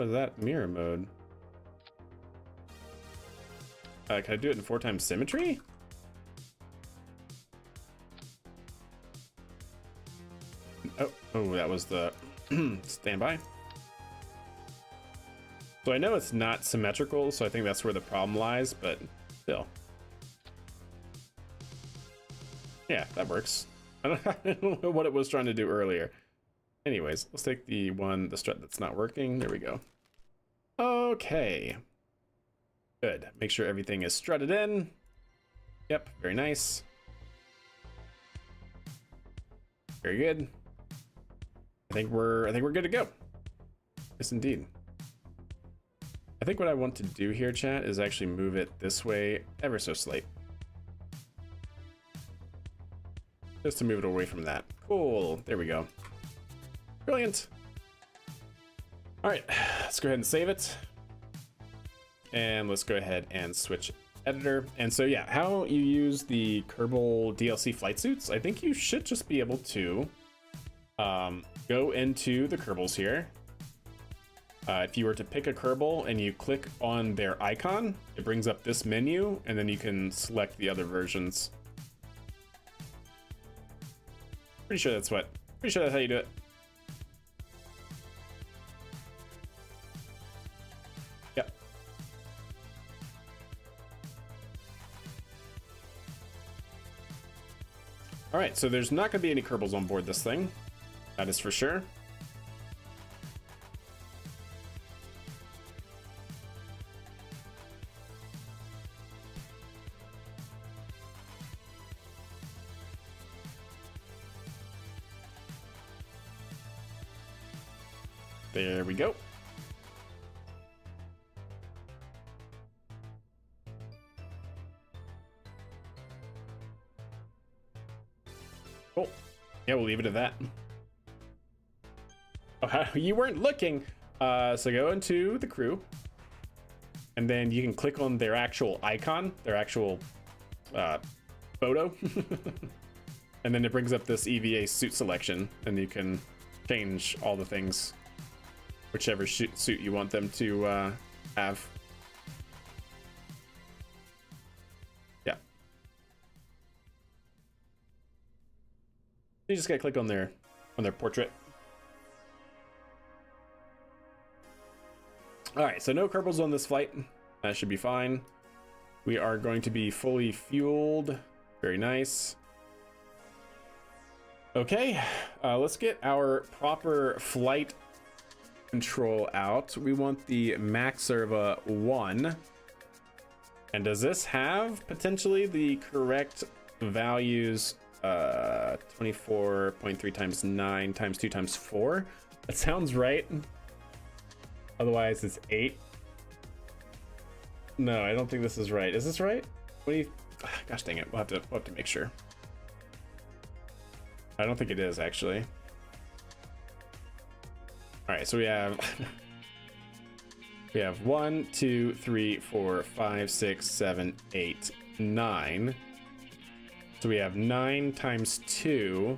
is that mirror mode? Can I do it in 4x symmetry? Oh, that was the standby. So I know it's not symmetrical, so I think that's where the problem lies, but still. Yeah, that works. I don't know what it was trying to do earlier. Anyways, let's take the strut that's not working. There we go. Okay. Good. Make sure everything is strutted in. Yep, very nice. Very good. I think we're good to go. Yes, indeed. I think what I want to do here, chat, is actually move it this way ever so slight. Just to move it away from that. Cool. There we go. Brilliant. All right, let's go ahead and save it. And let's go ahead and switch editor. And so yeah, how you use the Kerbal DLC flight suits, I think you should just be able to go into the Kerbals here. If you were to pick a Kerbal and you click on their icon, it brings up this menu, and then you can select the other versions. Pretty sure that's how you do it. Yep. All right, so there's not gonna be any Kerbals on board this thing. That is for sure. There we go. Cool. Yeah, we'll leave it at that. Oh, you weren't looking. So go into the crew, and then you can click on their actual icon, their actual photo, and then it brings up this EVA suit selection, and you can change all the things, whichever suit you want them to have. Yeah. You just gotta click on their portrait. All right, so no Kerbals on this flight. That should be fine. We are going to be fully fueled. Very nice. Okay, let's get our proper flight control out. We want the max servo 1. And does this have potentially the correct values? 24.3 times 9 times 2 times 4. That sounds right. Otherwise, it's 8. No, I don't think this is right. Is this right? What do you... Gosh dang it. We'll have to make sure. I don't think it is, actually. Alright, so we have... we have 1, 2, 3, 4, 5, 6, 7, 8, 9. So we have 9 times 2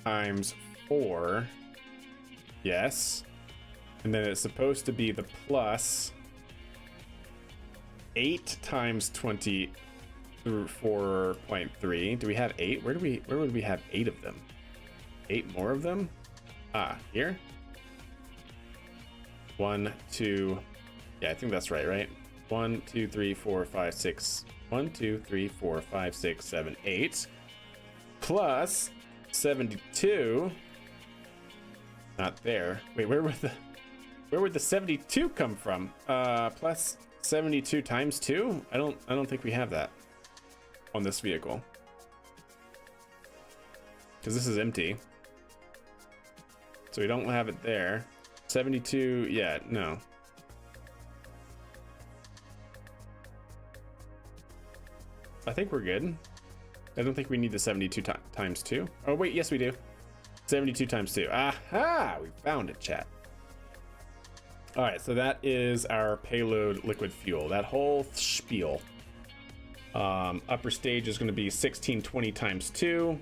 times 4. Yes. And then it's supposed to be the plus 8 times 20 through 4.3. Do we have 8? Where would we have 8 of them? 8 more of them? Ah, here? 1, 2. Yeah, I think that's right? 1, 2, 3, 4, 5, 6. 1, 2, 3, 4, 5, 6, 7, 8. Plus 72. Not there. Wait, where would the 72 come from? Plus 72 times 2? I don't think we have that on this vehicle. Because this is empty. So we don't have it there. 72, yeah, no. I think we're good. I don't think we need the 72 times 2. Oh, wait, yes we do. 72 times 2. Aha! We found it, chat. All right, so that is our payload liquid fuel. That whole spiel. Upper stage is going to be 1620 times 2.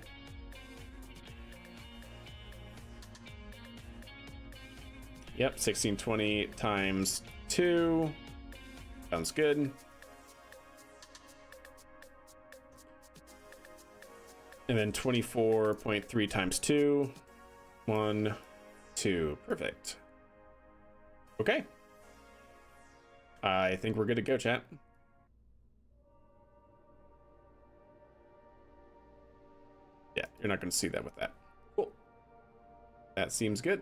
Yep, 1620 times 2. Sounds good. And then 24.3 times 2. 1, 2. Perfect. Okay. I think we're good to go, chat. Yeah, you're not going to see that with that. Cool. That seems good.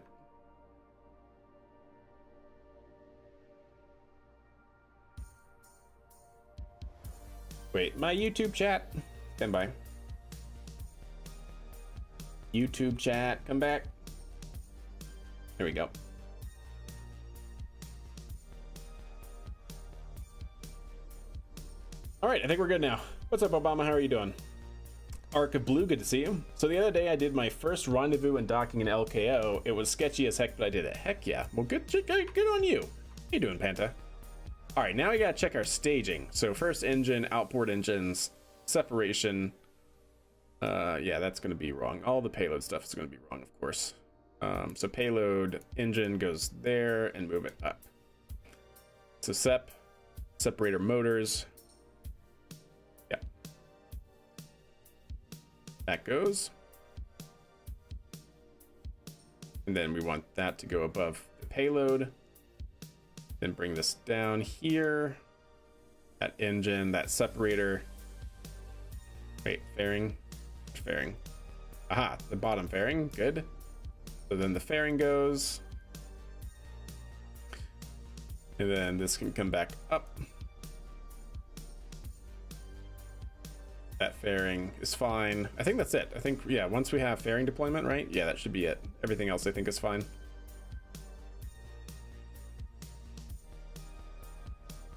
Wait, my YouTube chat. Stand by. YouTube chat, come back. There we go. All right, I think we're good now. What's up, Obama? How are you doing? Arc of Blue, good to see you. So the other day I did my first rendezvous and docking in LKO. It was sketchy as heck, but I did it. Heck yeah. Well, good on you. How you doing, Panta? All right, now we gotta check our staging. So first engine, outboard engines, separation. Yeah, that's gonna be wrong. All the payload stuff is gonna be wrong, of course. So payload engine goes there and move it up. So separator motors. Yeah. That goes. And then we want that to go above the payload. Then bring this down here. That engine, that separator. Wait, fairing. Fairing. Aha, the bottom fairing. Good. So then the fairing goes. And then this can come back up. That fairing is fine. I think that's it. I think, yeah, once we have fairing deployment, right? Yeah, that should be it. Everything else I think is fine.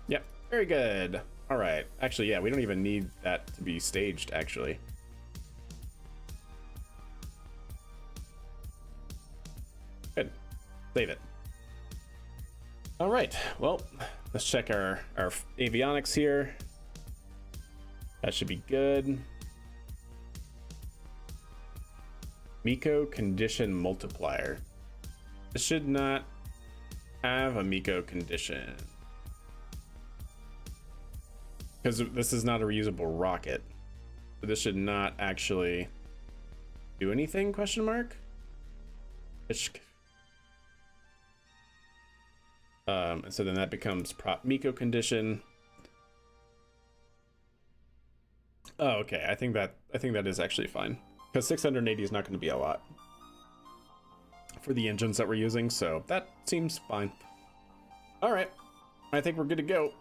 Yep, very good. All right. Actually, yeah, we don't even need that to be staged, actually. Good. Save it. All right. Well, let's check our avionics here. That should be good. MECO condition multiplier. This should not have a MECO condition. Because this is not a reusable rocket. So this should not actually do anything, question mark? And so then that becomes prop MECO condition. Oh, okay. I think that is actually fine. Because 680 is not going to be a lot for the engines that we're using, so that seems fine. All right. I think we're good to go.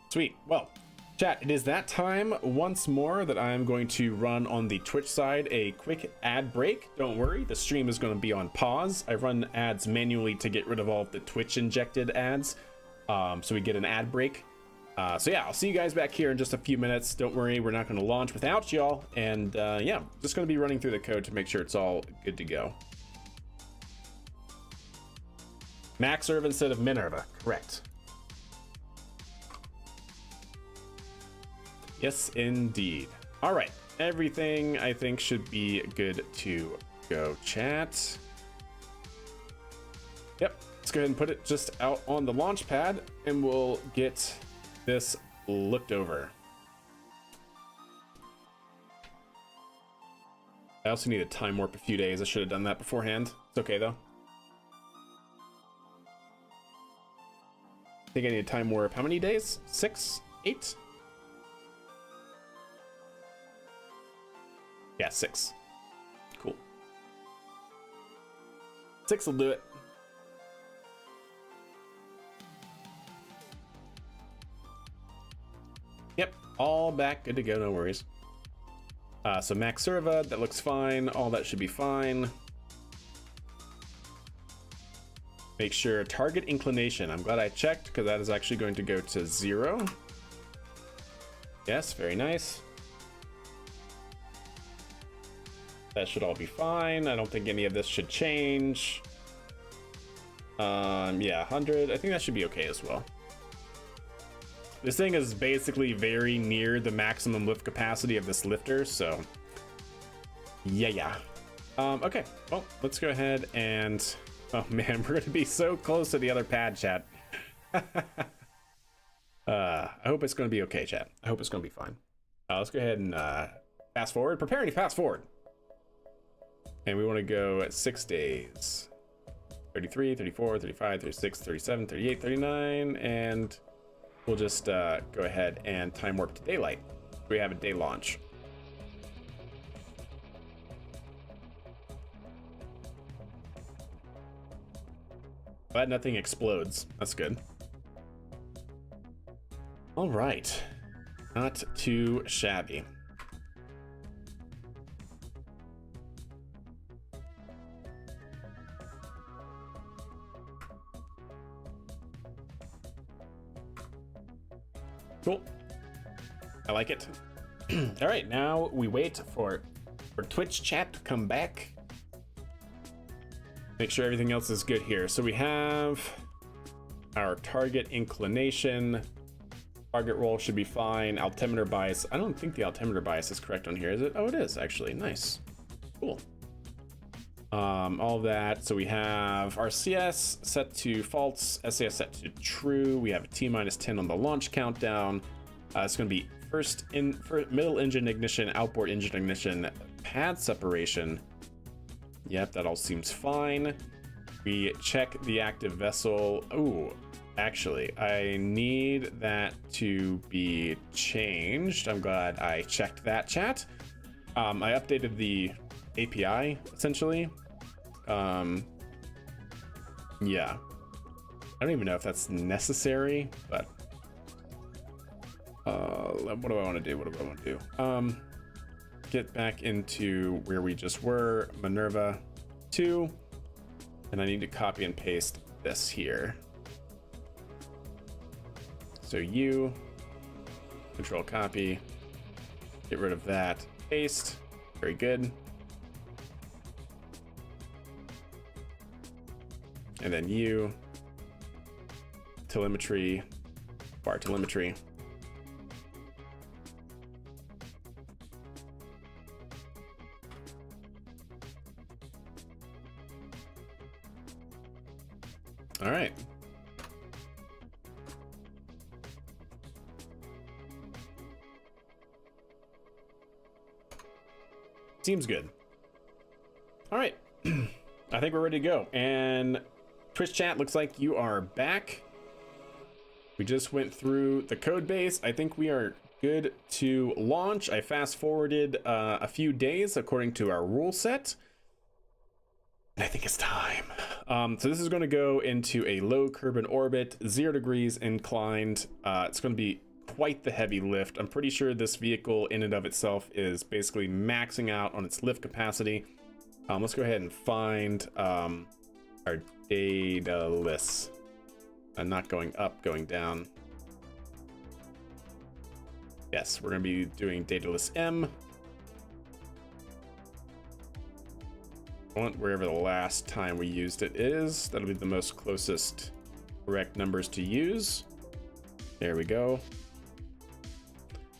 Sweet. Well, Chat, it is that time once more that I'm going to run on the Twitch side a quick ad break. Don't worry, the stream is going to be on pause. I run ads manually to get rid of all of the Twitch injected ads, so we get an ad break. So yeah, I'll see you guys back here in just a few minutes. Don't worry, we're not going to launch without y'all. And yeah, just going to be running through the code to make sure it's all good to go. Max serve instead of Minerva, correct. Yes, indeed. All right, everything I think should be good to go, chat. Yep, let's go ahead and put it just out on the launch pad and we'll get this looked over. I also need to time warp a few days. I should have done that beforehand. It's okay though. I think I need to time warp how many days? 6? 8? Yeah, 6. Cool. 6 will do it. Yep, all back, good to go, no worries. So max serva, that looks fine. All that should be fine. Make sure target inclination. I'm glad I checked because that is actually going to go to 0. Yes, very nice. That should all be fine. I don't think any of this should change. Yeah, 100. I think that should be okay as well. This thing is basically very near the maximum lift capacity of this lifter, so yeah. Okay, well, let's go ahead and, oh man, we're gonna be so close to the other pad, chat. I hope it's gonna be okay, chat. I hope it's gonna be fine. Let's go ahead and fast forward. Preparing to fast forward. And we want to go at 6 days. 33, 34, 35, 36, 37, 38, 39, and we'll just go ahead and time warp to daylight. We have a day launch. Glad nothing explodes. That's good. All right. Not too shabby. Cool. I like it. All right, now we wait for Twitch chat to come back. Make sure everything else is good here. So we have our target inclination. Target roll should be fine. Altimeter bias. I don't think the altimeter bias is correct on here, is it? Oh, it is actually. Nice. Cool. All that. So we have our CS set to false, SAS set to true. We have a T-10 on the launch countdown. It's going to be middle engine ignition, outboard engine ignition, pad separation. Yep, that all seems fine. We check the active vessel. Oh, actually, I need that to be changed. I'm glad I checked that, chat. I updated the API essentially. Yeah, I don't even know if that's necessary, but what do I want to do? Get back into where we just were, Minerva 2, and I need to copy and paste this here. So you control copy, get rid of that, paste. Very good. And then you, telemetry, bar telemetry. All right. Seems good. All right. I think we're ready to go. And Twitch chat, looks like you are back. We just went through the code base. I think we are good to launch. I fast forwarded a few days according to our rule set. And I think it's time. So this is going to go into a low Kerbin orbit, 0 degrees inclined. It's going to be quite the heavy lift. I'm pretty sure this vehicle in and of itself is basically maxing out on its lift capacity. Let's go ahead and find our data list. Not going up, going down. Yes, we're going to be doing data list M. Wherever the last time we used it is. That'll be the most closest correct numbers to use. There we go.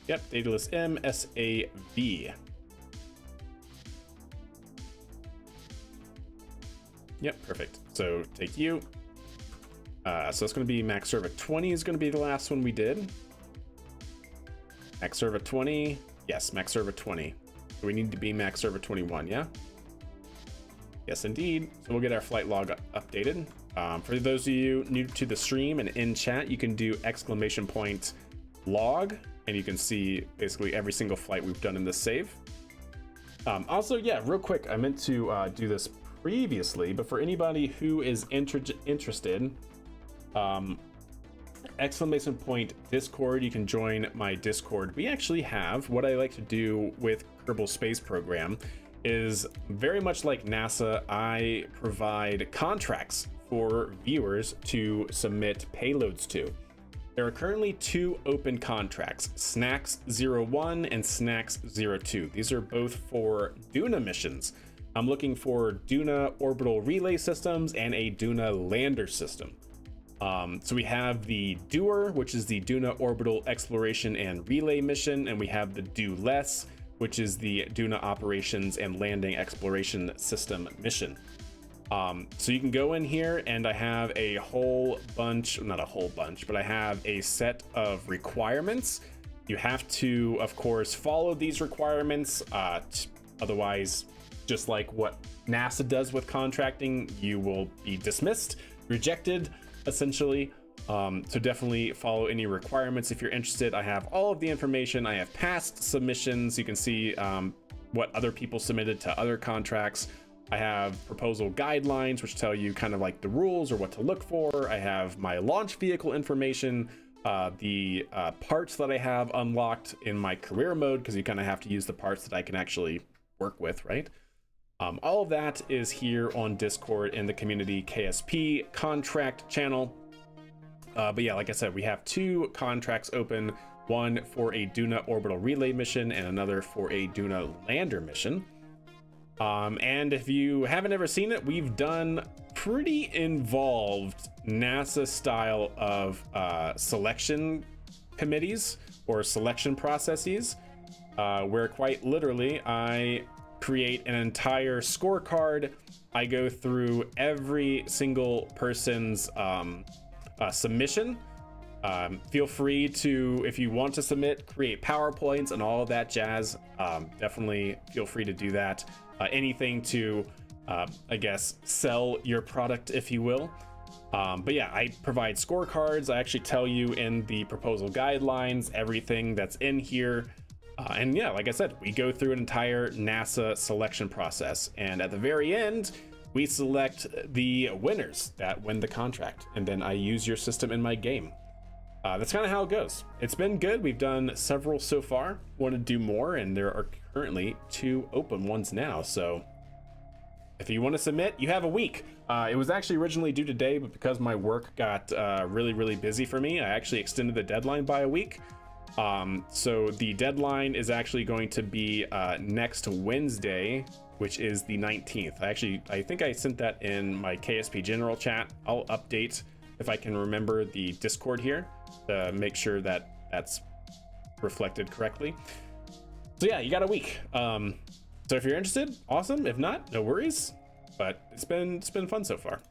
Yep, data list M, SAV. Yep, perfect. So take you. So it's going to be max serva 20 is going to be the last one we did. Max serva 20. Yes, max serva 20. So we need to be max serva 21, yeah? Yes, indeed. So we'll get our flight log updated. For those of you new to the stream and in chat, you can do !log, and you can see basically every single flight we've done in this save. Also, yeah, real quick, I meant to do this previously, but for anybody who is interested, !Discord, you can join my Discord. We actually have what I like to do with Kerbal Space Program is very much like NASA. I provide contracts for viewers to submit payloads to. There are currently 2 open contracts, Snacks 01 and Snacks 02. These are both for Duna missions. I'm looking for Duna orbital relay systems and a Duna lander system. So we have the Doer, which is the Duna orbital exploration and relay mission, and we have the Do Less, which is the Duna operations and landing exploration system mission. So you can go in here, and I have a whole bunch, not a whole bunch, but I have a set of requirements. You have to, of course, follow these requirements. Otherwise, just like what NASA does with contracting, you will be dismissed, rejected, essentially. So definitely follow any requirements if you're interested. I have all of the information. I have past submissions. You can see what other people submitted to other contracts. I have proposal guidelines, which tell you kind of like the rules or what to look for. I have my launch vehicle information, the parts that I have unlocked in my career mode, because you kind of have to use the parts that I can actually work with, right? All of that is here on Discord in the community KSP contract channel. But yeah, like I said, we have 2 contracts open, one for a Duna orbital relay mission and another for a Duna lander mission. And if you haven't ever seen it, we've done pretty involved NASA style of selection committees or selection processes, where quite literally I create an entire scorecard. I go through every single person's submission. Feel free to, if you want to submit, create PowerPoints and all of that jazz. Definitely feel free to do that. Anything to, I guess, sell your product, if you will. But yeah, I provide scorecards. I actually tell you in the proposal guidelines everything that's in here. And yeah, like I said, we go through an entire NASA selection process. And at the very end, we select the winners that win the contract. And then I use your system in my game. That's kind of how it goes. It's been good. We've done several so far. Want to do more, and there are currently 2 open ones now. So if you want to submit, you have a week. It was actually originally due today, but because my work got really busy for me, I actually extended the deadline by a week. So the deadline is actually going to be next Wednesday, which is the 19th. I think I sent that in my KSP general chat. I'll update if I can remember the Discord here to make sure that that's reflected correctly. So yeah, you got a week. So if you're interested, awesome. If not, no worries. But it's been fun so far.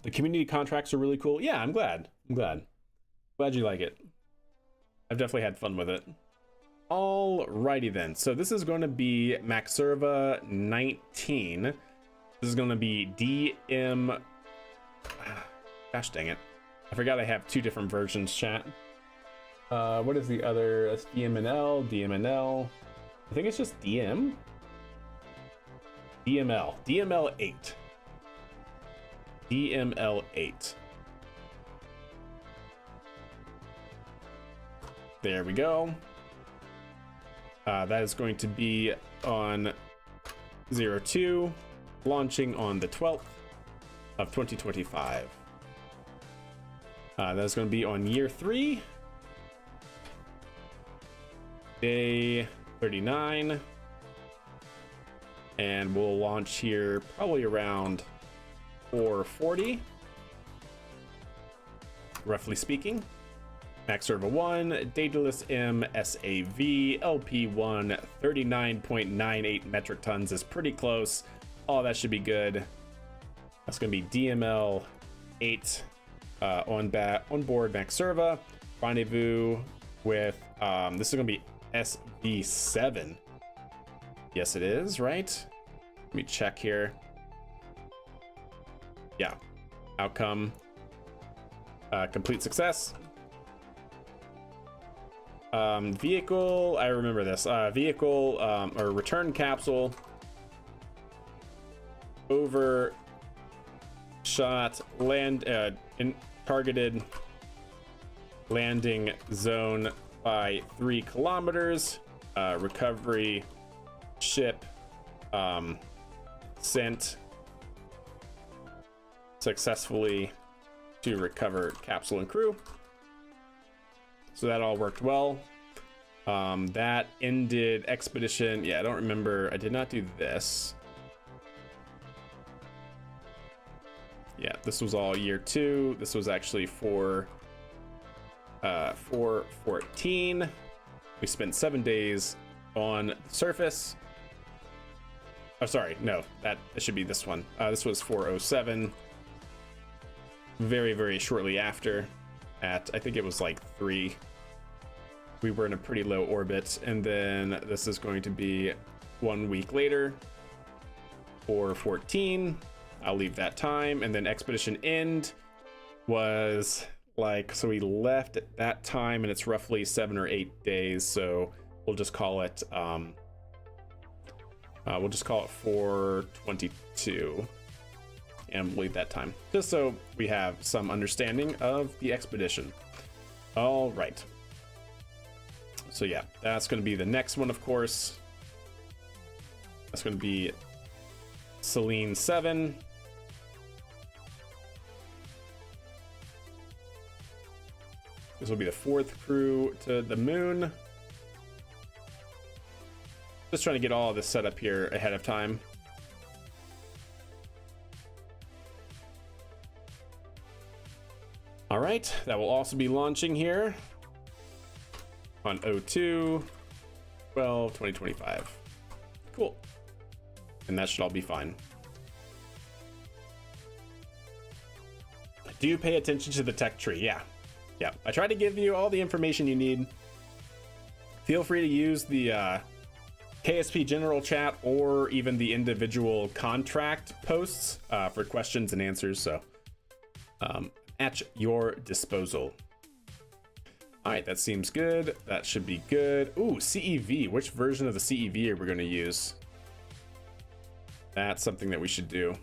The community contracts are really cool. Yeah, I'm glad you like it. I've definitely had fun with it. Alrighty then. So this is going to be Maxerva 19. This is going to be DM. Gosh dang it. I forgot I have 2 different versions, chat. What is the other? That's DMNL, DMNL. I think it's just DM. DML. DML8. DML8. There we go. That is going to be on 02, launching on the 12th of 2025. That is going to be on year 3, day 39, and we'll launch here probably around 440, roughly speaking. Max Server 1, Daedalus M SAV, LP1, 39.98 metric tons is pretty close. All that should be good. That's going to be DML 8 on board Max Serva. Rendezvous with, this is going to be SV7. Yes, it is, right? Let me check here. Yeah. Outcome. Complete success. Vehicle, I remember this. Vehicle, or return capsule. Overshot land, in targeted landing zone by 3 kilometers. Recovery ship, sent successfully to recover capsule and crew. So that all worked well. That ended expedition. Yeah, I don't remember. I did not do this. Yeah, this was all year 2. This was actually for 414. We spent 7 days on the surface. Oh, sorry, no, that should be this one. This was 407. Very, very shortly after, at I think it was like 3. We were in a pretty low orbit, and then this is going to be 1 week later, 414. I'll leave that time, and then expedition end was like, so we left at that time, and it's roughly 7 or 8 days. So we'll just call it 422, and we'll leave that time just so we have some understanding of the expedition. All right. So yeah, that's going to be the next one, of course. That's going to be Selene 7. This will be the 4th crew to the moon. Just trying to get all of this set up here ahead of time. All right, that will also be launching here on 02/12/2025. Cool. And that should all be fine. Do you pay attention to the tech tree? Yeah. Yeah. I try to give you all the information you need. Feel free to use the KSP general chat or even the individual contract posts for questions and answers. So at your disposal. All right, that seems good. That should be good. Ooh, CEV. Which version of the CEV are we going to use? That's something that we should do.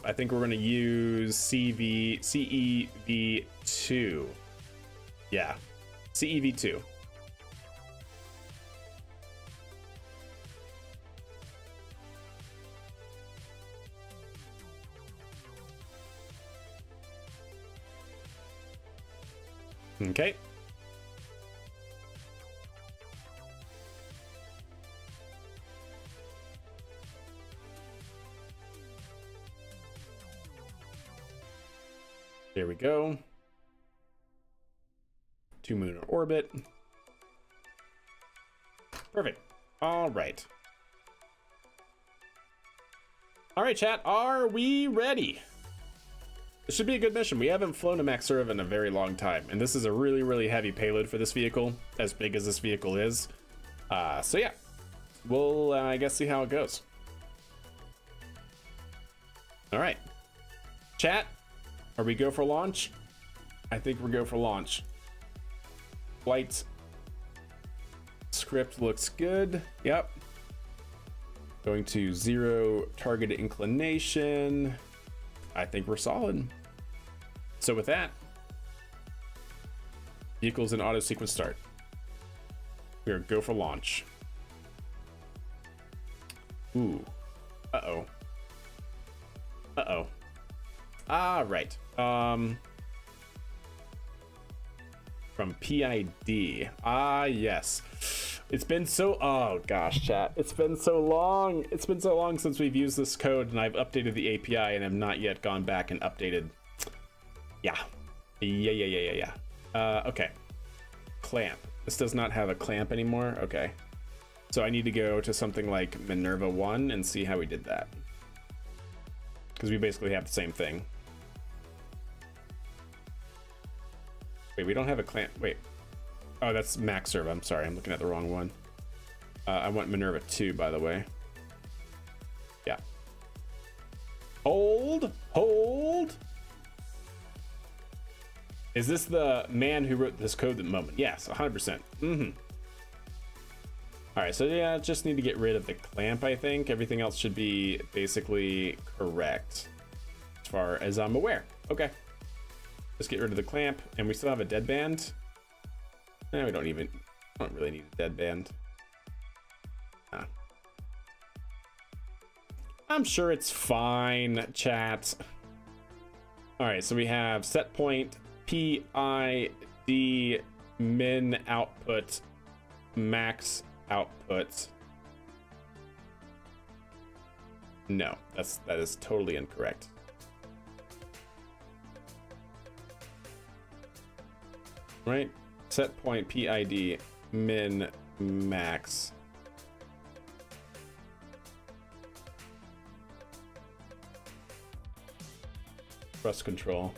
I think we're going to use CEV2. Yeah, CEV2. Okay. There we go. 2 moon orbit. Perfect. All right. All right, chat. Are we ready? This should be a good mission. We haven't flown a Max Serv in a very long time, and this is a really, really heavy payload for this vehicle, as big as this vehicle is. So yeah, we'll, I guess, see how it goes. All right. Chat, are we go for launch? I think we're go for launch. Flight script looks good. Yep. Going to 0 target inclination. I think we're solid. So with that, vehicles in auto sequence start. We are go for launch. Ooh. Uh-oh. Uh-oh. Ah, right. From PID. Ah, yes. It's been so, oh gosh, chat. It's been so long. It's been so long since we've used this code, and I've updated the API and have not yet gone back and updated. Yeah. Yeah. Okay. Clamp. This does not have a clamp anymore. Okay. So I need to go to something like Minerva 1 and see how we did that. Because we basically have the same thing. Wait, we don't have a clamp. Wait. Oh, that's MaxServe. I'm sorry. I'm looking at the wrong one. I want Minerva 2, by the way. Yeah. Hold. Is this the man who wrote this code at the moment? Yes, 100%. All right, so yeah, just need to get rid of the clamp, I think. Everything else should be basically correct as far as I'm aware. Okay. Just get rid of the clamp, and we still have a deadband. We don't really need a deadband. I'm sure it's fine, chat. All right, so we have set point, PID, min output, max output. No, that is totally incorrect. Right? Set point PID min max. Thrust control.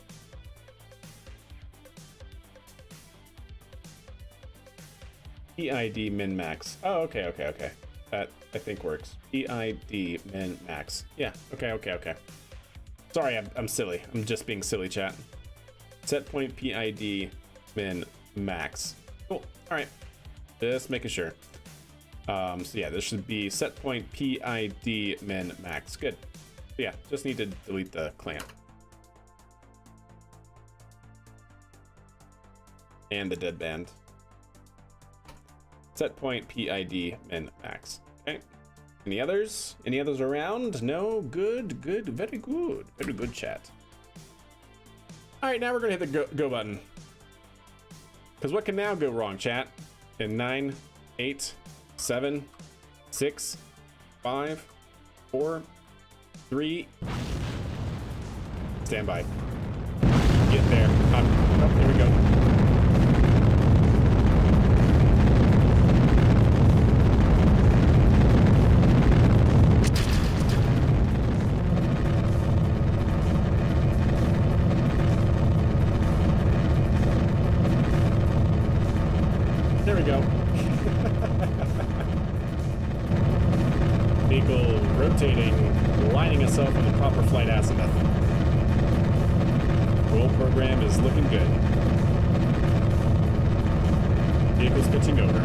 PID min max. Oh, okay. That I think works. PID min max. Yeah, okay. Sorry, I'm silly. I'm just being silly, chat. Set point PID min max. Cool. All right. Just making sure. So yeah, this should be set point PID min max. Good. Yeah, just need to delete the clamp. And the deadband. Set point PID min max. Okay. Any others? Any others around? No? Good. Very good, chat. All right, now we're gonna hit the go button. Because what can now go wrong, chat? In 9, 8, 7, 6, 5, 4, 3. Stand by. Get there. Oh, there we go. There we go. Vehicle rotating, lining itself on the proper flight azimuth. Roll program is looking good. Vehicle's pitching over.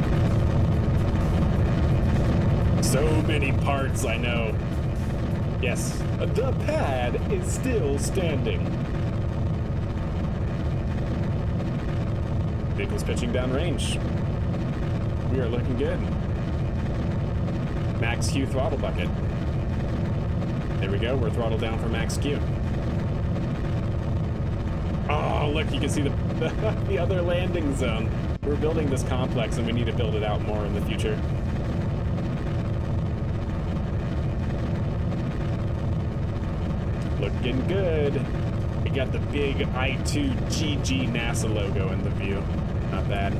So many parts, I know. Yes, the pad is still standing. Vehicle's pitching downrange. We are looking good. Max Q throttle bucket. There we go. We're throttled down for max Q. Oh, look, you can see the other landing zone. We're building this complex and we need to build it out more in the future. Looking good. We got the big I2GG NASA logo in the view. Not bad.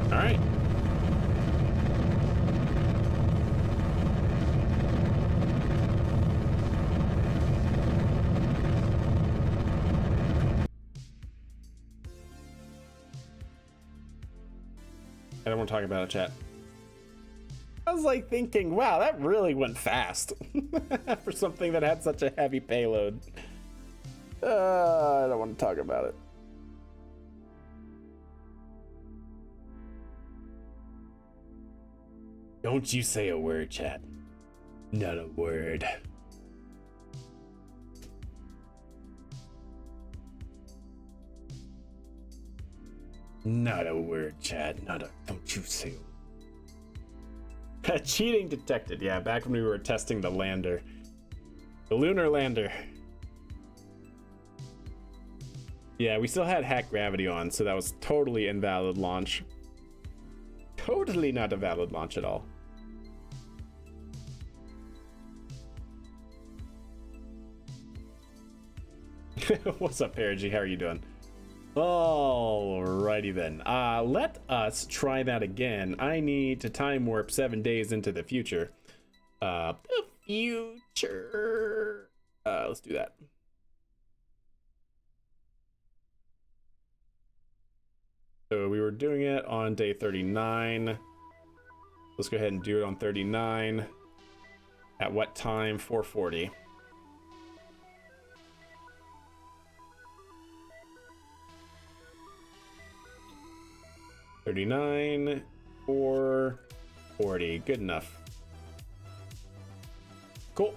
All right. I don't want to talk about it, chat. I was like thinking, wow, that really went fast for something that had such a heavy payload. I don't want to talk about it. Don't you say a word, chat. Not a word. Not a word, Chad. Not a. Don't you say. Cheating detected. Yeah, back when we were testing the lander, the lunar lander. Yeah, we still had hack gravity on, so that was totally invalid launch. Totally not a valid launch at all. What's up, Perigi? How are you doing? Alrighty then. Let us try that again. I need to time warp 7 days into the future. The future. Let's do that. So we were doing it on day 39. Let's go ahead and do it on 39. At what time? 4:40. $39, 4:40. Good enough. Cool.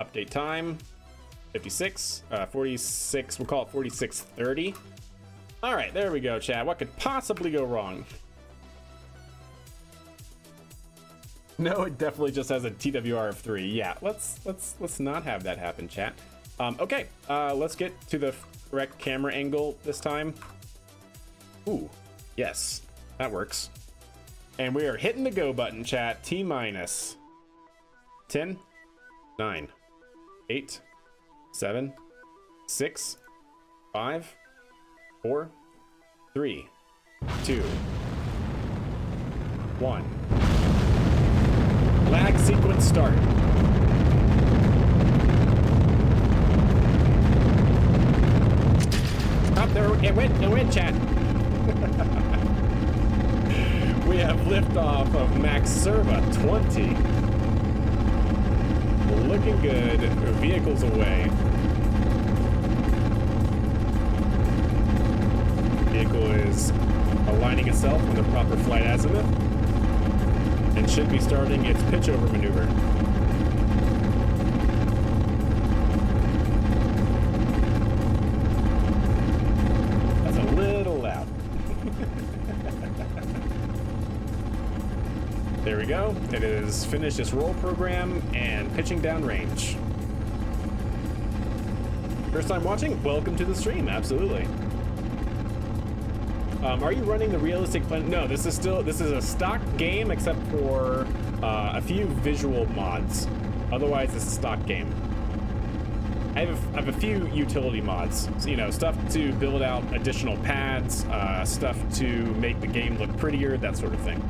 Update time. 56, 46, we'll call it 46:30. All right, there we go, chat. What could possibly go wrong? No, it definitely just has a TWR of 3. Yeah, let's not have that happen, chat. Okay, let's get to the correct camera angle this time. Ooh, yes, that works. And we are hitting the go button, chat. T minus 10, 9, 8, 7, 6, 5, 4, 3, 2, 1. Lag sequence start. Up there, it went, chat. We have liftoff of Max Serva 20. Looking good. Vehicles away. Vehicle is aligning itself on the proper flight azimuth and should be starting its pitch over maneuver. That's a little loud. There we go. It has finished its roll program and pitching down range. First time watching? Welcome to the stream. Absolutely. Are you running the realistic plan? No, this is a stock game except for a few visual mods. Otherwise, it's a stock game. I have a few utility mods. So, you know, stuff to build out additional pads, stuff to make the game look prettier, that sort of thing.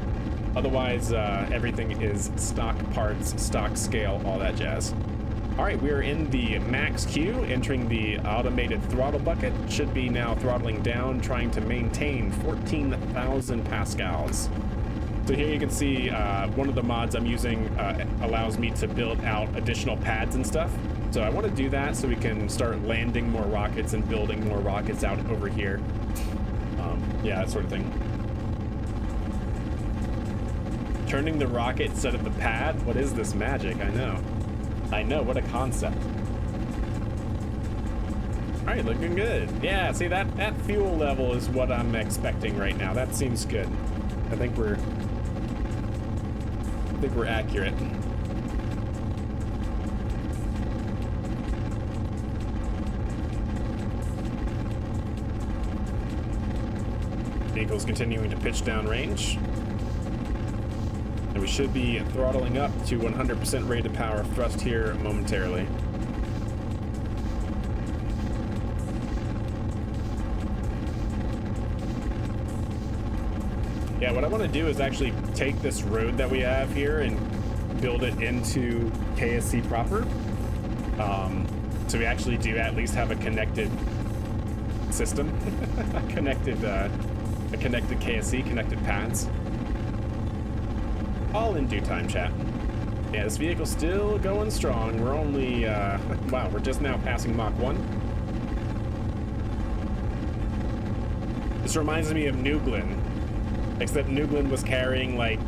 Otherwise, everything is stock parts, stock scale, all that jazz. All right, we are in the max queue, entering the automated throttle bucket. Should be now throttling down, trying to maintain 14,000 pascals. So here you can see one of the mods I'm using allows me to build out additional pads and stuff. So I want to do that so we can start landing more rockets and building more rockets out over here. Yeah, that sort of thing. Turning the rocket instead of the pad? What is this magic? I know, what a concept. All right, looking good. Yeah, see that fuel level is what I'm expecting right now. That seems good. I think we're accurate. Vehicle's continuing to pitch down range. And we should be throttling up to 100% rated power thrust here momentarily. Yeah, what I want to do is actually take this road that we have here and build it into KSC proper. So we actually do at least have a connected system, a connected KSC, connected pads. All in due time, chat. Yeah, this vehicle's still going strong. We're only, wow, we're just now passing Mach 1. This reminds me of Nuglin, except Nuglin was carrying like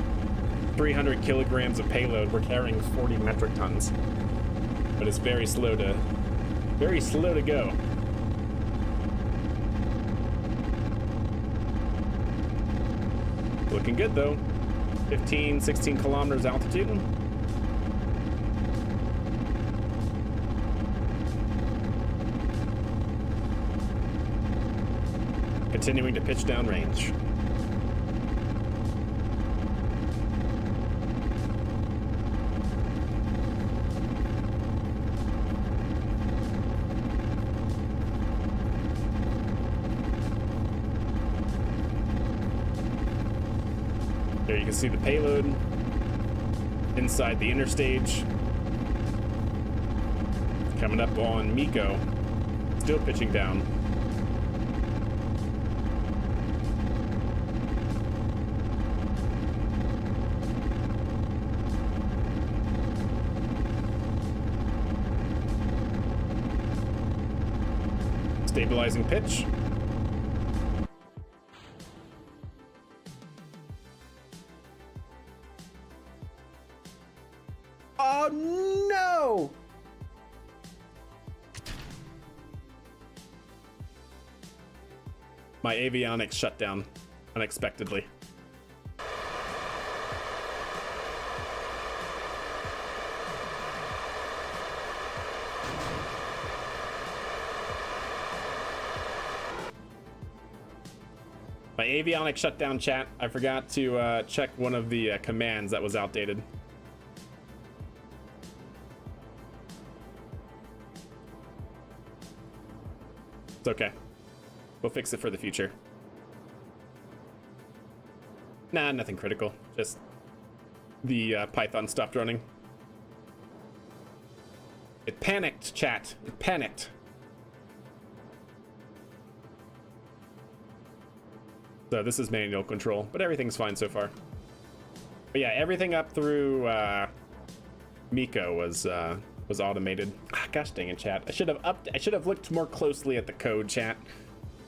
300 kilograms of payload. We're carrying 40 metric tons, but it's very slow to go. Looking good though. 15, 16 kilometers altitude. Continuing to pitch down range. There you can see the payload inside the inner stage. Coming up on Miko, still pitching down. Stabilizing pitch. Oh no! My avionics shut down unexpectedly. My avionics shut down, chat. I forgot to check one of the commands that was outdated. It's okay. We'll fix it for the future. Nah, nothing critical. Just the Python stopped running. It panicked, chat. It panicked. So this is manual control, but everything's fine so far. But yeah, everything up through Miko was automated. Ah, gosh dang it, chat. I should have looked more closely at the code, chat.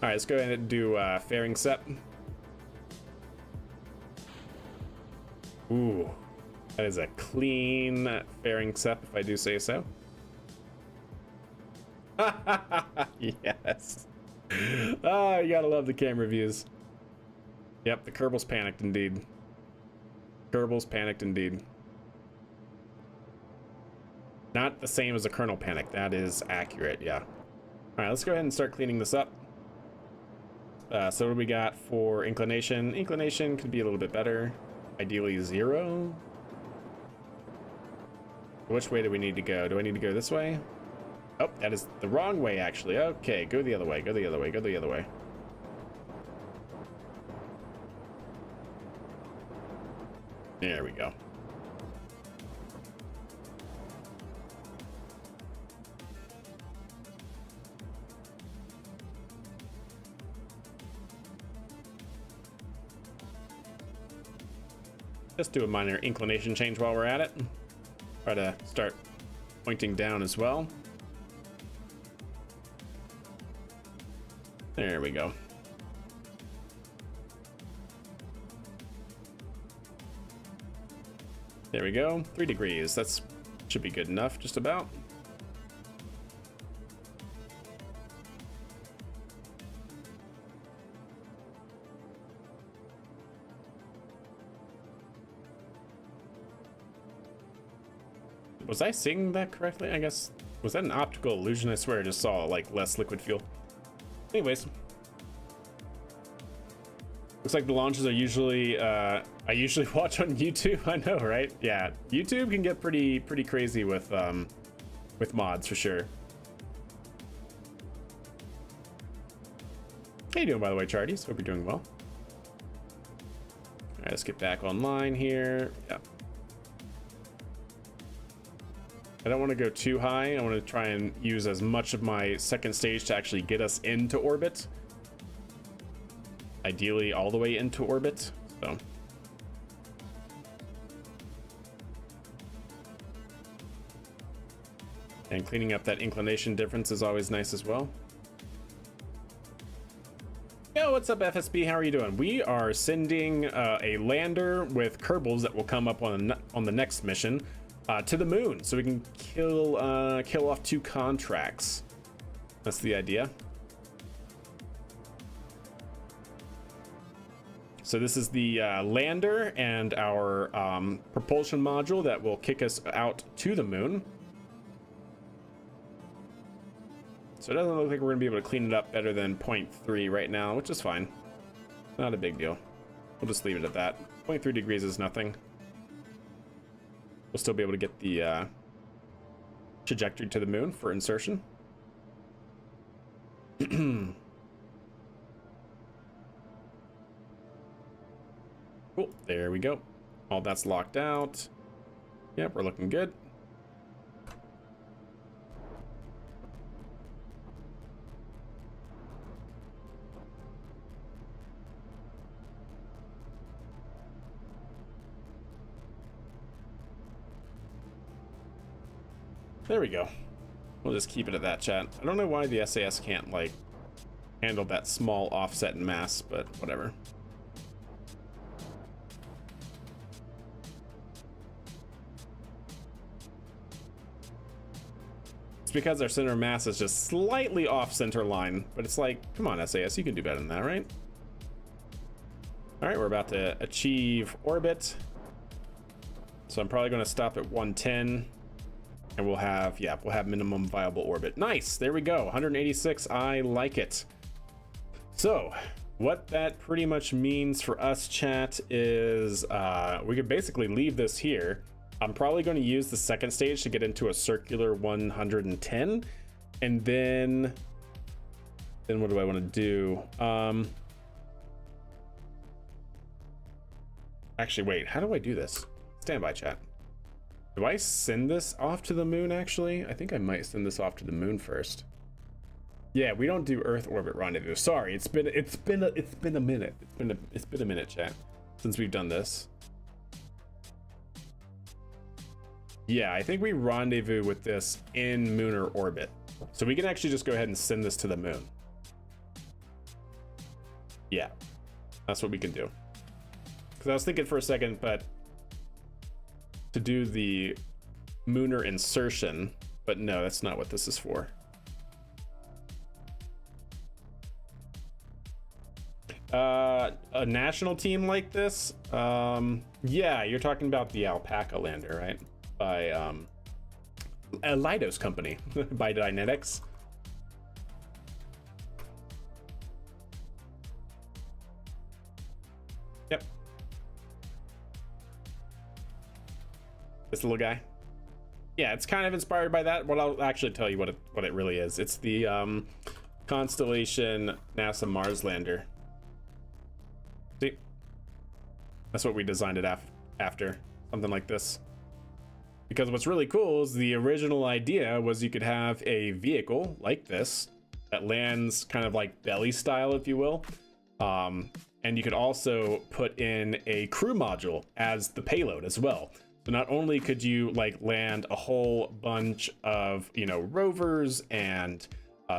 All right, let's go ahead and do fairing set. Ooh, that is a clean fairing set, if I do say so. Yes. Oh, you gotta love the camera views. Yep, the Kerbals panicked indeed. Kerbals panicked indeed. Not the same as a kernel panic. That is accurate, yeah. All right, let's go ahead and start cleaning this up. So what do we got for inclination? Inclination could be a little bit better. Ideally 0. Which way do we need to go? Do I need to go this way? Oh, that is the wrong way, actually. Okay, go the other way, go the other way, go the other way. There we go. Just do a minor inclination change while we're at it. Try to start pointing down as well. There we go. There we go. 3 degrees. That's should be good enough, just about. Was I seeing that correctly? I guess, was that an optical illusion? I swear I just saw like less liquid fuel. Anyways, looks like the launches are usually I usually watch on YouTube. I know, right? Yeah, YouTube can get pretty crazy with mods for sure. How you doing, by the way, Charties? Hope you're doing well. All right, let's get back online here. Yeah. I don't want to go too high. I want to try and use as much of my second stage to actually get us into orbit. Ideally all the way into orbit. So and cleaning up that inclination difference is always nice as well. Yo, what's up, FSB? How are you doing? We are sending a lander with Kerbals that will come up on the next mission. To the moon, so we can kill off 2 contracts. That's the idea. so this is the lander and our propulsion module that will kick us out to the moon. So it doesn't look like we're gonna be able to clean it up better than 0.3 right now, which is fine. Not a big deal. We'll just leave it at that. 0.3 degrees is nothing. We'll still be able to get the trajectory to the moon for insertion. Cool, there we go. All that's locked out. Yep, we're looking good. There we go. We'll just keep it at that, chat. I don't know why the SAS can't, like, handle that small offset in mass, but whatever. It's because our center of mass is just slightly off center line, but it's like, come on, SAS, you can do better than that, right? All right, we're about to achieve orbit. So I'm probably going to stop at 110. And we'll have, yeah, we'll have minimum viable orbit. Nice, there we go, 186, I like it. So, what that pretty much means for us, chat, is we could basically leave this here. I'm probably going to use the second stage to get into a circular 110. And then what do I want to do? Actually, wait, how do I do this? Stand by, chat. Do I send this off to the moon, actually? I think I might send this off to the moon first. Yeah, we don't do Earth orbit rendezvous. Sorry, it's been a minute. It's been a minute, chat, since we've done this. Yeah, I think we rendezvous with this in lunar orbit. So we can actually just go ahead and send this to the moon. Yeah, that's what we can do. Because I was thinking for a second, but to do the lunar insertion, but no, that's not what this is for. A national team like this, yeah, you're talking about the Alpaca lander, right? By a Leidos company by Dynetics. Yep. This little guy. Yeah, it's kind of inspired by that. Well, I'll actually tell you what it really is. It's the Constellation NASA Mars lander. See? That's what we designed it after. Something like this. Because what's really cool is the original idea was you could have a vehicle like this that lands kind of like belly style, if you will. And you could also put in a crew module as the payload as well. So not only could you like land a whole bunch of, you know, rovers and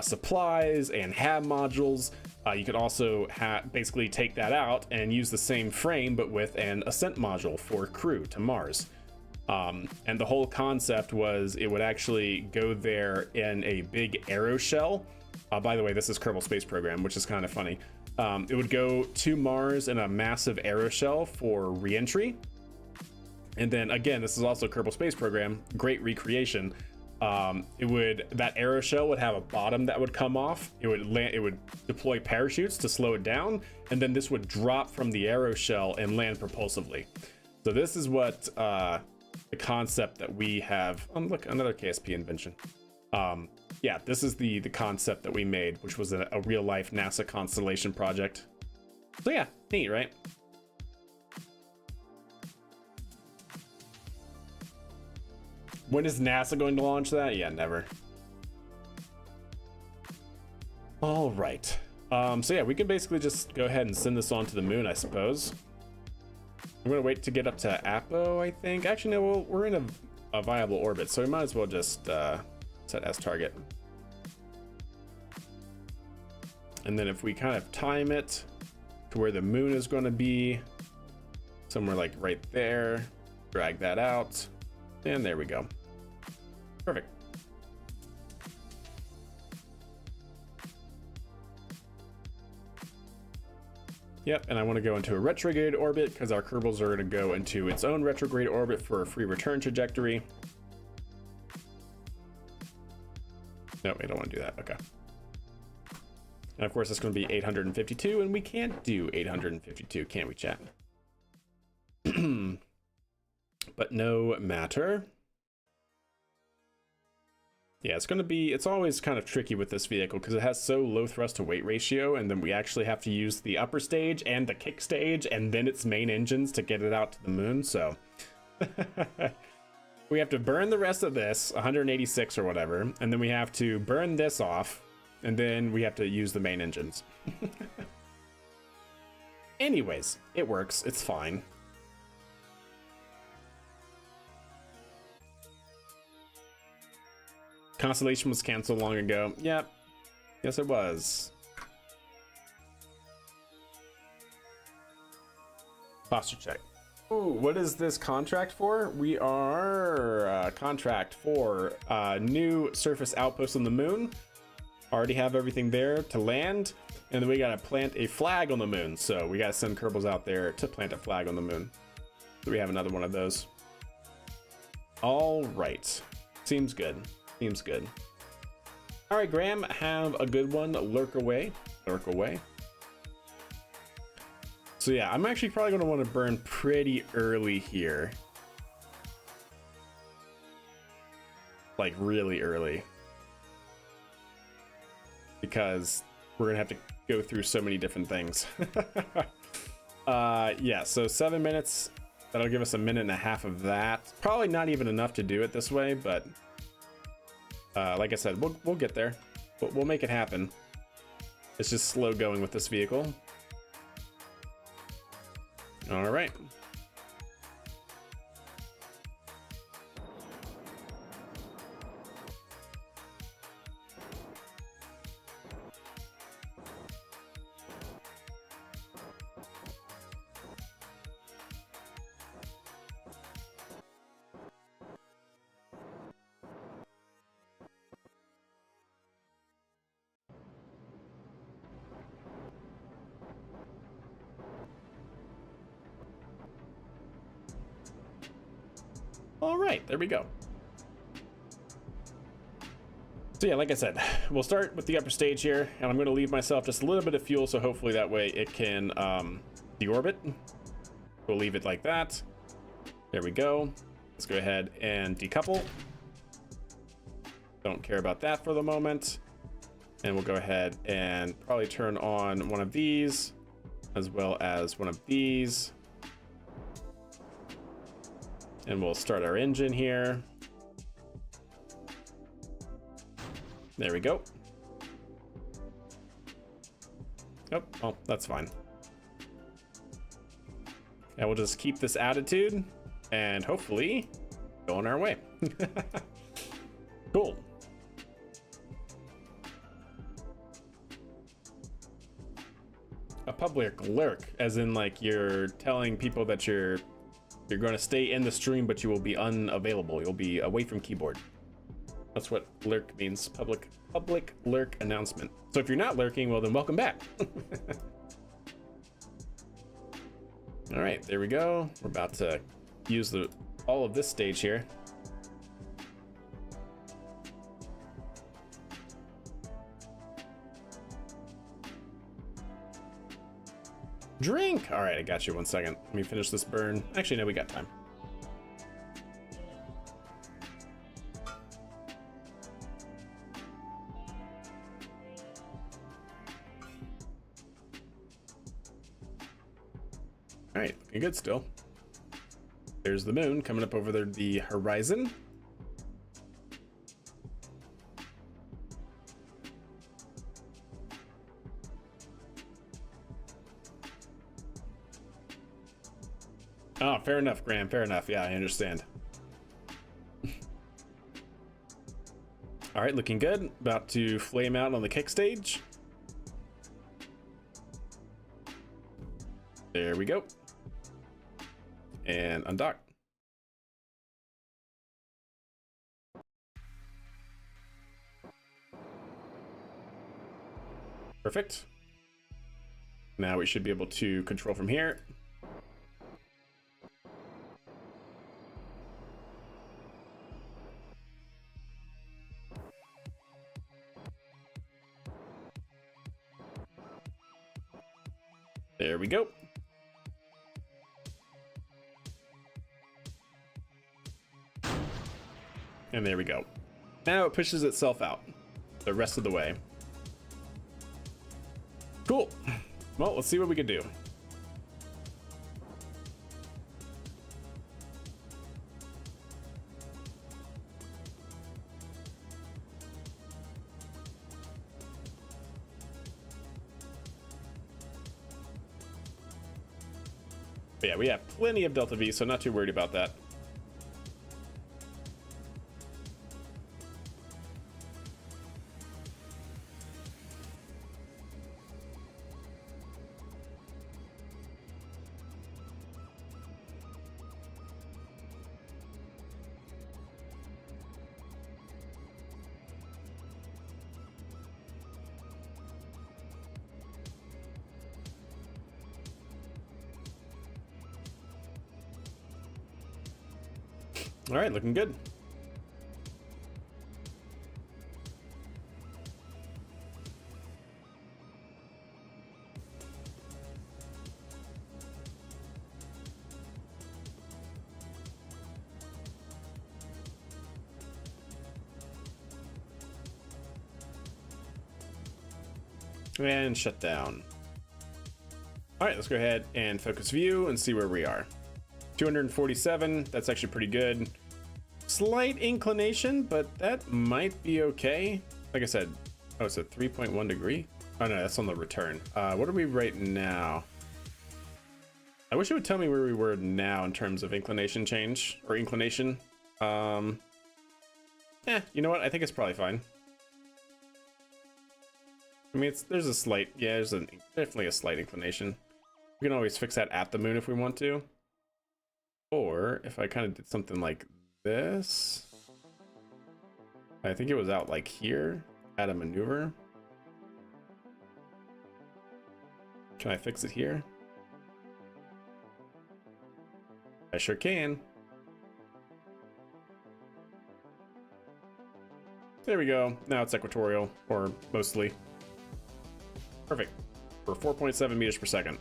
supplies and hab modules, you could also basically take that out and use the same frame but with an ascent module for crew to Mars. And the whole concept was it would actually go there in a big aeroshell. By the way, this is Kerbal Space Program, which is kind of funny. It would go to Mars in a massive aeroshell for re-entry. And then again, this is also Kerbal Space Program, great recreation. That aeroshell would have a bottom that would come off. It would deploy parachutes to slow it down, and then this would drop from the aeroshell and land propulsively. So this is what the concept that we have. Look, another KSP invention. Yeah, this is the concept that we made, which was a real life NASA constellation project. So yeah, neat, right? When is NASA going to launch that? Yeah, never. All right. So yeah, we can basically just go ahead and send this on to the moon, I suppose. I'm gonna wait to get up to Apo, I think. Actually, no, we're in a viable orbit, so we might as well just set as target. And then if we kind of time it to where the moon is going to be, somewhere like right there, drag that out, and there we go. Perfect. Yep, and I want to go into a retrograde orbit because our Kerbals are going to go into its own retrograde orbit for a free return trajectory. No, we don't want to do that. Okay. And of course, it's going to be 852, and we can't do 852, can we, chat? But no matter. Yeah, it's always kind of tricky with this vehicle because it has so low thrust to weight ratio, and then we actually have to use the upper stage and the kick stage and then its main engines to get it out to the moon. So we have to burn the rest of this 186 or whatever, and then we have to burn this off, and then we have to use the main engines. Anyways, it works. It's fine. Constellation was canceled long ago. Yep. Yes, it was. Posture check. Ooh, what is this contract for? We are contract for new surface outpost on the moon. Already have everything there to land. And then we gotta plant a flag on the moon. So we gotta send Kerbals out there to plant a flag on the moon. So we have another one of those. All right. Seems good. Seems good. All right, Graham, have a good one. Lurk away. Lurk away. So yeah, I'm actually probably going to want to burn pretty early here. Like really early. Because we're going to have to go through so many different things. Yeah, so 7 minutes. That'll give us a minute and a half of that. Probably not even enough to do it this way, but like I said, we'll get there. We'll make it happen. It's just slow going with this vehicle. All right. All right, there we go. So yeah, like I said, we'll start with the upper stage here, and I'm going to leave myself just a little bit of fuel, so hopefully that way it can deorbit. We'll leave it like that. There we go. Let's go ahead and decouple. Don't care about that for the moment. And we'll go ahead and probably turn on one of these, as well as one of these. And we'll start our engine here. There we go. Oh, well, that's fine. And we'll just keep this attitude and hopefully go on our way. Cool. A public lurk, as in like you're telling people that you're going to stay in the stream, but you will be unavailable. You'll be away from keyboard. That's what lurk means. Public lurk announcement. So if you're not lurking, well then welcome back. All right, there we go. We're about to use all of this stage here. Drink! All right, I got you. 1 second. Let me finish this burn. Actually, no, we got time. All right, looking good still. There's the moon coming up over the horizon. Oh, fair enough, Graham. Fair enough. Yeah, I understand. All right, looking good. About to flame out on the kick stage. There we go. And undock. Perfect. Now we should be able to control from here. There we go. And there we go. Now it pushes itself out the rest of the way. Cool. Well, let's see what we can do. But yeah, we have plenty of Delta V, so not too worried about that. All right, looking good. And shut down. All right, let's go ahead and focus view and see where we are. 247, that's actually pretty good. Slight inclination, but that might be okay. Like I said, oh, it's a 3.1 degree. Oh no, that's on the return. What are we right now? I wish it would tell me where we were now in terms of inclination change or inclination. You know what? I think it's probably fine. I mean, there's a slight, yeah, there's definitely a slight inclination. We can always fix that at the moon if we want to. Or if I kind of did something like this, I think it was out like here, add a maneuver. Can I fix it here? I sure can. There we go. Now it's equatorial, or mostly. Perfect. For 4.7 meters per second.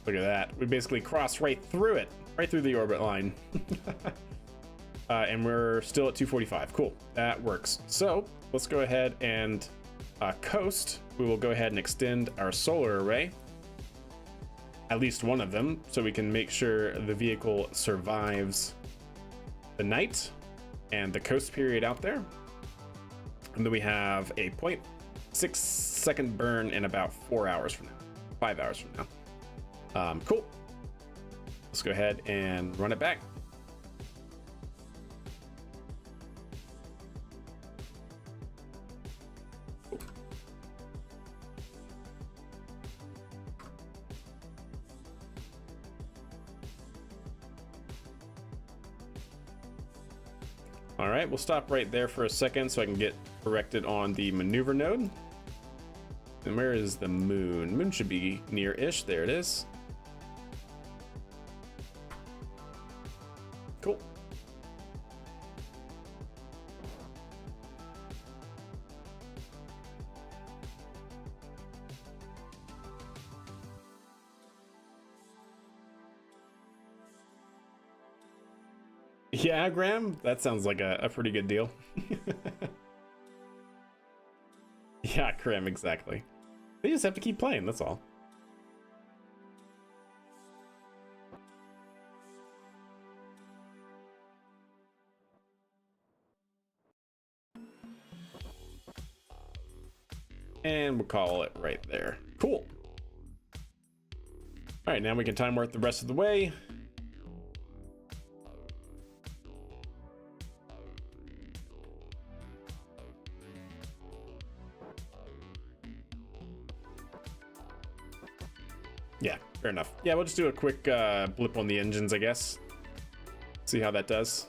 Look at that. We basically crossed right through it, right through the orbit line. And we're still at 245. Cool, that works. So let's go ahead and coast. We will go ahead and extend our solar array, at least one of them, so we can make sure the vehicle survives the night and the coast period out there. And then we have a 0.6 second burn in about 4 hours from now, 5 hours from now. Cool. Let's go ahead and run it back. All right, we'll stop right there for a second so I can get corrected on the maneuver node. And where is the moon? Moon should be near-ish. There it is. Cool. Yeah, Graham, that sounds like a pretty good deal. Yeah, Graham, exactly. They just have to keep playing, that's all. And we'll call it right there. Cool. All right, now we can time warp the rest of the way. Yeah, fair enough. Yeah, we'll just do a quick blip on the engines, I guess. See how that does.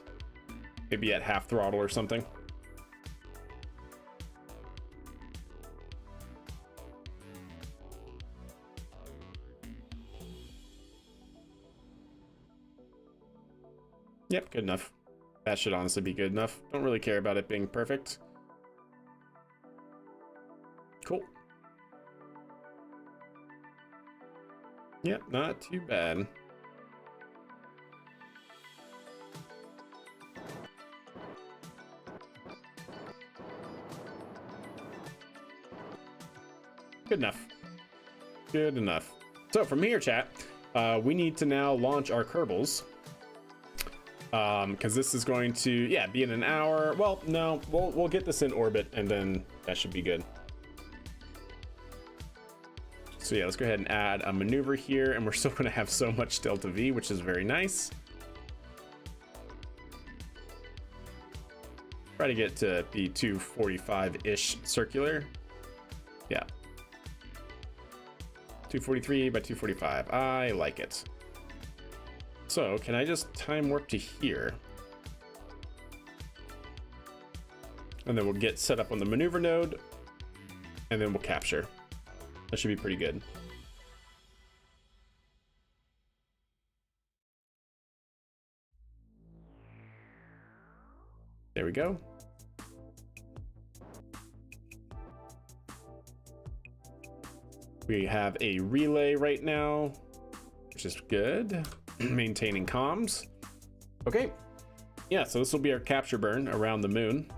Maybe at half throttle or something. Yep, good enough. That should honestly be good enough. Don't really care about it being perfect. Cool. Yep, not too bad. Good enough. Good enough. So from here, chat, we need to now launch our Kerbals. Because this is going to, yeah, be in an hour. Well, no, we'll get this in orbit, and then that should be good. So yeah, let's go ahead and add a maneuver here, and we're still going to have so much delta V, which is very nice. Try to get to the 245-ish circular. Yeah. 243 by 245. I like it. So can I just time warp to here? And then we'll get set up on the maneuver node, and then we'll capture. That should be pretty good. There we go. We have a relay right now, which is good. Maintaining comms. Okay. Yeah, so this will be our capture burn around the moon.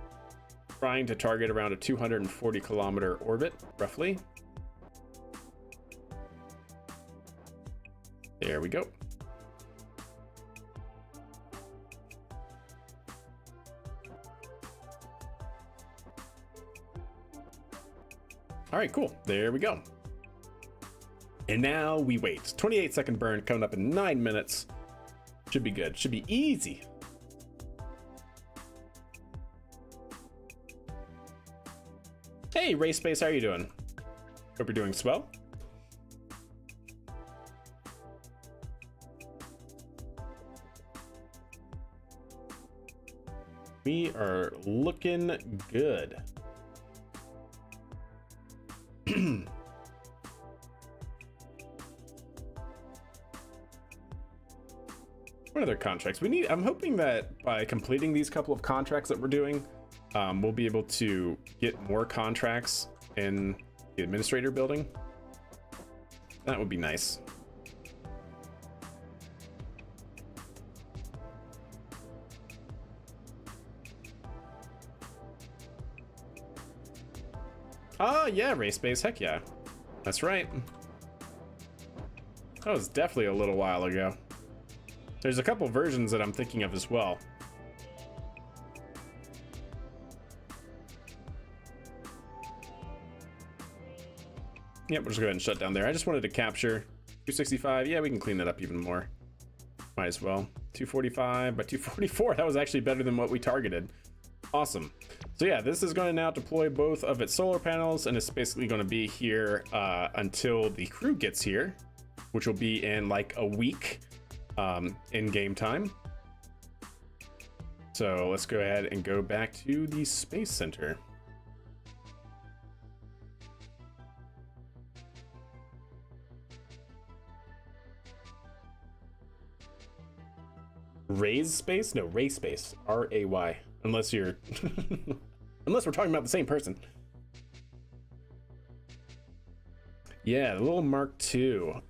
Trying to target around a 240 kilometer orbit, roughly. There we go. All right, cool. There we go. And now we wait. 28-second burn coming up in 9 minutes. Should be good. Should be easy. Hey, Race Space, how are you doing? Hope you're doing swell. We are looking good. What other contracts we need? I'm hoping that by completing these couple of contracts that we're doing, we'll be able to get more contracts in the administrator building. That would be nice. Ah, yeah, Race Base, heck yeah. That's right. That was definitely a little while ago. There's a couple versions that I'm thinking of as well. Yep, we'll just go ahead and shut down there. I just wanted to capture 265. Yeah, we can clean that up even more. Might as well. 245 by 244. That was actually better than what we targeted. Awesome. So yeah, this is going to now deploy both of its solar panels, and it's basically going to be here until the crew gets here, which will be in like a week. In game time. So let's go ahead and go back to the Space Center. Raise Space? No, Ray Space. R-A-Y. Unless you're... Unless we're talking about the same person. Yeah, the little Mark II.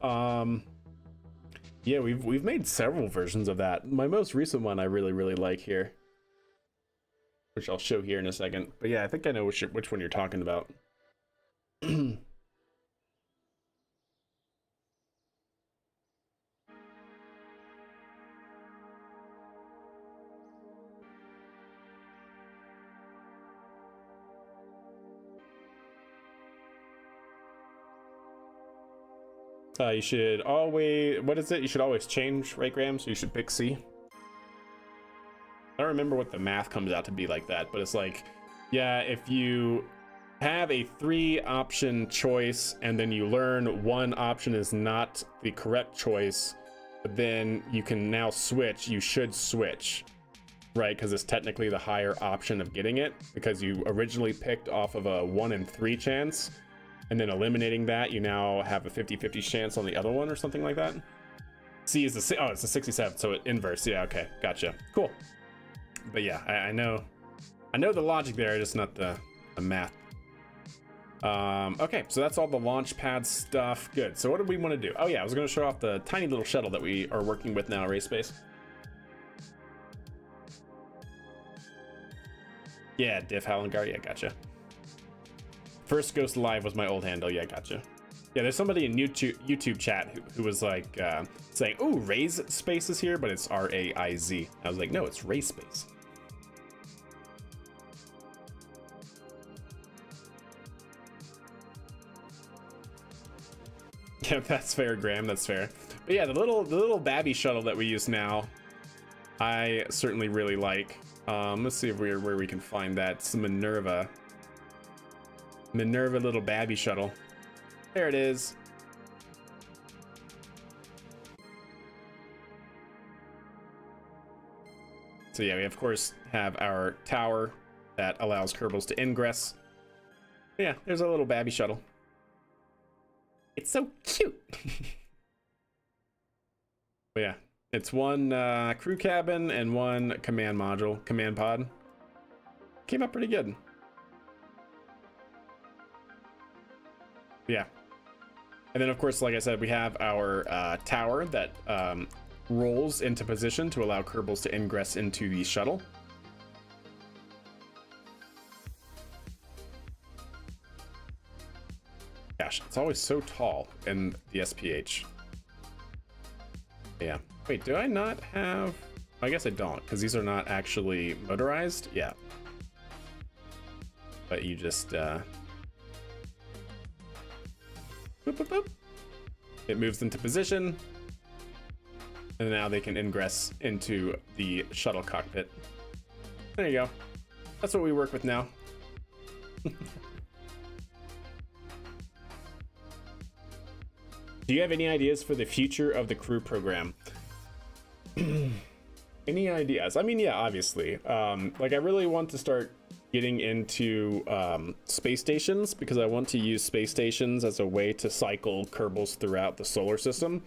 Yeah, we've made several versions of that. My most recent one I really like here, which I'll show here in a second. But yeah, I think I know which one you're talking about. You should always, what is it? You should always change, right, Graham? So you should pick C. I don't remember what the math comes out to be like that, but it's like, yeah, if you have a 3-option choice and then you learn one option is not the correct choice, but then you can now switch, you should switch, right? Because it's technically the higher option of getting it, because you originally picked off of a 1 in 3 chance. And then eliminating that, you now have a 50-50 chance on the other one or something like that. C is the, oh, it's a 67, so it inverse. Yeah, okay, gotcha. Cool. But yeah, I know the logic there, just not the math. Okay, so that's all the launch pad stuff. Good. So what do we want to do? Oh yeah, I was going to show off the tiny little shuttle that we are working with now, Race Space. Yeah, Diff Hallengar. Yeah, gotcha. First Ghost Live was my old handle. Yeah, gotcha. Yeah, there's somebody in YouTube chat who was like saying, "Oh, Raise Space is here, but it's R-A-I-Z." I was like, "No, it's Race Space." Yeah, that's fair, Graham. That's fair. But yeah, the little Babby shuttle that we use now, I certainly really like. Let's see if where we can find that. It's the Minerva little Babby shuttle. There it is. So yeah, we of course have our tower that allows Kerbals to ingress. Yeah, there's a little Babby shuttle. It's so cute. But yeah, it's one crew cabin and one command pod. Came out pretty good. Yeah. And then of course, like I said, we have our tower that rolls into position to allow Kerbals to ingress into the shuttle. Gosh, it's always so tall in the SPH. Yeah. Wait, do I not have... I guess I don't, because these are not actually motorized. Yeah. But you just... Boop, boop, boop. It moves into position. And now they can ingress into the shuttle cockpit. There you go. That's what we work with now. Do you have any ideas for the future of the crew program? Any ideas? I mean, yeah, obviously. Like, I really want to start getting into space stations, because I want to use space stations as a way to cycle Kerbals throughout the solar system.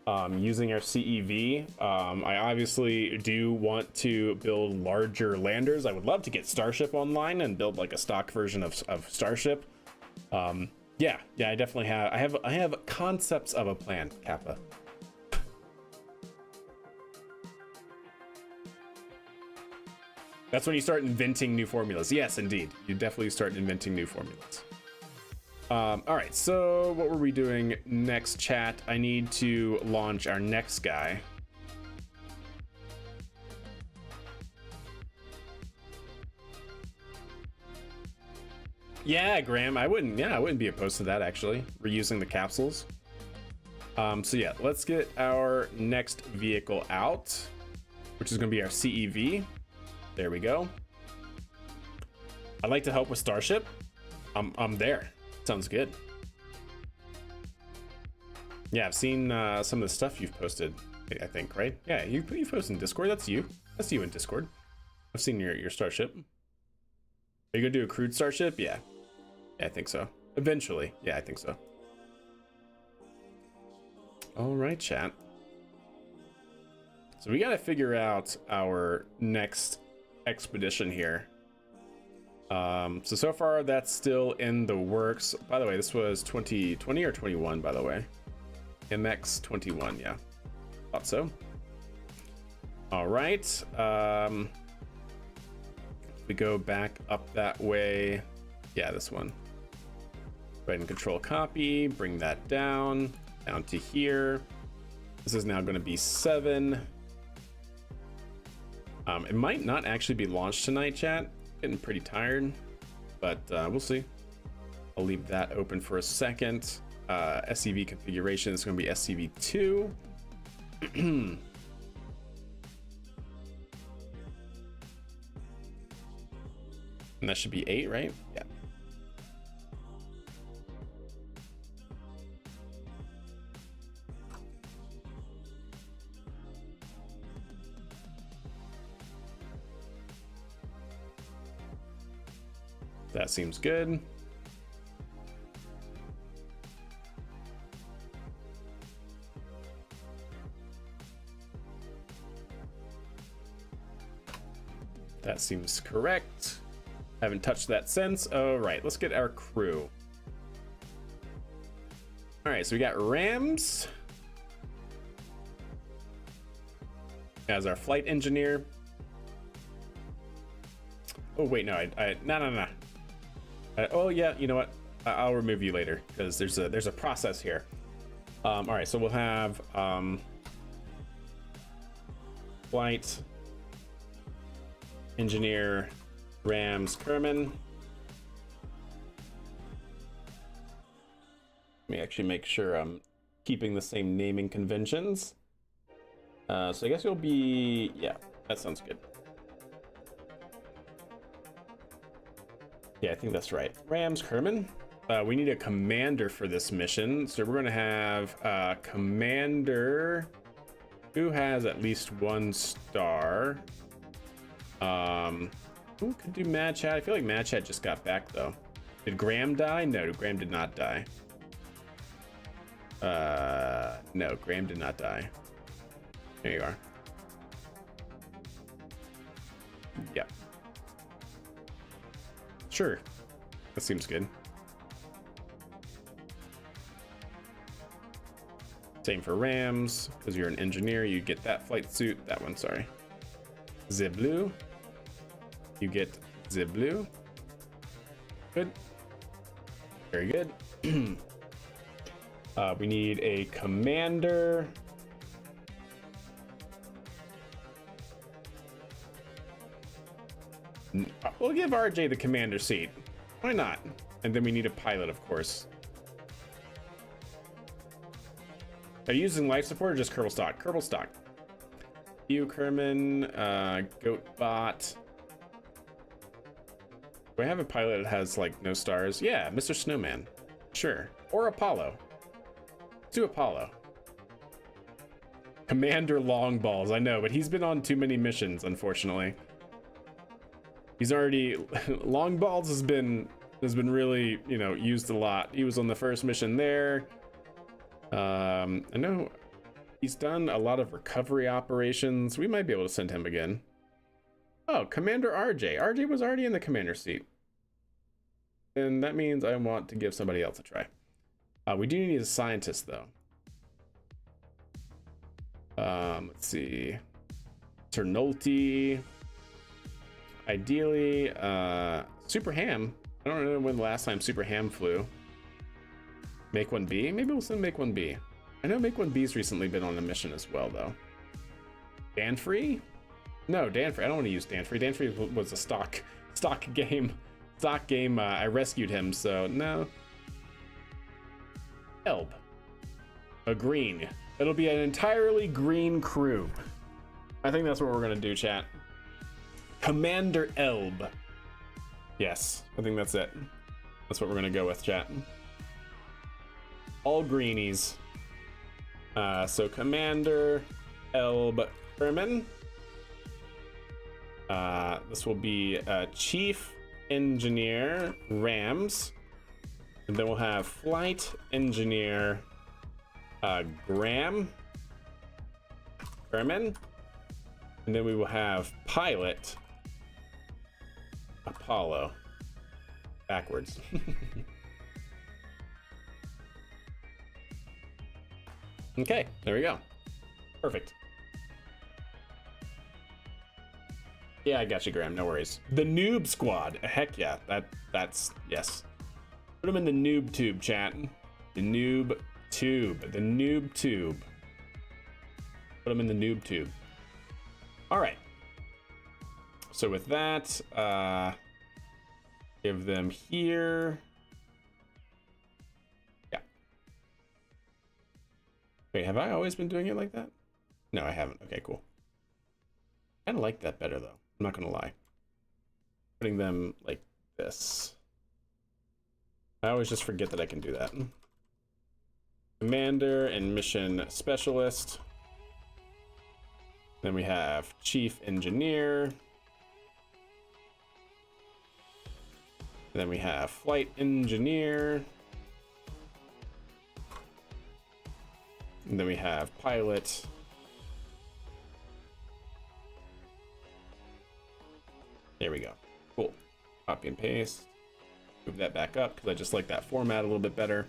Using our CEV, I obviously do want to build larger landers. I would love to get Starship online and build like a stock version of Starship. Yeah, I definitely have. I have concepts of a plan, Kappa. That's when you start inventing new formulas. Yes, indeed, you definitely start inventing new formulas. All right, so what were we doing next, chat? I need to launch our next guy. Yeah, Graham, I wouldn't be opposed to that, actually. Reusing the capsules. So yeah, let's get our next vehicle out, which is gonna be our CEV. There we go. I'd like to help with Starship. I'm there. Sounds good. Yeah, I've seen some of the stuff you've posted, I think, right? Yeah, you posted in Discord. That's you. That's you in Discord. I've seen your Starship. Are you gonna do a crewed Starship? Yeah. Yeah, I think so. Eventually. Yeah, I think so. All right, chat. So we gotta figure out our next expedition here. So far that's still in the works. By the way, this was 2020 or 21, by the way. MX 21, yeah. Thought so. All right. We go back up that way. Yeah, this one. Go ahead and control copy, bring that down to here. This is now going to be 7. It might not actually be launched tonight, chat. Getting pretty tired, but we'll see. I'll leave that open for a second. SCV configuration is going to be SCV2. And that should be 8, right? Yeah. That seems good. That seems correct. Haven't touched that since. All right, let's get our crew. All right, so we got Rams as our flight engineer. Oh wait, no, no. Oh yeah, you know what? I'll remove you later because there's a process here. All right, so we'll have flight engineer Rams Kerman. Let me actually make sure I'm keeping the same naming conventions. So I guess you'll be, yeah, that sounds good. Yeah, I think that's right. Rams Kerman. We need a commander for this mission, so we're going to have a commander who has at least 1 star. Who could do Mad Chat? I feel like Mad Chat just got back though. Did Graham die? No, Graham did not die. No, Graham did not die. There you are. Yep. Sure. That seems good. Same for Rams, because you're an engineer, you get that flight suit. That one, sorry. Zeblu. You get Zeblu. Good. Very good. We need a commander. We'll give RJ the commander seat. Why not? And then we need a pilot, of course. Are you using life support or just Kerbal stock? Kerbal stock. You, Kerman, Goatbot. Do I have a pilot that has like no stars? Yeah, Mr. Snowman. Sure. Or Apollo. Let's do Apollo. Commander Longballs, I know, but he's been on too many missions, unfortunately. He's already Longballs has been really, you know, used a lot. He was on the first mission there. I know he's done a lot of recovery operations. We might be able to send him again. Oh, Commander RJ. RJ was already in the commander seat. And that means I want to give somebody else a try. We do need a scientist though. Let's see. Ternolte. Ideally, Super Ham. I don't know when the last time Super Ham flew. Make 1B? Maybe we'll send Make 1B. I know Make 1B's recently been on a mission as well, though. Danfree? No, Danfree. I don't want to use Danfree. Danfree was a stock game. Stock game. I rescued him, so no. Elb. A green. It'll be an entirely green crew. I think that's what we're gonna do, chat. Commander Elb. Yes, I think that's it. That's what we're gonna go with, chat. All greenies. So Commander Elb Kerman. This will be Chief Engineer Rams. And then we'll have Flight Engineer Graham Kerman. And then we will have Pilot Apollo. Backwards. Okay, there we go. Perfect. Yeah, I got you, Graham. No worries. The Noob Squad. Heck yeah. That's yes. Put them in the noob tube, chat. The noob tube. The noob tube. Put them in the noob tube. All right. So with that, give them here. Yeah. Wait, have I always been doing it like that? No, I haven't. Okay, cool. I kind of like that better, though. I'm not going to lie. Putting them like this. I always just forget that I can do that. Commander and Mission Specialist. Then we have Chief Engineer. Then we have Flight Engineer. And then we have Pilot. There we go. Cool. Copy and paste. Move that back up because I just like that format a little bit better.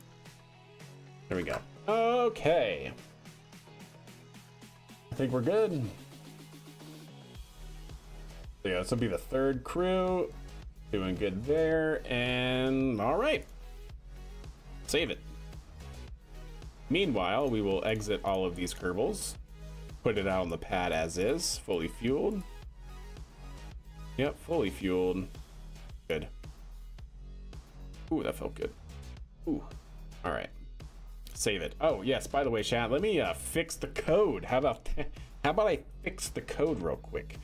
There we go. Okay. I think we're good. So yeah, this will be the third crew. Doing good there. And all right. Save it. Meanwhile, we will exit all of these Kerbals. Put it out on the pad as is. Fully fueled. Yep, fully fueled. Good. Ooh, that felt good. Ooh. All right. Save it. Oh, yes, by the way, chat, let me fix the code. How about I fix the code real quick?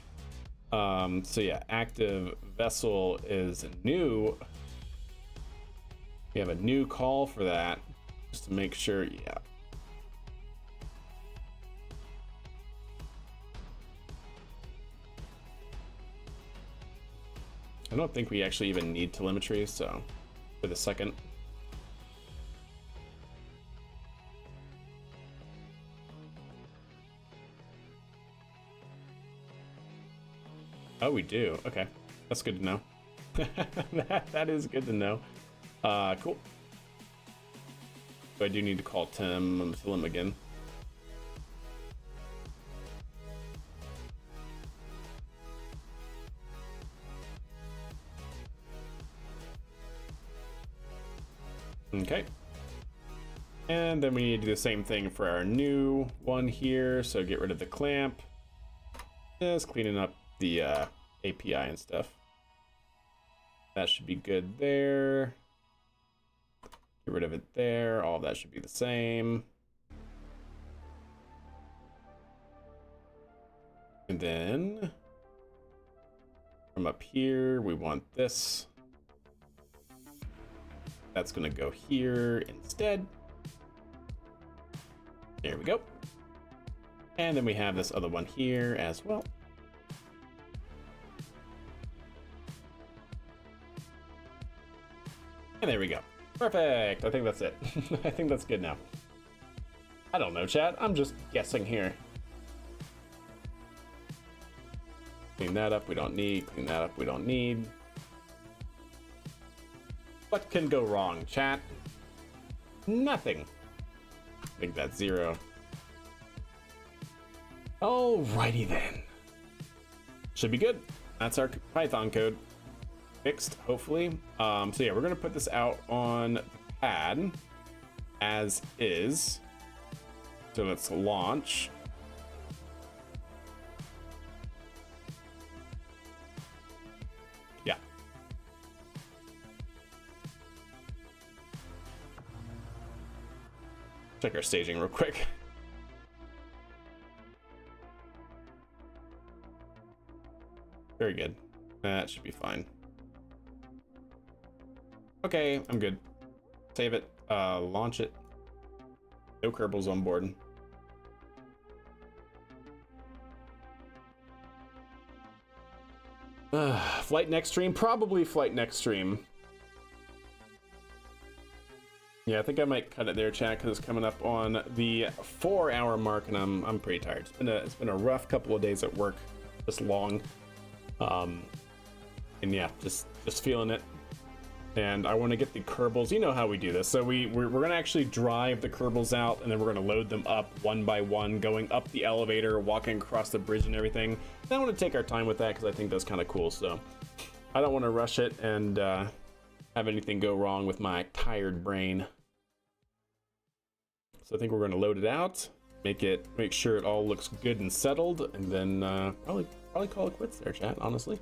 So yeah, active vessel is new. We have a new call for that, just to make sure. Yeah. I don't think we actually even need telemetry, so for the second. Oh, we do. Okay, that's good to know. that is good to know. Cool. So I do need to call Tim again. Okay. And then we need to do the same thing for our new one here. So get rid of the clamp. Just cleaning up the API and stuff. That should be good there. Get rid of it there. All of that should be the same. And then from up here, we want this. That's gonna go here instead. There we go. And then we have this other one here as well. And there we go. Perfect. I think that's it. I think that's good now. I don't know, chat. I'm just guessing here. Clean that up, we don't need. Clean that up, we don't need. What can go wrong, chat? Nothing. I think that's 0. Alrighty then. Should be good. That's our Python code. Fixed, hopefully. So yeah, we're gonna put this out on the pad as is. So let's launch. Yeah. Check our staging real quick. Very good. That should be fine. Okay, I'm good. Save it. Launch it. No Kerbals on board. Flight next stream? Probably flight next stream. Yeah, I think I might cut it there, chat, because it's coming up on the 4-hour mark, and I'm pretty tired. It's been a rough couple of days at work, this long, and yeah, just feeling it. And I want to get the Kerbals. You know how we do this. So we're gonna actually drive the Kerbals out, and then we're gonna load them up one by one, going up the elevator, walking across the bridge and everything. And I want to take our time with that because I think that's kind of cool. So I don't want to rush it and have anything go wrong with my tired brain. So I think we're going to load it out, make sure it all looks good and settled, and then probably call it quits there, chat, honestly.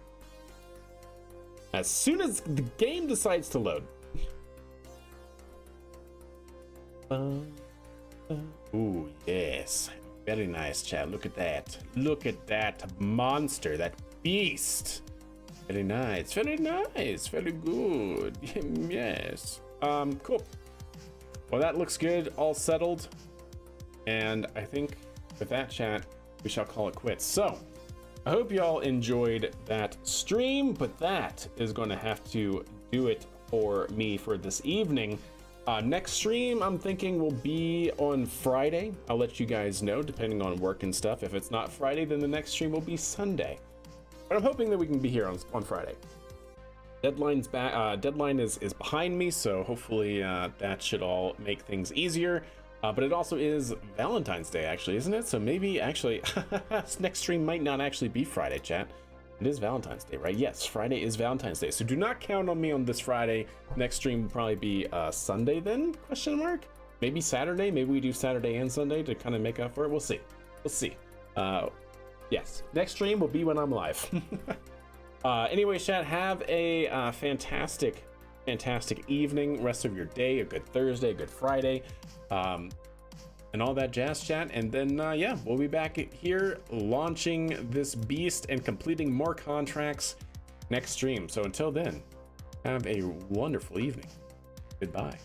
As soon as the game decides to load. Ooh, yes. Very nice, chat. Look at that. Look at that monster, that beast. Very nice. Very nice. Very good. Yes. Cool. Well, that looks good, all settled. And I think with that, chat, we shall call it quits. So, I hope y'all enjoyed that stream, but that is going to have to do it for me for this evening. Next stream, I'm thinking, will be on Friday. I'll let you guys know, depending on work and stuff. If it's not Friday, then the next stream will be Sunday. But I'm hoping that we can be here on Friday. Deadline's back. Deadline is behind me, so hopefully that should all make things easier. But it also is Valentine's Day, actually, isn't it? So maybe actually next stream might not actually be Friday, chat. It is Valentine's Day, right? Yes, Friday is Valentine's Day. So do not count on me on this Friday. Next stream will probably be Sunday then? Question mark? Maybe Saturday. Maybe we do Saturday and Sunday to kind of make up for it. We'll see. We'll see. Yes, next stream will be when I'm live. Anyway, chat, have a fantastic evening, rest of your day, a good Thursday, a good Friday, and all that jazz, chat. And then, yeah, we'll be back here launching this beast and completing more contracts next stream. So until then, have a wonderful evening. Goodbye.